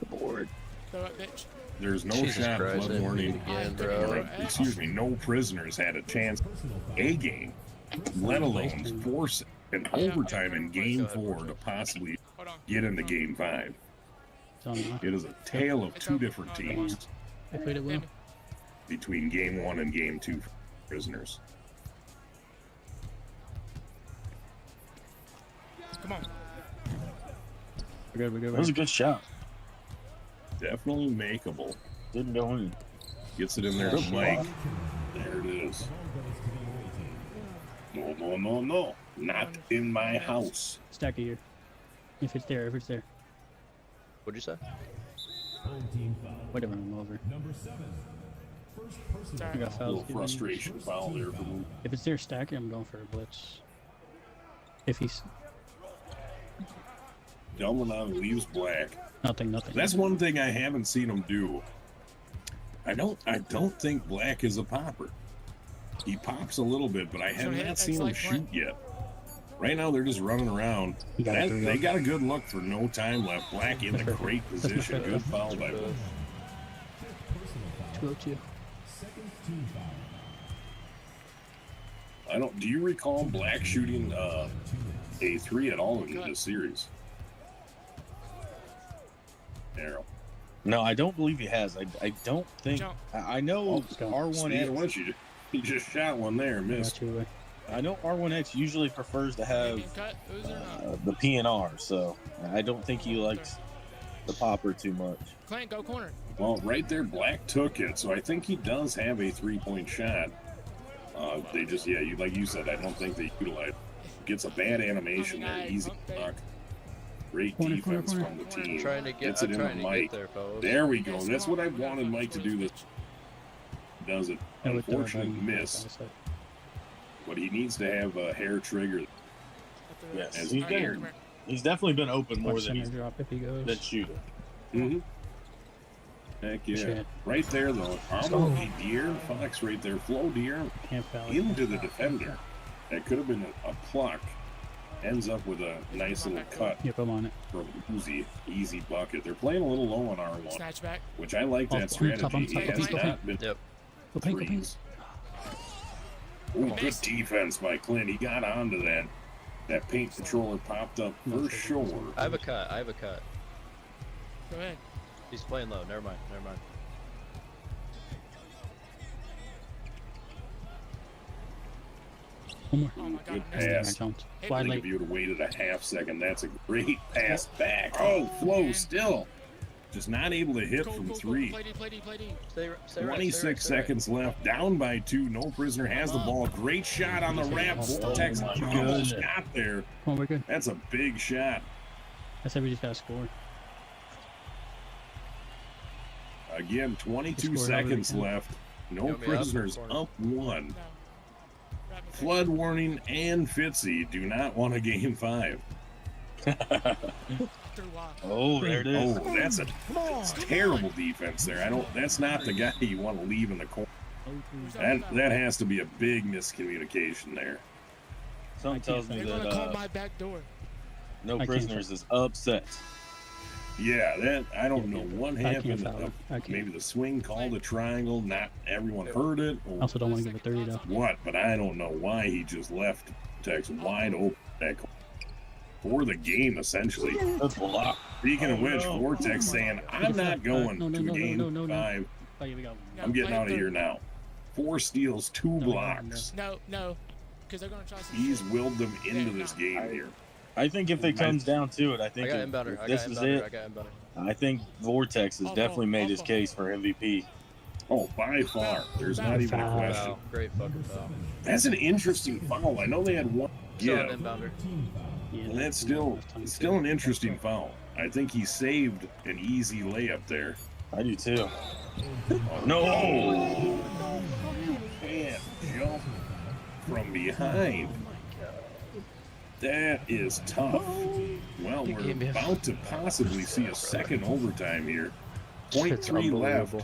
Throw it, bitch. There's no Jesus shot Christ, I Bloodborne didn't in again, bro. excuse me, no prisoners had a chance a game, let alone force an overtime in game 4 to possibly Hold on. get into game 5. It's on now. It is a tale of two different teams I played it well. between game 1 and game 2 for prisoners. Come on. We're good. That was a good shot. Definitely makeable. Didn't go in. Gets it in there to Mike. There it is. No. Not in my house. Stack it here. If it's there. What'd you say? Whatever, I'm over. Number 7. First person. I got A fouls. little frustration foul there for me. If it's there, stack it. I'm going for a blitz. If he's Delmanon leaves black. nothing. That's one thing I haven't seen him do. I don't think Black is a popper. He pops a little bit, but I have hit not seen him like shoot yet. Right now, they're just running around. You got it. They got a good look for no time left. Black in a great position. Good foul by both. 202. Second team foul. Do you recall Black shooting a 3 at all in this series? Arrow. No, I don't believe he has. I don't think. Jump. I know Speaking of R1X. which, you just shot one there, missed. Got you away. I know R1X usually prefers to have Cut, Uzi or not? the PNR, so I don't think he likes the popper too much. Clint, go corner. Well, right there, Black took it, so I think he does have a 3-point shot. They just, like you said, I don't think they utilize. Gets a bad animation there, easy block. Great Corner. defense from the team. I'm trying to get. Gets it I'm into trying to Mike. get there, fellas. There we go. That's what I wanted Mike to do. This does it. I would throw it Unfortunate back. miss, but he needs to have a hair trigger. Yes, As he's Right here, been. come here. He's definitely been open more Watch than center he's drop if he goes. been shooting. Mm-hmm. Heck yeah. Shit. Right there, though. Almost De'Aaron Fox right there. Flo De'Aaron Can't foul. into the defender. That could have been a pluck. Ends up with a nice little cut Yep, I'm on it. from Uzi. Easy bucket. They're playing a little low on R1, Snatch back. which I like that Off, strategy. top, He has top. not been Yep. Go paint. threes. Ooh, good defense by Clint. He got onto that. That paint controller popped up for sure. I have a cut. Go ahead. He's playing low. Never mind. One more. Oh my god. Good I missed it. I pass. jumped. Hey, I Wide think late. if you would have waited a half second, that's a great pass back. Oh, Flo still. Just not able to hit from 3. Play D, play D, play D. Stay right, 26 seconds left. Down by 2. No prisoner has the ball. Great shot on the wrap. Vortex double shot there. Oh, we're good. That's a big shot. I said we just gotta score. Again, 22 Score seconds however we left. No Got me prisoners. up. Up 1. No. Grab me. Flood warning and Fitzy do not want a game 5. Through wide. Oh, there it is. Oh, that's terrible defense there. That's not the guy you want to leave in the corner. That has to be a big miscommunication there. Something tells me They're gonna call that my back door. no I can't prisoners is upset. Yeah, that I don't know what I can't happened. foul it. I can't. Maybe the swing called a triangle. Not everyone heard it. I Or also don't want to give a 30 though. what? But I don't know why he just left Tex wide open that for the game essentially. That's a lot. Speaking of which, no. Vortex saying, "I'm not going to game 5. Oh, yeah, we got No, I'm getting play out of through. here now." 4 steals, 2 no, blocks. No, because they're gonna try some. He's shit. willed them into Yeah, this no. game here. I think if it comes down to it, I I think got if inbounder. I this got is inbounder. I it. got inbounder. I think Vortex has Off definitely ball, made off his ball. case for MVP. Oh, by far. There's not even a Foul. question. Foul. Great fucking foul. That's an interesting foul. I know they had one Still an give, inbounder. Yeah, and that's still an interesting foul. I think he saved an easy layup there. I do too. Oh, No! Man, jump from behind. That is tough. Well, You we're gave me a- about to possibly see a second overtime here. 0.3 left.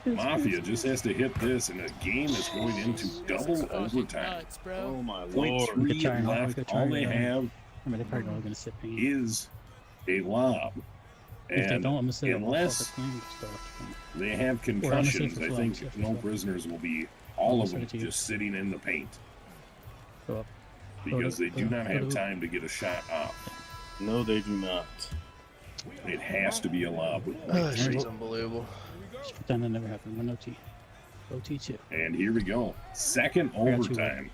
Mafia just has to hit this, and the game is going into double overtime. Nuts, bro. Oh my lord. 0.3 Good try, left. good try, All they yeah. have I mean, they're probably all gonna sit paint. is a lob. If they And don't, I'm gonna sit unless stuff. they have Or I'm concussions, gonna I say for think flow, no yeah. prisoners will be all of Send them it to you. just sitting in the paint Go up. because they do not have Go to- time to get a shot off. No, they do not. It has to be a lob. Oh, shit's unbelievable. Just pretend that never happened. One OT. OT too. And here we go. Second got you. overtime.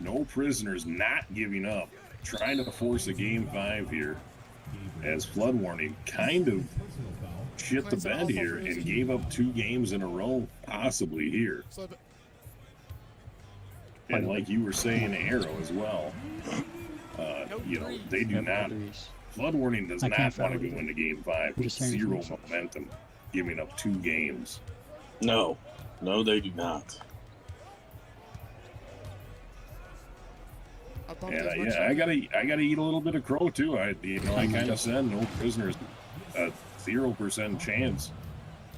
No prisoners not giving up. Trying to force a game 5 here. As flood warning kind of shit the bed here and gave up 2 games in a row, possibly here. Slip it. And like you were saying, Arrow as well. They do Yep, not. threes. Flood warning does I not can't want to foul go it. into game 5 with just saying 0 for momentum, giving up 2 games. No. No, they do not. I bumped And as much yeah, I gotta eat a little bit of crow too. I kind of said no prisoners, a 0% chance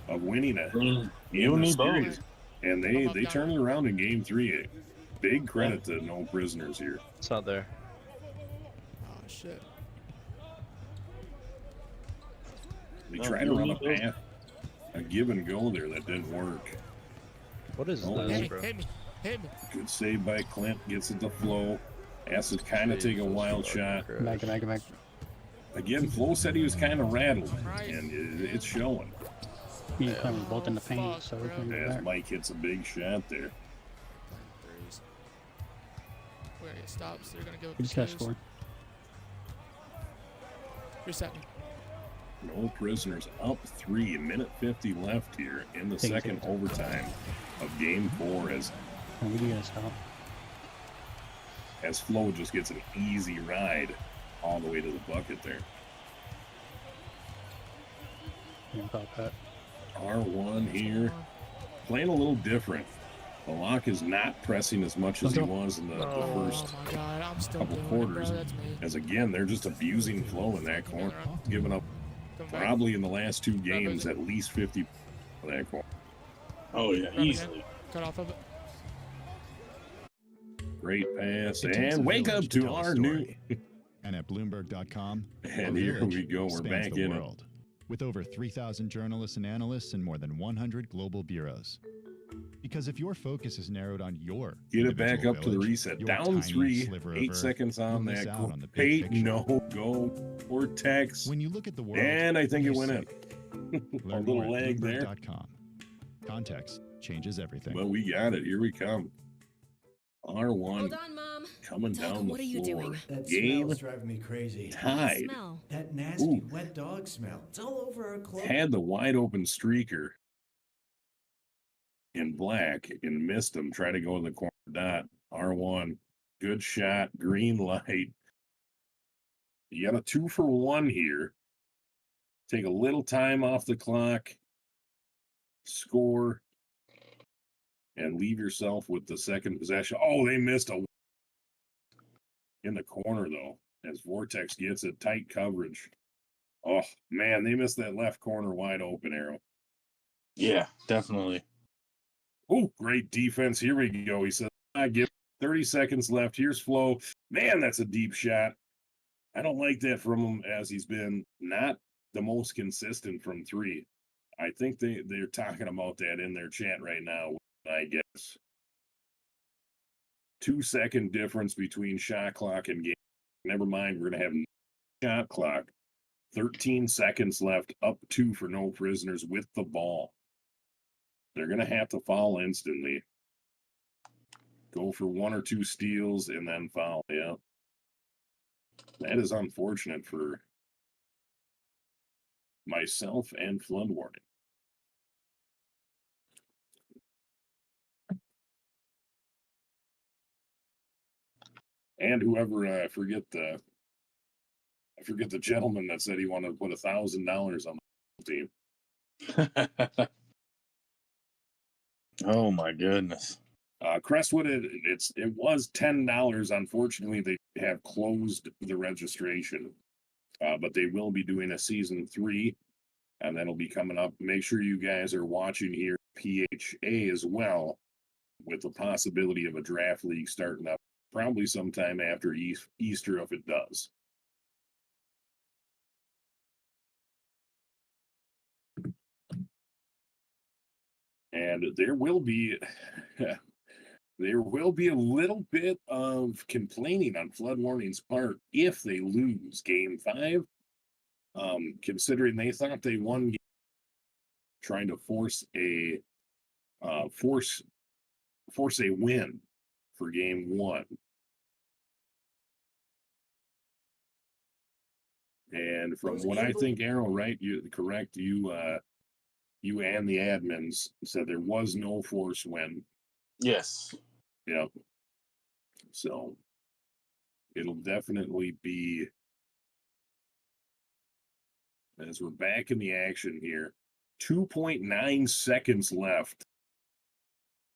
of winning it You in and the me series. both. And they turned it around in game 3. Big credit to no prisoners here. It's not there. Oh shit. They No, tried you to run a and me both. path, a give and go there that didn't work. What is Oh, Hit this, me, bro? hit me, hit me. Good save by Clint, gets it to Flow. Has to kind of take a wild shot. Back. Again, Flo said he was kind of rattled, Right. and it's showing. You can come both in the paint, Fuck, so we're bro. going As back. Mike hits a big shot there. Threes. We're gonna get stops. They're gonna go. We just gotta score. Reset me. No prisoners up 3, minute 50 left here in the Take it, second take it. overtime of game 4 And we do gotta stop. as Flo just gets an easy ride all the way to the bucket there. Yeah, pop that. R1 here, playing a little different. The lock is not pressing as much as he was in the first Oh my god, I'm still couple doing quarters. it, bro. That's me. As again, they're just abusing Flo in that corner, giving up Come back. probably in the last 2 games at least 50 for that corner. Oh yeah, Grab again. easily. Cut off of it. Great pass, It takes and a wake up village to to tell a our new. story. And at Bloomberg.com, And our here village we go, we're spans back the in it. world. With over 3,000 journalists and analysts and more than 100 global bureaus. Because if your focus is narrowed on your Get it back individual up to the village, reset. your Down tiny 3, sliver of 8 Earth, seconds on you'll miss that. out on the big Pate, picture. no, go, Vortex. When you look at the world, And I think it what do went you in. see? A Learn little more at lag there. Bloomberg.com. Context changes everything. Well, we got it. Here we come. R1 Hold on, Mom. coming Doug, down the what are you floor. doing? That Game smell's driving me crazy. tied. Smell. That nasty Ooh. wet dog smell. It's all over our clothes. Had the wide open streaker in black and missed him. Try to go in the corner dot. R1, good shot, green light. You got a 2-for-1 here. Take a little time off the clock, score, and leave yourself with the second possession. Oh, they missed a in the corner though, as Vortex gets it, tight coverage. Oh man, they missed that left corner wide open arrow. Yeah, definitely. Oh, great defense. Here we go. He says, I give 30 seconds left. Here's Flo. Man, that's a deep shot. I don't like that from him, as he's been not the most consistent from three. I think they're talking about that in their chat right now, I guess. 2-second difference between shot clock and game. Never mind, we're going to have shot clock. 13 seconds left, up 2 for no prisoners with the ball. They're going to have to foul instantly. Go for 1 or 2 steals and then foul. Yeah. That is unfortunate for myself and Flood Warning. And whoever I forget the gentleman that said he wanted to put $1,000 on the team. Oh my goodness. Crestwood, it was $10. Unfortunately, they have closed the registration, but they will be doing a season 3, and that'll be coming up. Make sure you guys are watching here PHA as well, with the possibility of a draft league starting up probably sometime after Easter if it does. And there will be a little bit of complaining on Flood Warning's part if they lose game 5, considering they thought they won, trying to force a win for game 1. And from what I think, Arrow, right? You correct. You and the admins said there was no force win. Yes. Yep. So it'll definitely be, as we're back in the action here, 2.9 seconds left.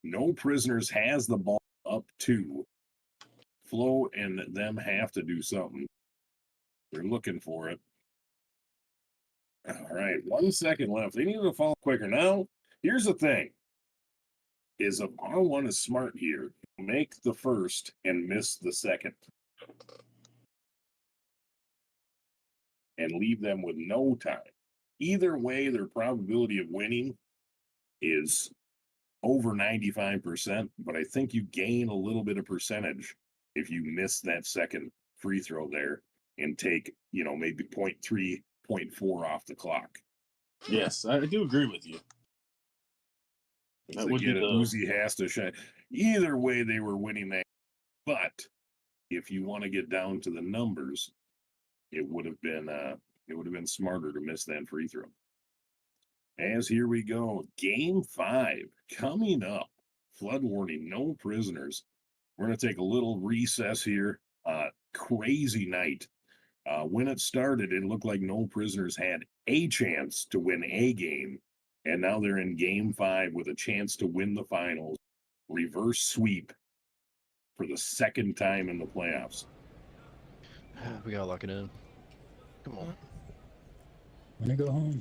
No prisoners has the ball up 2. Flo and them have to do something. They're looking for it. All right, 1 second left. They need to fall quicker. Now, here's the thing. Is if R1 is smart here, make the first and miss the second. And leave them with no time. Either way, their probability of winning is over 95%, but I think you gain a little bit of percentage if you miss that second free throw there and take, maybe 0.3, 0.4 off the clock. Yes, I do agree with you. That would get Uzi has to shine. Either way, they were winning that. But if you want to get down to the numbers, it would have been smarter to miss that free throw. As here we go, game 5 coming up. Flood Warning, no prisoners. We're going to take a little recess here. Crazy night. When it started, it looked like no prisoners had a chance to win a game. And now they're in game 5 with a chance to win the finals. Reverse sweep for the second time in the playoffs. We gotta lock it in. Come on. I'm gonna go home.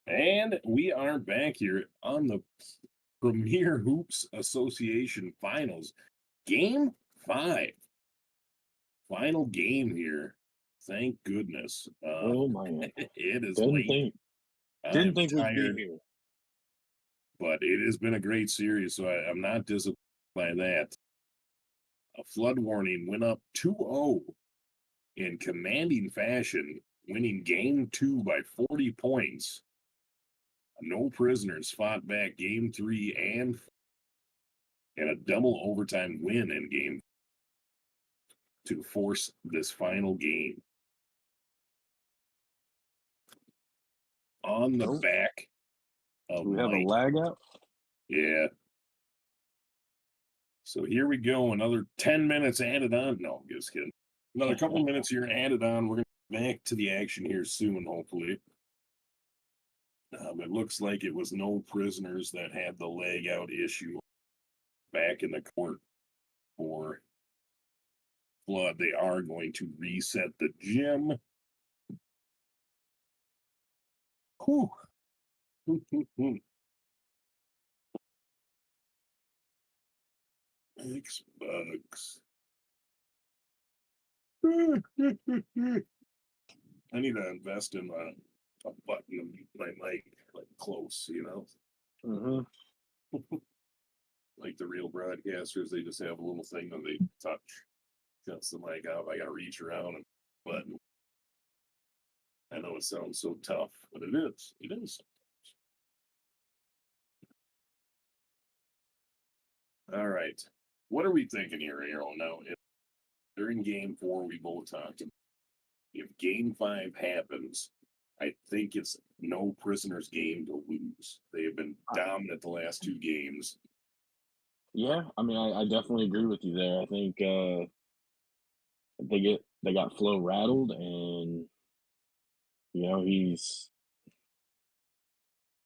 And we are back here on the Premier Hoops Association Finals. Game 5. Final game here. Thank goodness. Oh my! It is Didn't late. think I'm we'd tired, be here. but it has been a great series, so I'm not disappointed by that. A flood warning went up 2-0 in commanding fashion, winning game 2 by 40 points. No prisoners fought back game 3 and a double overtime win in game to force this final game. On the back of We have a Mike. lag out. Yeah. So here we go. Another 10 minutes added on. No, just kidding. Another couple minutes here added on. We're going to be back to the action here soon, hopefully. It looks like it was no prisoners that had the leg out issue back in the court for flood. They are going to reset the gym. Whew. X bugs. I need to invest in a button to mute my mic like close, you know. Mm-hmm. Like the real broadcasters, they just have a little thing that they touch. Shuts the mic off. I gotta reach around and button. I know it sounds so tough, but it is. It is. All right. What are we thinking here, Aaron? Now, during game 4, we both talked. If game 5 happens, I think it's no prisoners game to lose. They have been dominant the last 2 games. Yeah, I mean, I definitely agree with you there. I think they got Flo rattled, and you know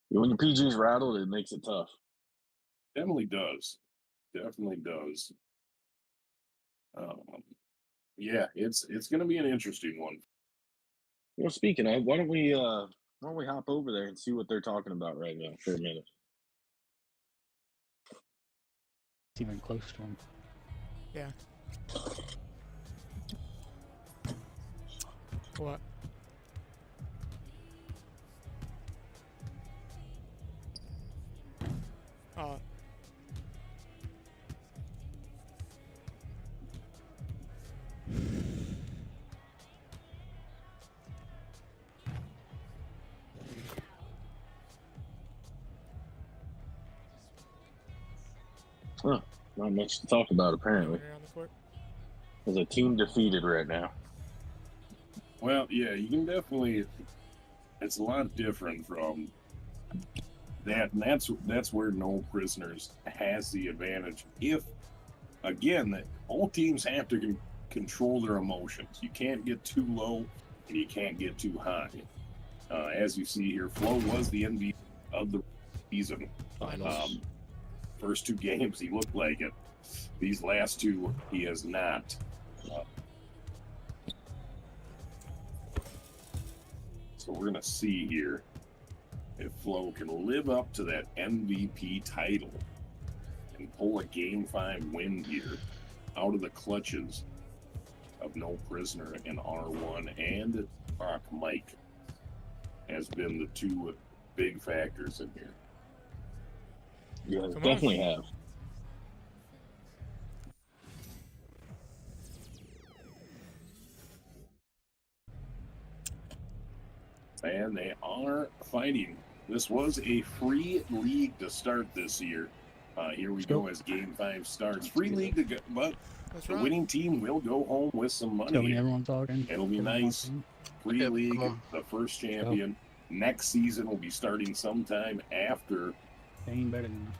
when your PG's rattled, it makes it tough. Definitely does. Definitely does. Yeah, it's going to be an interesting one. Well, speaking of, why don't we hop over there and see what they're talking about right now for a minute? It's even close to him. Yeah. What? Huh, not much to talk about apparently. Here on the court. There's a team defeated right now. Well, yeah, you can definitely. It's a lot different from that, and that's where no prisoners has the advantage. If again, all teams have to control their emotions. You can't get too low, and you can't get too high. As you see here, Flo was the MVP of the season. First 2 games, he looked like it. These last 2, he has not. So we're going to see here if Flo can live up to that MVP title and pull a Game 5 win here out of the clutches of no prisoner in R1 and Rock Mike has been the 2 big factors in here. Yeah, definitely have. And they are fighting. This was a free league to start this year. Here we go as Game 5 starts. Free league to go, but the winning team will go home with some money. Everyone's talking. It'll be nice. Free league, the first champion. Next season will be starting sometime after Better than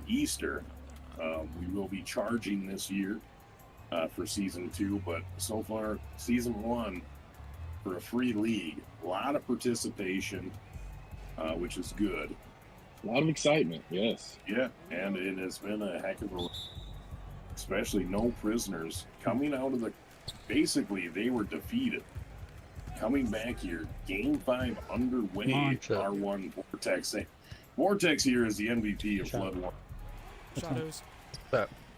Easter. We will be charging this year for season 2, but so far season 1 for a free league, a lot of participation, which is good. A lot of excitement, yes. Yeah, and it has been a heck of a, especially no prisoners coming out of the. Basically, they were defeated coming back here. Game 5 underway. Come on. R1 Vortex. Vortex here is the MVP of Shot. Flood War. Shadows.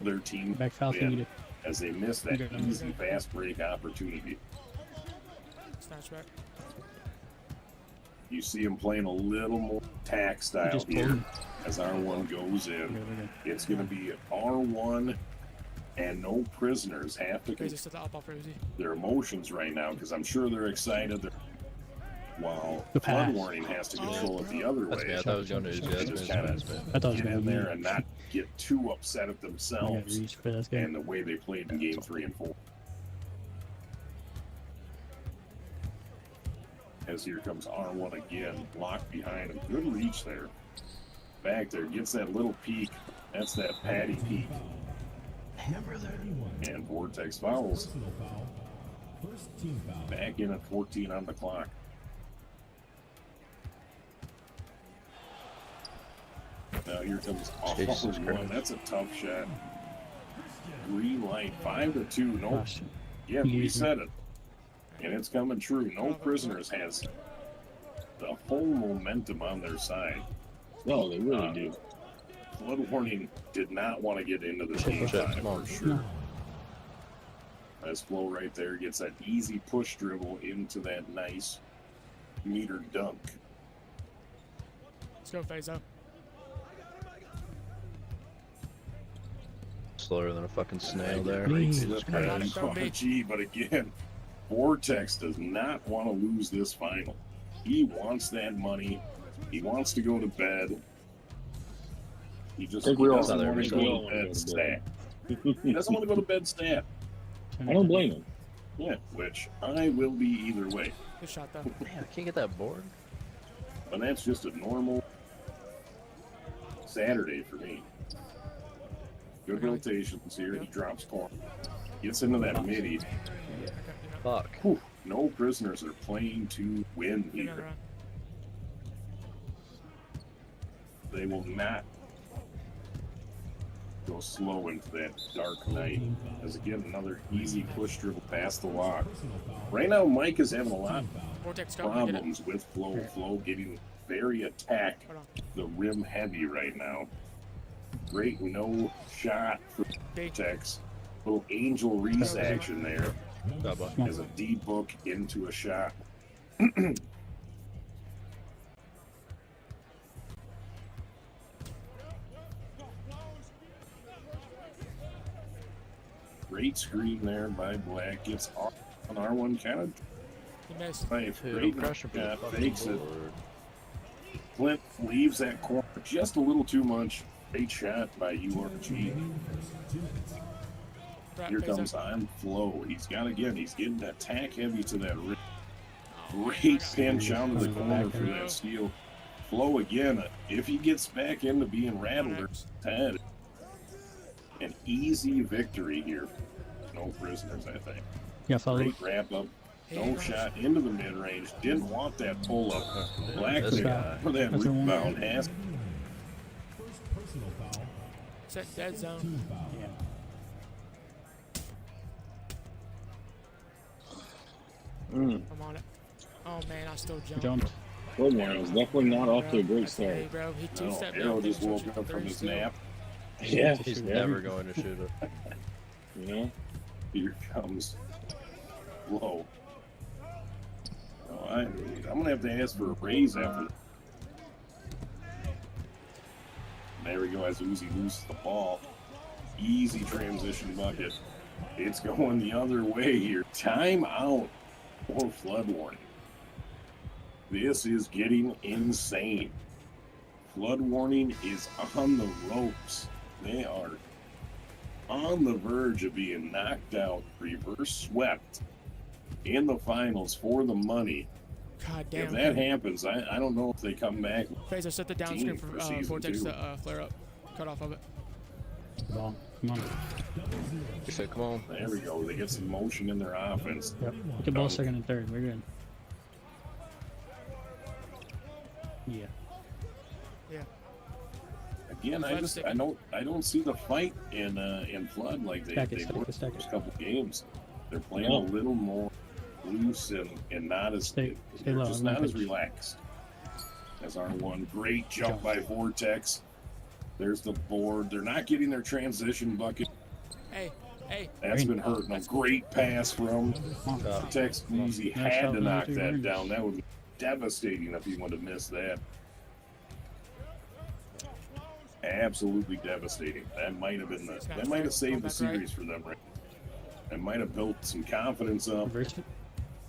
Their team Back foul win needed. as they miss that Okay. easy fast break opportunity. Snatch back. You see him playing a little more tack style Just pulled here him. as R1 goes We're in. good. It's going to be R1 and no prisoners have to Razor control set the up off Rosie. their emotions right now because I'm sure they're excited. While The pass. Flood Warning has to control it the other That's me. I way. thought it was going to. Yeah, They that's just me. kind That's of me. I thought it was get going in to be there me. and not get too upset at I got themselves reach, but that's good. and the way they played in game 3 and 4. As here comes R1 again, locked behind him. Good reach there. Back there, gets that little peek. That's that Patty peek. And Vortex fouls. Back in at 14 on the clock. Now here comes Jesus R1. Christ. That's a tough shot. Green light, 5-2. Nope. Gosh. Yeah, we Easy. said it. And it's coming true. No prisoners has the whole momentum on their side. No, they really do. Flood Warning did not want to get into the game Shit, time come on. for sure. As Flo right there gets that easy push dribble into that nice meter dunk. Let's go, Fazo. Slower than a fucking snail there. Great Jesus slip pass. Christ. Don't be. Gee, but again, Vortex does not want to lose this final. He wants that money. He wants to go to bed. He just I think he we all- doesn't I want to think go we to all wanna bed go to stat. bed. He doesn't want to go to bed stat. I don't blame him. Yeah, which I will be either way. Good shot, though. Man, I can't get that board. But that's just a normal Saturday for me. Good rotations here. He drops corner. Gets into that midi. Okay, you know. Fuck. Whew, no prisoners are playing to win Give me another here. round. They will not go slow into that dark night. As again, another easy push dribble past the lock. Right now, Mike is having a lot of Vortex, go. Get it. problems with Flo. Flo getting very attack Hold on. the rim heavy right now. Great no shot for D. Vortex. Little angel Reese action there God, boy. as a D book into a shot. Great screen there by Black. Gets off on R1 kind of He missed. drive. Too Great pressure for the shot, fucking fakes it. board. Clint leaves that corner just a little too much. Great shot by URG. Right, Here Fazo. comes on Flo. He's getting attack heavy to that rim. Oh, Great man, pinch out of the corner for Bro. that steal. Flo again, if he gets back into being rattled or Next. head, an easy victory here. No prisoners, I think. Yeah, follow. Great wrap up. No Hey, shot into the mid range. Didn't want that pull up. Black This there guy. for that That's a one. rebound. Has Set dead zone. Yeah. I'm on it. Oh, man, I still jumped. Jumped. Flood Warning is definitely not off to a great Hey, start. bro. He no, two-stepped Arrow down, just then woke switched up to from three his still. nap. Yeah, He's yeah. never going to shoot it. You know, Here comes Flo. Oh, I'm gonna have to ask for a raise after. There we go. As Uzi loses the ball, easy transition bucket. It's going the other way here. Timeout for Flood Warning. This is getting insane. Flood Warning is on the ropes. They are on the verge of being knocked out, reverse swept in the finals for the money. God If damn. that happens, I don't know if they come back. Fazo, set the down Team screen for for season Vortex two. to flare up. Cut off of it. Ball. Come on. He said, come on. There we go. They get some motion in their offense. Yep. Look at ball second and third. We're good. Yeah. Yeah. Again, I don't see the fight in Flood like they Stack it, they stack were it, stack the it. first couple games. They're playing No. a little more loose and not as Stay they're low, just low not as pitch. relaxed as R1. Great jump by Vortex. There's the board. They're not getting their transition bucket. Hey, That's been hurting them. Great pass from Vortex. Uzi had to knock that down. That would be devastating if he would have missed that. Absolutely devastating. That might have been that might have saved the series for them, right? That might have built some confidence up. Reverse it.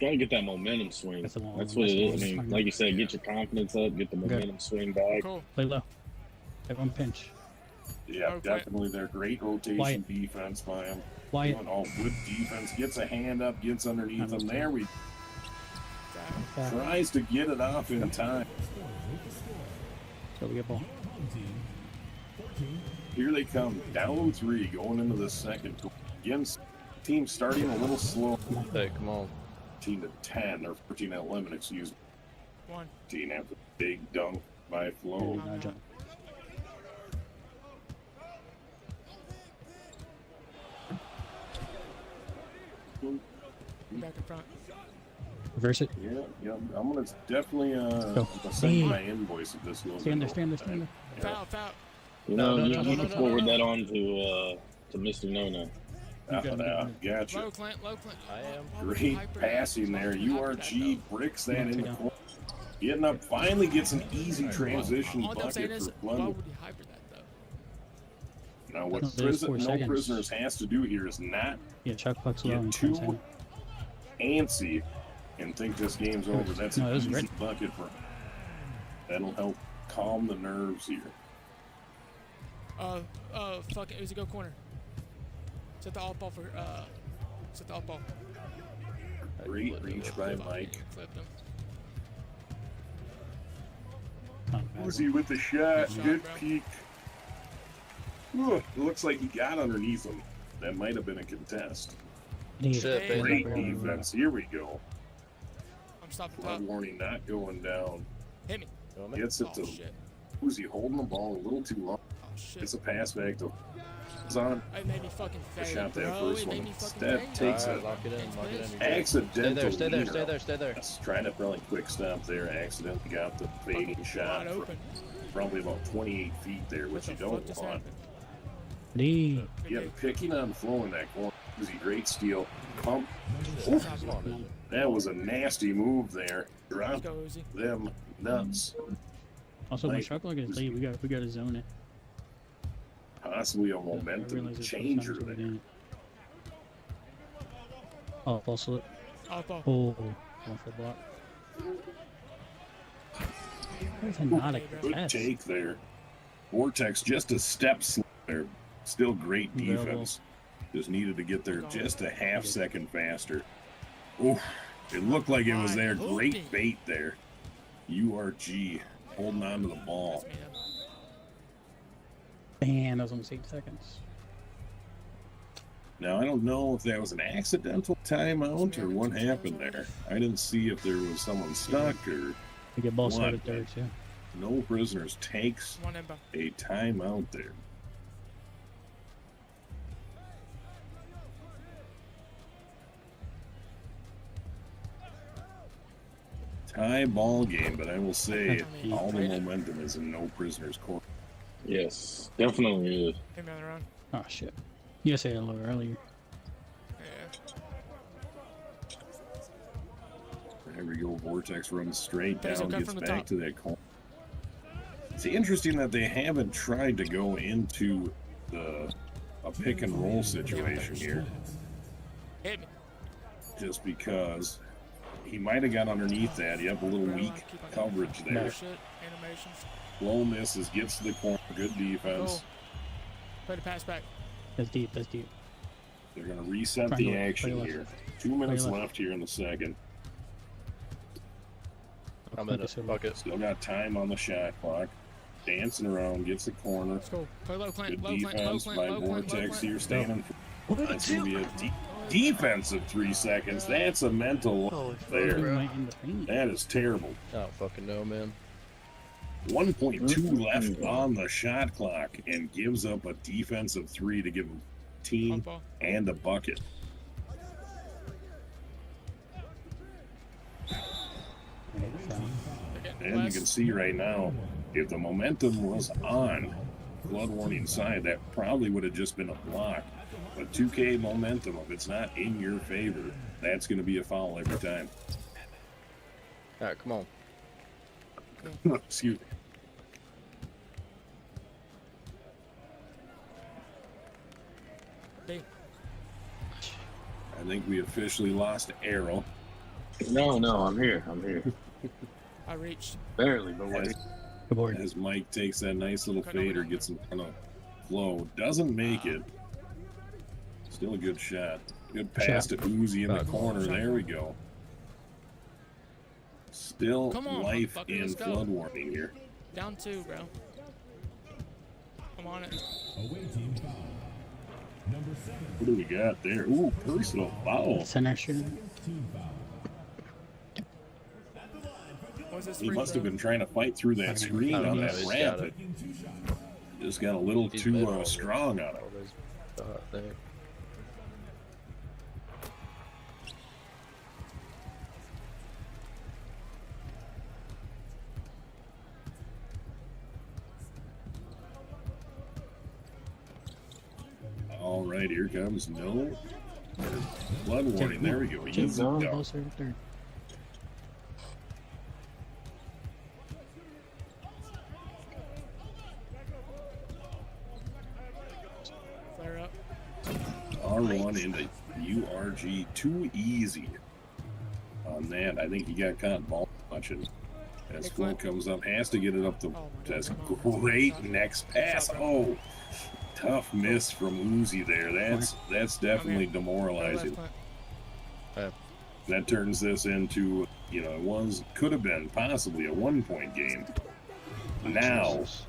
Gotta get that momentum swing. That's a long That's one. what it That's is. I long. mean, like you said, get your confidence up, get the momentum swing back. cool. Play low. Everyone pinch. Yeah, Okay. definitely. Their great rotation Wyatt. defense by him. Wyatt. Doing all good defense. Gets a hand up, gets underneath him. There we Back. tries to get it off in time. So we get ball. Here they come, down 3, going into the second. Again, team starting a little slow. Hey, come on. 14 to 10 or 14 to 11, excuse me. 1. 14 after the big dunk by Flo. No jump. Back in front. Reverse it. Yeah. I'm gonna definitely Go. send you my invoice if this goes. Stand there, stand there, stand there. Foul, foul. You know, No, you no, can no, no, forward no, that no. on to Mr. Nona. Gotcha. Low Clint, low Clint. I am. Great passing there. URG bricks that in the corner. Getting up, finally gets an easy transition All I'm saying bucket is, for why Plum. would he hyper that though? Now, what No, there's 4 no seconds. prisoners has to do here is not Yeah, chuck pucks low get and too turns in. antsy and think this game's over. That's No, an it was easy ready. bucket for him. That'll help calm the nerves here. Fucking Uzi, go corner. Set the off ball for, set the off ball. Great reach by Mike. Flipped him. Not bad. Uzi with the shot. Good shot, Good bro. peek. Ooh, it looks like he got underneath him. That might have been a contest. Shit, Hey. Great baby. defense. Here we go. I'm stopping Flood top. warning not going down. Hit me. Gets it Oh to shit. Uzi holding the ball a little too long. Oh shit. It's a pass back to. It's on him. It made me fucking I fade, shot that bro. first It made one. me fucking Step fade. takes Alright, it. lock it in, lock it in. You're good. Accidental. Stay there, leaner. stay there, stay there. Yes, trying to probably quick stop there. Accidentally got the fading Wide shot. open. Probably about 28 feet there, What which the you fuck don't just want. happened? D. Yeah, picking on Flo in that corner. Uzi, great steal. Pump. Come on, dude. That was a nasty move there. Let's Drop go, Uzi. them nuts. Also, when Like, Shark Log is late, we got to zone it. Possibly a I momentum realize it's changer sometimes we there. do it. Oh, false slip. Off ball. Oh, one for block. That's not a Good contest. take there. Vortex just a step slow there. Still great Available. defense. Just needed to get there just a half second faster. Oof. It looked like it was there. Great bait there. URG holding on to the ball. That's me, though. Bam, that was almost 8 seconds. Now, I don't know if that was an accidental timeout or what happened there. I didn't see if there was someone stuck or We get ball What? started third, too. no prisoners takes One inbound. a timeout there. Tie ball game, but I will say all the momentum is in no prisoners court. Yes, definitely is. Hit me on the run. Oh, shit. You said it a little earlier. Yeah. There we go. Vortex runs straight There's a down, cut gets from the back top. to that corner. It's interesting that they haven't tried to go into a pick and roll situation here, Hit me. just because he might have got underneath that. You have a little weak coverage Oh there. shit. Animations. Low misses, gets to the corner. Good defense. Go. Play the pass back. That's deep, that's deep. They're going to reset Try the left, action play here. left. 2 minutes Play left. left here in the second. I'm in a bucket. Still got time on the shot clock. Dancing around, gets the corner. Let's go. Play low Clint. Good Low Clint. Low defense Clint. by Low Clint. Low Vortex Clint. here, standing. That's going to be a defensive 3 seconds. That's a mental there. Right in the paint. That is terrible. I don't fucking know, man. 1.2 left on the shot clock and gives up a defensive 3 to give him team Off ball. and a bucket. And you can see right now, if the momentum was on flood warning side, that probably would have just been a block. But 2K momentum, if it's not in your favor, that's going to be a foul every time. All right, come on. Excuse me. Hey, I think we officially lost Arrow. No, I'm here. I reached. Barely, but what? Good board. As Mike takes that nice little fader, gets in front of Flo. Doesn't make it. Still a good shot. Good pass to Uzi in the corner. There we go. Still Come on, life motherfucker, in let's go. flood warning here. Down 2, bro. I'm on it. What do we got there? Ooh, personal foul. Center shooting. What's this He free must have throw? been trying to fight through that screen I don't on know, that he's ramp. got it. Just got a little He's too mid-roll. strong on it. Oh, there's the hot there. All right, here comes no flood warning. There we go. Jake, Easy go dunk. closer to third. Flare up. R1 into URG. Too easy on that. I think he got caught ball watching. As Hey, Flo Clint. comes up, has to get it up to. Oh, my God, That's come on. great Shot. next pass. Shot, bro. Oh, tough miss from Uzi there. That's definitely Left, demoralizing. Clint. That turns this into, you know, could have been possibly a 1-point game. Now Jesus.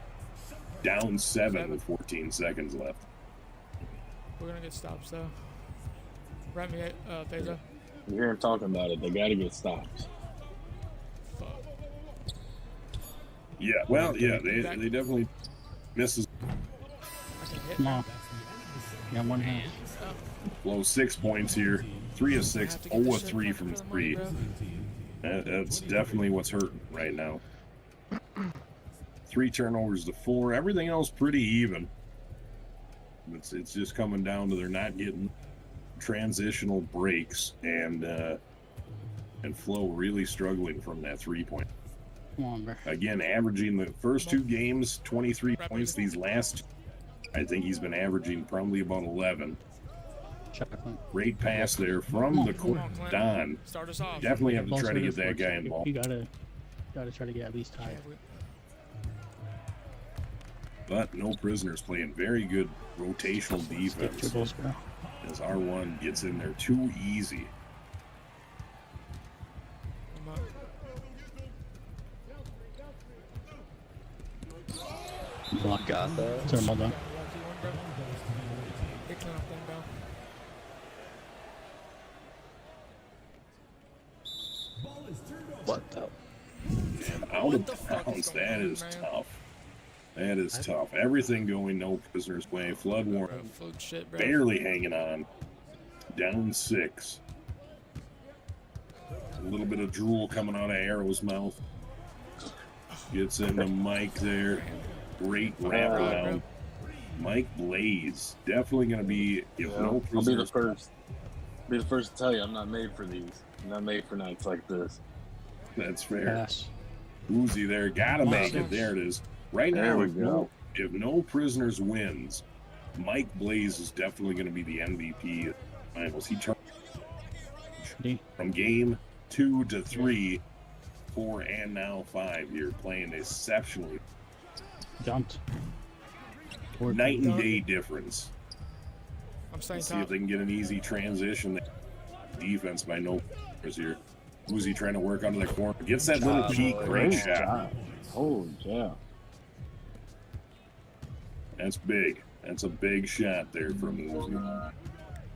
down 7 with 14 seconds left. We're gonna get stops though. Wrap me, Phaser. You hear him talking about it. They got to get stops. Fuck. Yeah, well, yeah, they definitely misses. I can hit. Come on. You got one hand. Flow 6 points here. 3 of 6, I have to 0 get this of shit 3 back from for the money, 3. bro. That's definitely what's hurting right now. 3 turnovers to 4. Everything else pretty even. It's just coming down to they're not getting transitional breaks, and Flo really struggling from that 3-point. Come on, bro. Again, averaging the first 2 games 23 points. These last, I think he's been averaging probably about 11. Shot, Clint. Great pass there from the Come court. on, Clint. Don. Start us off. Definitely have to Ball's try to further get that guy forward. involved. You gotta try to get at least tied. Yeah, But no prisoners, playing very good rotational Stick defense dribbles, bro. as R1 gets in there too easy. I'm up. Block. Got that. Thermal done. Lucky one, bro. Hit Clint up then, bro. What the? And out What of the fuck is bounds, going that on, is man? tough. That is tough. Everything going, no prisoners playing. Flood Bro, warning, fluke shit, bro. barely hanging on. Down 6. A little bit of drool coming out of Arrow's mouth. Gets into Mike there. Great wraparound. Mike Blaze. Definitely going to be, if no I'll be the prisoners. first. Be the first to tell you, I'm not made for these. I'm not made for nights like this. That's fair. Pass. Uzi there. Gotta make it. There it is. Right There now, we if no prisoners wins, Mike Blaze is definitely going to be the MVP of the finals. He turned D. from game 2 to 3, 4, and now 5. You're playing exceptionally. Jumped. Forward. Night and day difference. I'm staying Let's see if top. they can get an easy transition. Defense by no players here. Uzi trying to work onto the corner. Gets that little peek. Great shot. Holy cow. That's big. That's a big shot there from Uzi.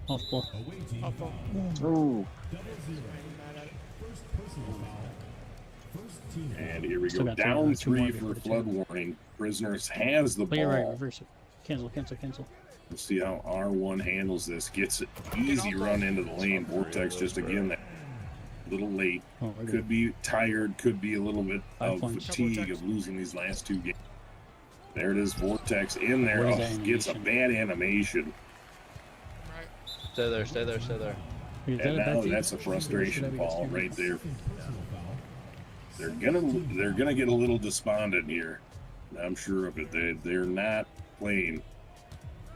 Off ball. Up on. Ooh. Mad at it. And here we Still go. got three Down more, 2 3 more for before flood warning. Prisoners has the Play it right. ball. Reverse it. Cancel. We'll see how R1 handles this. Gets it easy run into the lane. Vortex just again. A little late. Oh, we're good. Could be tired. Could be a little bit 5 of points. fatigue of losing these last 2 games. There it is. Vortex in there. What is Oh, that gets a animation? bad animation. Right. Stay there, stay there, stay there. Is that And a bad now team? that's a Should I frustration be ball extremely- right there. They're gonna get a little despondent here. I'm sure of it. They're not playing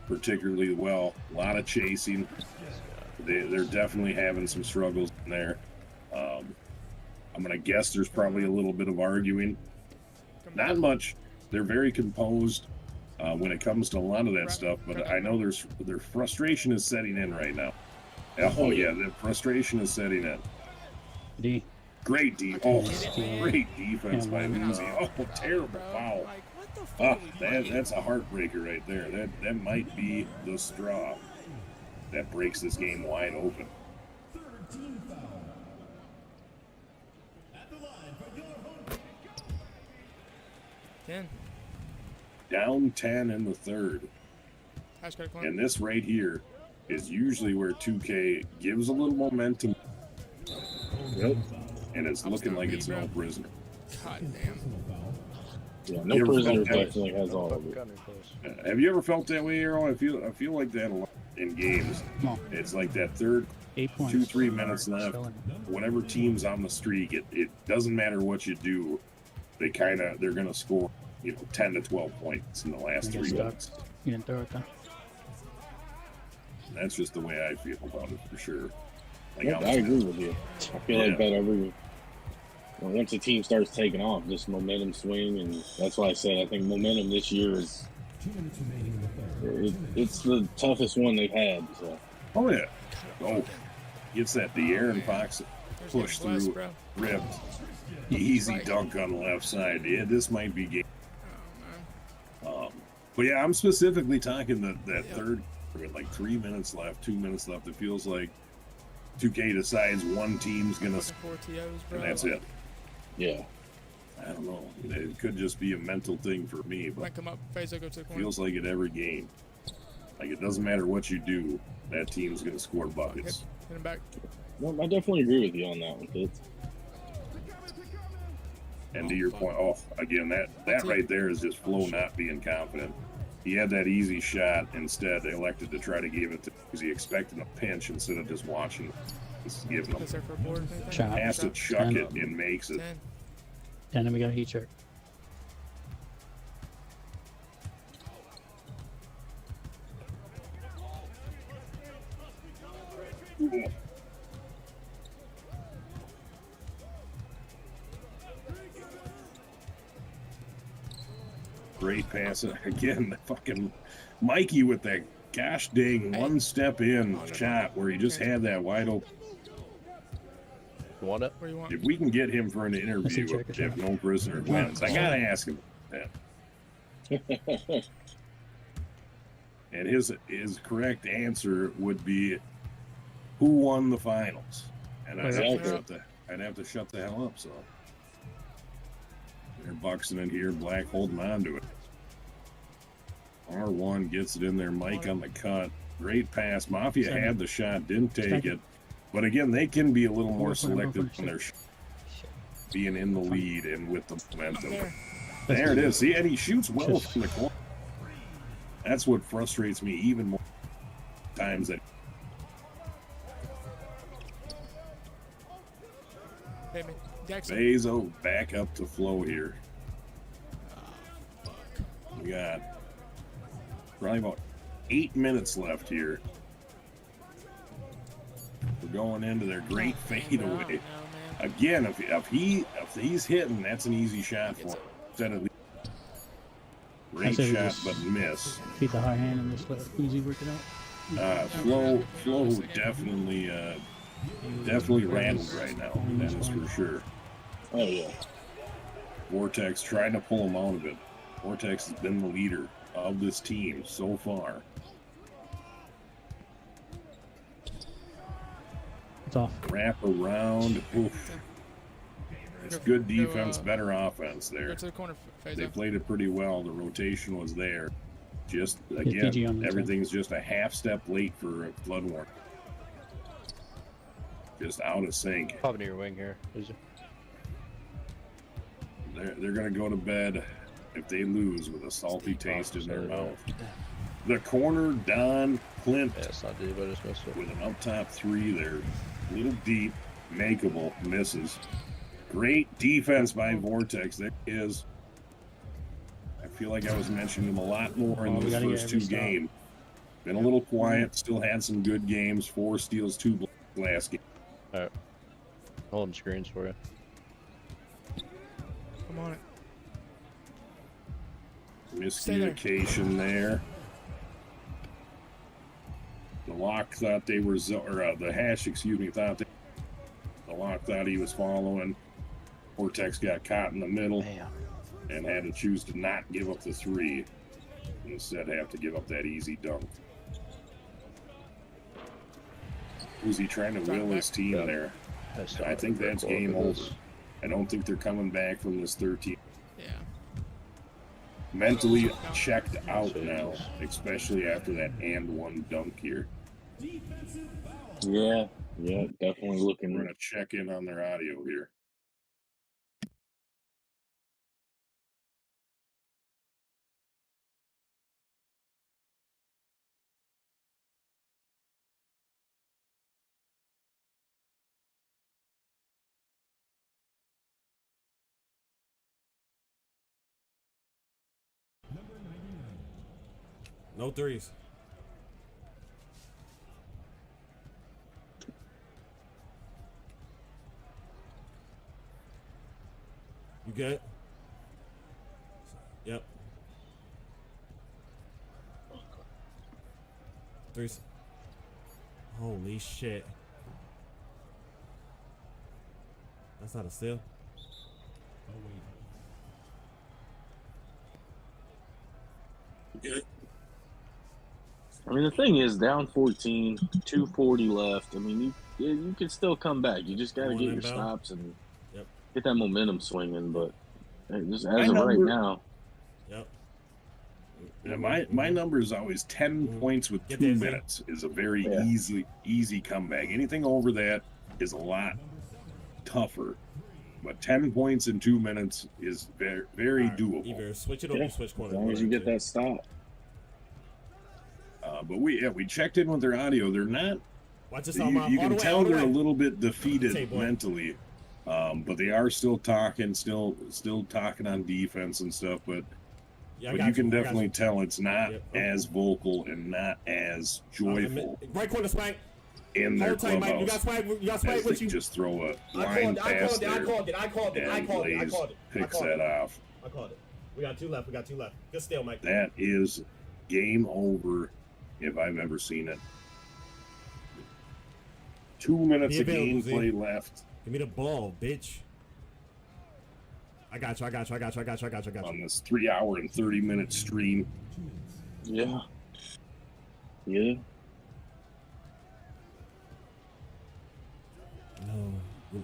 particularly well. A lot of chasing. They're definitely having some struggles in there. I'm gonna guess there's probably a little bit of arguing. Not much. They're very composed when it comes to a lot of that stuff. But I know their frustration is setting in right now. Oh yeah, the frustration is setting in. D. Great defense. Oh, great defense by Lucy. Oh, terrible Bro, foul. like, what the fuck Ah, are we playing? that's a heartbreaker right there. That might be the straw that breaks this game wide open. 10. Down 10 in the third. I just got a corner. And this right here is usually where 2K gives a little momentum. Yep. And it's looking like it's no prisoner. God damn. Yeah, no You ever prisoner felt that? definitely has all of it. Got me close. Have you ever felt that way, Arrow? I feel like that a lot in games. No. It's like that third 8 points. 2-3 minutes left. Chilling. Whatever team's on the streak, it doesn't matter what you do. They're gonna score, 10 to 12 points in the last I 3 get minutes. stuck. You didn't throw it though. That's just the way I feel about it for sure. Like Yep, I agree with you. I feel like that once a team starts taking off, just momentum swing, and that's why I said I think momentum this year is it's the toughest one they've had. So. Oh yeah. Oh, gets that De'Aaron Fox There's push getting blessed, through, bro. ripped. Easy Right. dunk on the left side. Yeah, this might be game. Oh, man. But yeah, I'm specifically talking that Yeah. third with like 3 minutes left, 2 minutes left. It feels like 2K decides one team's gonna, Fucking 4 TOs, bro. and that's Like, it. Yeah. I don't know. It could just be a mental thing for me, but Might come up, phase, go to the it corner. feels like it every game. Like it doesn't matter what you do, that team's gonna score buckets. Hit him back. No, I definitely agree with you on that one, Fitz. And to your point, again, that right there is just Flo not being confident. He had that easy shot. Instead, they elected to try to give it to because he expected a pinch instead of just watching. Just giving him. Is there for a board? Anything? Shot. Has to chuck it and makes it. 10. And then we got a heat check. Great pass. Again, the fucking Mikey with that gosh dang one step in shot where he just had that wide open. You want it? Where you want? If we can get him for an interview, check it if out. no prisoner wins, I gotta ask him that. And his correct answer would be, who won the finals? And I'd have to shut the hell up. So they're boxing in here. Black holding on to it. R1 gets it in there. Mike on the cut. Great pass. Mafia had the shot, didn't take it. But again, they can be a little more selective when they're being in the lead and with the momentum. There it is. See, and he shoots well from the corner. That's what frustrates me even more times that. Hit me. Jackson. Bezo back up to Flo here. We got probably about 8 minutes left here. We're going into their great fadeaway. No, man. Again, if he's hitting, that's an easy shot for him. Instead of great say we shot, just- but miss. Feed the high hand and just let Easy work it out. Flo definitely rattled right now. That is for sure. Oh, yeah. Vortex trying to pull him out of it. Vortex has been the leader of this team so far. It's off. Wrap around. Oof. It's good defense, better offense Go there. to the corner, phase. They played it pretty well. The rotation was there. Just PG on again, the everything's just a half step late for Flood Warning. just out of sync. Probably near your wing here. Is it? They're going to go to bed if they lose with a salty taste in their mouth. The corner, Don Clint, Yeah, it's not deep. I just missed it. with an up top three there. A little deep, makeable, misses. Great defense by Vortex. There he is. I feel like I was mentioning him a lot more in those first two games. Been a little quiet, still had some good games. 4 steals, 2 blocks last game. All right. Hold them screens for you. I'm on it. Miscommunication there. The lock thought they were, the hash, thought the lock thought he was following. Vortex got caught in the middle and had to choose to not give up the 3. Instead, have to give up that easy dunk. Who's he trying to will his team there? I think that's game over. I don't think they're coming back from this 13. Yeah. Mentally checked out now, especially after that and one dunk here. Yeah, definitely looking. We're going to check in on their audio here. No threes. You good? Yep. Threes. Holy shit. That's not a steal. Oh, wait. Good. I mean, the thing is, down 14, 2:40 left. I mean, you can still come back. You just got to get your stops and get that momentum swinging. But just as of right now, yeah, my number is always 10 points with 2 minutes is a very easy comeback. Anything over that is a lot tougher. But 10 points in 2 minutes is very doable. Either switch it or switch corners. As long as you get that stop. But we checked in with their audio. They're not. Watch this You can tell they're a little bit defeated mentally, but they are still talking on defense and stuff. But you can definitely tell it's not as vocal and not as joyful. Right corner swag. In their clubhouse, you got swag with you. Just throw a line pass there. I called it. Picks that off. I called it. We got 2 left. Good steal, Mike. That is game over if I've ever seen it. 2 minutes of gameplay left. Give me the ball, bitch. I got you. On this 3 hour and 30-minute stream. Yeah. No.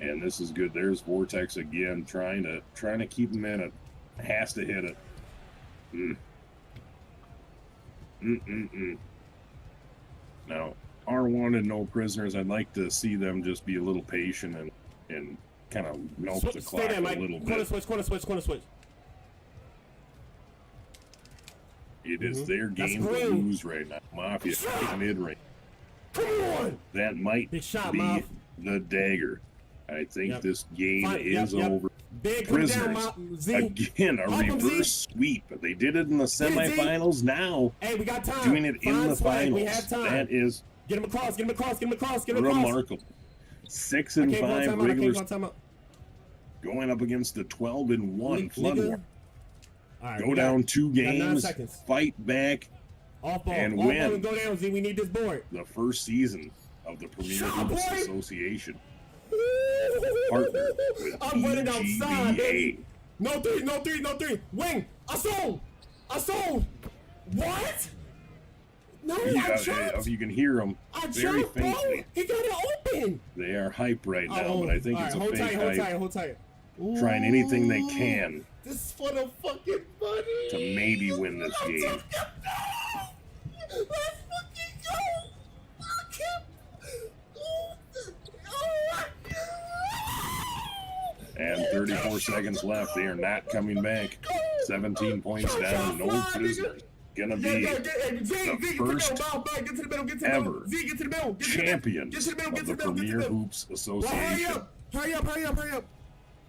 And this is good. There's Vortex again, trying to keep him in it. Has to hit it. Now, R1 and no prisoners. I'd like to see them just be a little patient and kind of milk the clock a little bit. Corner switch. It is their game to lose right now. Mafia mid-range. Come on! That might be the dagger. I think this game is over. Big Prisoners, again, a reverse sweep. They did it in the semifinals. Now, hey, we got time. Doing it in the finals. We have time. That is get him across. Remarkable. 6 and 5 regulars going up against the 12-1 Floodmore. Right, go down 2 games, fight back, and win. Go down, Z. We need this board. The first season of the Premier Hoops Association. Partner with I'm running outside, baby. PHA. No three. Wing. I sold. What? No, I jumped. You can hear them very faintly. Bro. He got it open. They are hype right now, but I think it's a fake hype. Hold tight. Trying anything they can. This is for the fucking money. To maybe win this game. Let's fucking go. 34 seconds left. They are not coming back. 17 points down. No prisoners. Gonna be the first ever champion of the Premier Hoops Association. Hurry up.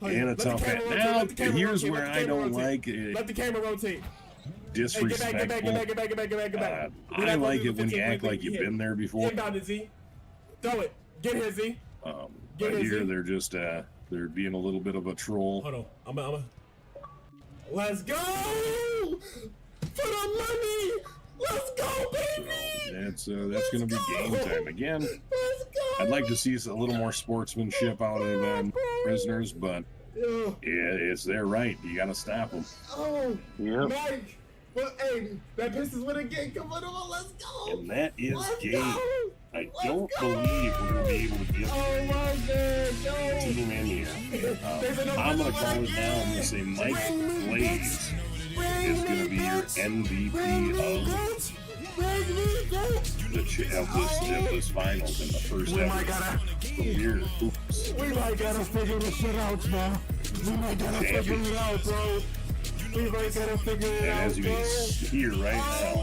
And a tough match. Now, here's where I don't like it. Let the camera rotate. Disrespectful. I like it when you act like you've been there before. Get down, Z. Throw it. Get here, Z. But here they're just they're being a little bit of a troll. Hold on. Let's go for the money. Let's go, baby. So that's going to be game time again. Let's go. I'd like to see a little more sportsmanship out of prisoners, but yeah, it's their right. You got to stop them. Oh, Mike. Well, hey, that Pistons win again. Come on, let's go. And that is Let's game. go. I don't believe we're going to be able to get Oh my God, the team in here. I'm going to call it now. I'm going to say Mike Blaze is going to be your MVP of this finals in the first ever Premier Hoops. We might gotta figure this shit out, man. We might gotta figure it out, bro. We might gotta figure it out, as you can hear right now,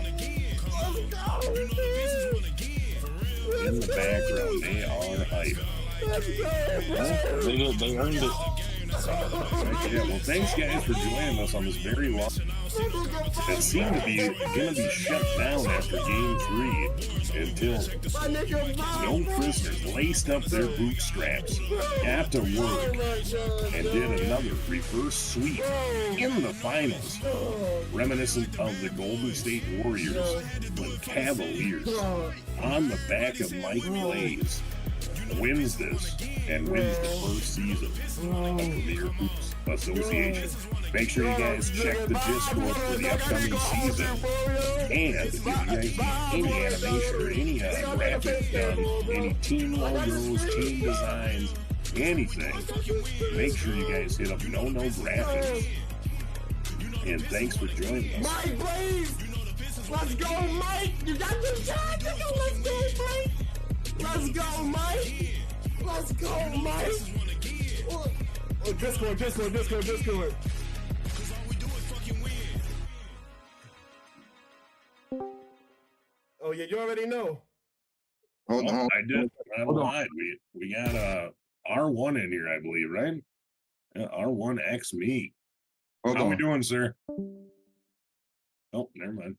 in the background, they are hype. They earned it. Yeah, well, thanks guys for joining us on this very long. It seemed to be going to be shut down after Game 3 until no prisoners laced up their bootstraps, got to work, and did another reverse sweep in the finals, reminiscent of the Golden State Warriors when Cavaliers, on the back of Mike Blaze, wins this and wins the first season of the Premier Hoops Association. Make sure you guys check the Discord for the upcoming season. And if you guys need any animation or any graphics done, any team logos, team designs, anything, make sure you guys hit up No Graphics. And thanks for joining us. Mike Blaze! Let's go, Mike! You got the shot! Let's go, Mike! Let's go, Mike! Let's go, Mike! Oh, Discord. Oh, yeah, you already know. Hold on. I did. I lied. We got R1 in here, I believe, right? R1X me. How we doing, sir? Oh, never mind.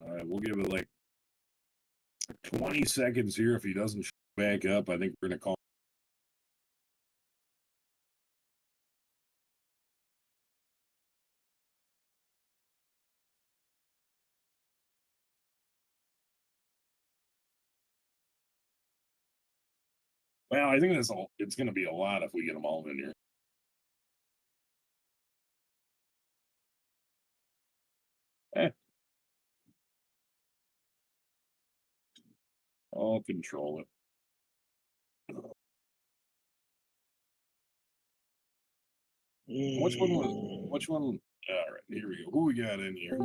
All right, we'll give it like 20 seconds here. If he doesn't back up, I think we're going to call. Well, I think it's going to be a lot if we get them all in here. I'll control it. Which one? All right, here we go. Who we got in here?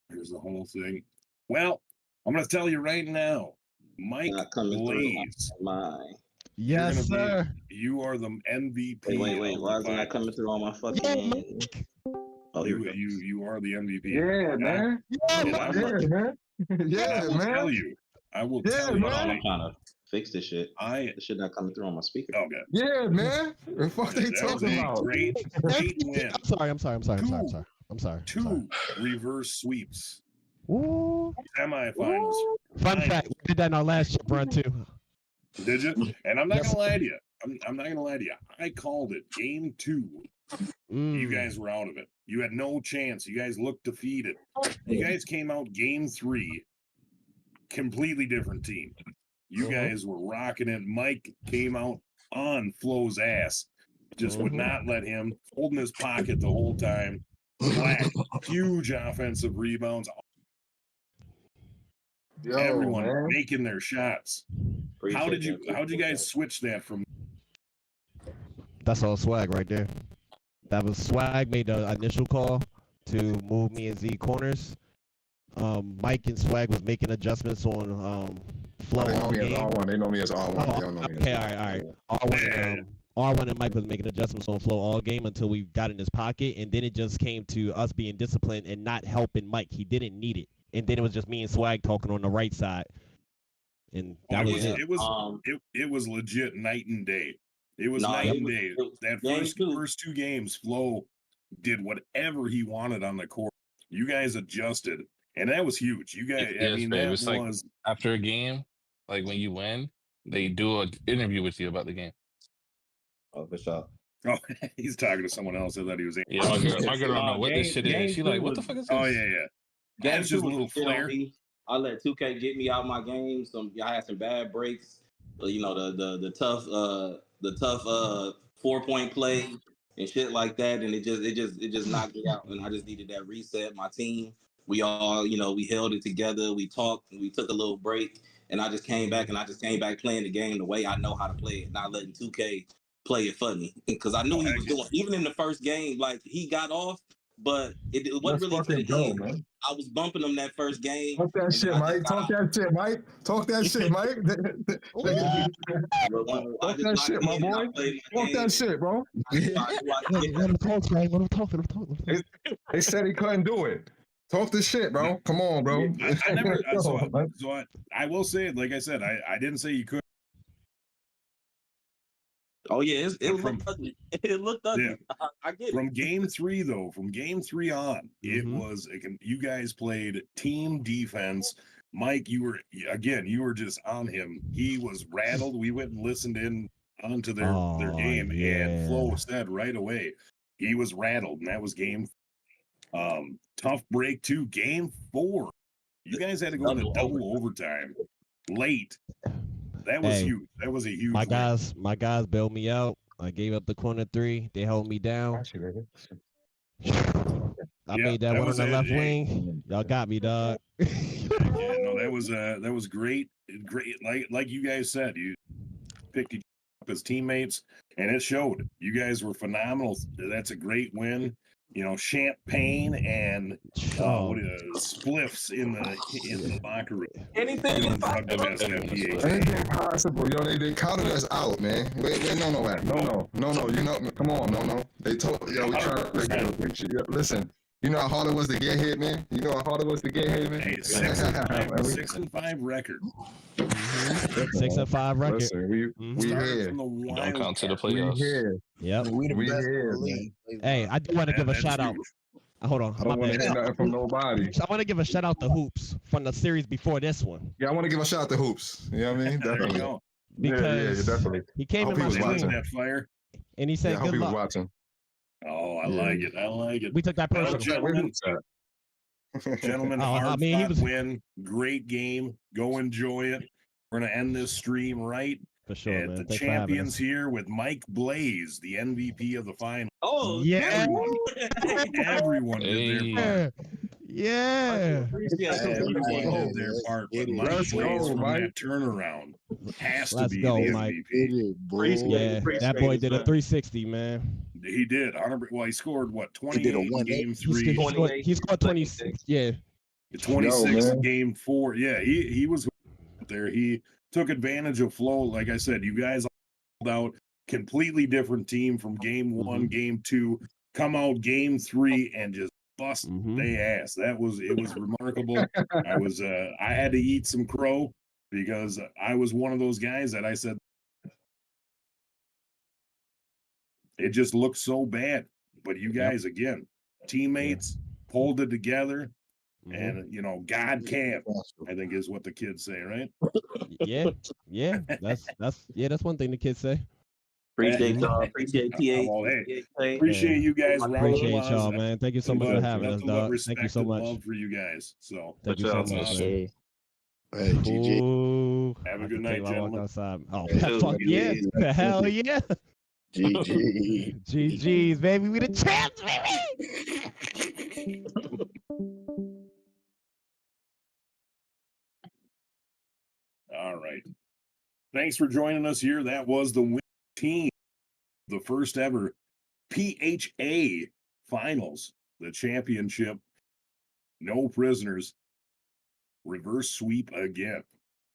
Here's the whole thing. Well, I'm going to tell you right now, Mike Blaze. Yes, sir. You are the MVP. Wait. Why is it not coming through on my fucking? Oh, you are the MVP. Yeah, man. I will tell you. I'm trying to fix this shit. This shit not coming through on my speaker. Okay. Yeah, man. What the fuck they talking about? Great win. I'm sorry. Two reverse sweeps. Ooh. Semifinals. Fun fact: we did that in our last chip run too. Did you? And I'm not gonna lie to you. I'm not gonna lie to you. I called it Game 2. You guys were out of it. You had no chance. You guys looked defeated. You guys came out Game 3. Completely different team. You guys were rocking it. Mike came out on Flo's ass. Just would not let him, holding his pocket the whole time. Black, huge offensive rebounds. Yo, Everyone man. making their shots. How'd you guys switch that from? That's all swag right there. That was swag made the initial call to move me and Z corners. Mike and Swag was making adjustments on flow They know all me as game. R1. They know me as R1. They don't know me Okay, as all right. R1 and Mike was making adjustments on flow all game until we got in his pocket, and then it just came to us being disciplined and not helping Mike. He didn't need it, and then it was just me and Swag talking on the right side, and that was it. It was legit night and day. It was night and day. That first two games, Flo did whatever he wanted on the court. You guys adjusted, and that was huge. You guys, Yes, I mean, babe. that It's like after a game, like when you win, they do an interview with you about the game. Oh, for sure. Oh, he's talking to someone else. I thought he was. Yeah, my girl don't know what this shit is. She like, what the fuck is this? Oh yeah. That's just a little flair. I let 2K get me out my game. I had some bad breaks. You know, the tough 4-point play and shit like that, and it just knocked me out. And I just needed that reset. My team, we all, we held it together. We talked. We took a little break, and I just came back. Playing the game the way I know how to play it, not letting 2K play it funny, because I knew he was doing. Even in the first game, like he got off, but it wasn't really to the end. Man. I was bumping him that first game. Talk that shit, Mike. Talk that shit, Mike. Talk that shit, Mike. Talk that shit, my boy. Talk that shit, bro. Let him talk, man. Let him talk. They said he couldn't do it. Talk this shit, bro. Come on, bro. I never. I will say it. Like I said, I didn't say you couldn't. Oh yeah, it looked ugly. It looked ugly. Yeah. I get it. From game 3 though, from game 3 on, it was you guys played team defense. Mike, you were just on him. He was rattled. We went and listened in onto their game, and Flo said right away he was rattled, and that was game. Tough break too. Game 4, you guys had to go into double overtime late. That was huge. That was a huge. My guys bailed me out. I gave up the corner 3. They held me down. I made that one on the left wing. Y'all got me, dog. Yeah, no, that was great. Great, like you guys said, you picked each up as teammates, and it showed. You guys were phenomenal. That's a great win. Champagne and spliffs in the locker room. Anything possible. They counted us out, man. Wait, no. Come on, no. They told we trying to get listen. You know how hard it was to get here, man. Hey, 6-5 record. 6-5 record. Listen, we here. Don't count to the playoffs. We here. Yep. We here, man. Hey, I do want to give a shout out. Hold on. I don't want to hear nothing from nobody. I want to give a shout out to Hoops from the series before this one. Yeah, I want to give a shout out to Hoops. You know what I mean? Definitely. Because definitely. He came in my stream that fire, and he said, I hope "Good he was luck." watching. Oh, I like it. We took that personal. Gentlemen, hard win. Great game. Go enjoy it. We're going to end this stream right. For sure, and man. The champions here with Mike Blaze, the MVP of the final. Oh, yeah. Everyone did their part. Yeah. Everyone did their part. But Mike Blaze from that turnaround has to be the MVP. That boy did a 360, man. He did. Well, he scored what? 28 in game 3. He scored 26. Yeah. 26 in game 4. Yeah, he was there. He took advantage of flow. Like I said, you guys out completely different team from game 1, game 2, come out game 3 and just bust their ass. It was remarkable. I had to eat some crow because I was one of those guys that I said it just looked so bad. But you guys, again, teammates, pulled it together. And God can, I think is what the kids say, right? Yeah. That's one thing the kids say. Appreciate y'all. Appreciate PA. Appreciate you guys. Appreciate y'all, man. Thank you so much for having us, dog. Thank you so much. Love for you guys. So thank you so much. Hey, GG. Have a good night, gentlemen. Oh, fuck yeah! Hell yeah! GG. GG's, baby. We the champs, baby. All right. Thanks for joining us here. That was the win team, the first ever PHA finals, the championship. No prisoners. Reverse sweep again.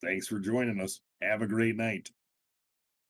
Thanks for joining us. Have a great night.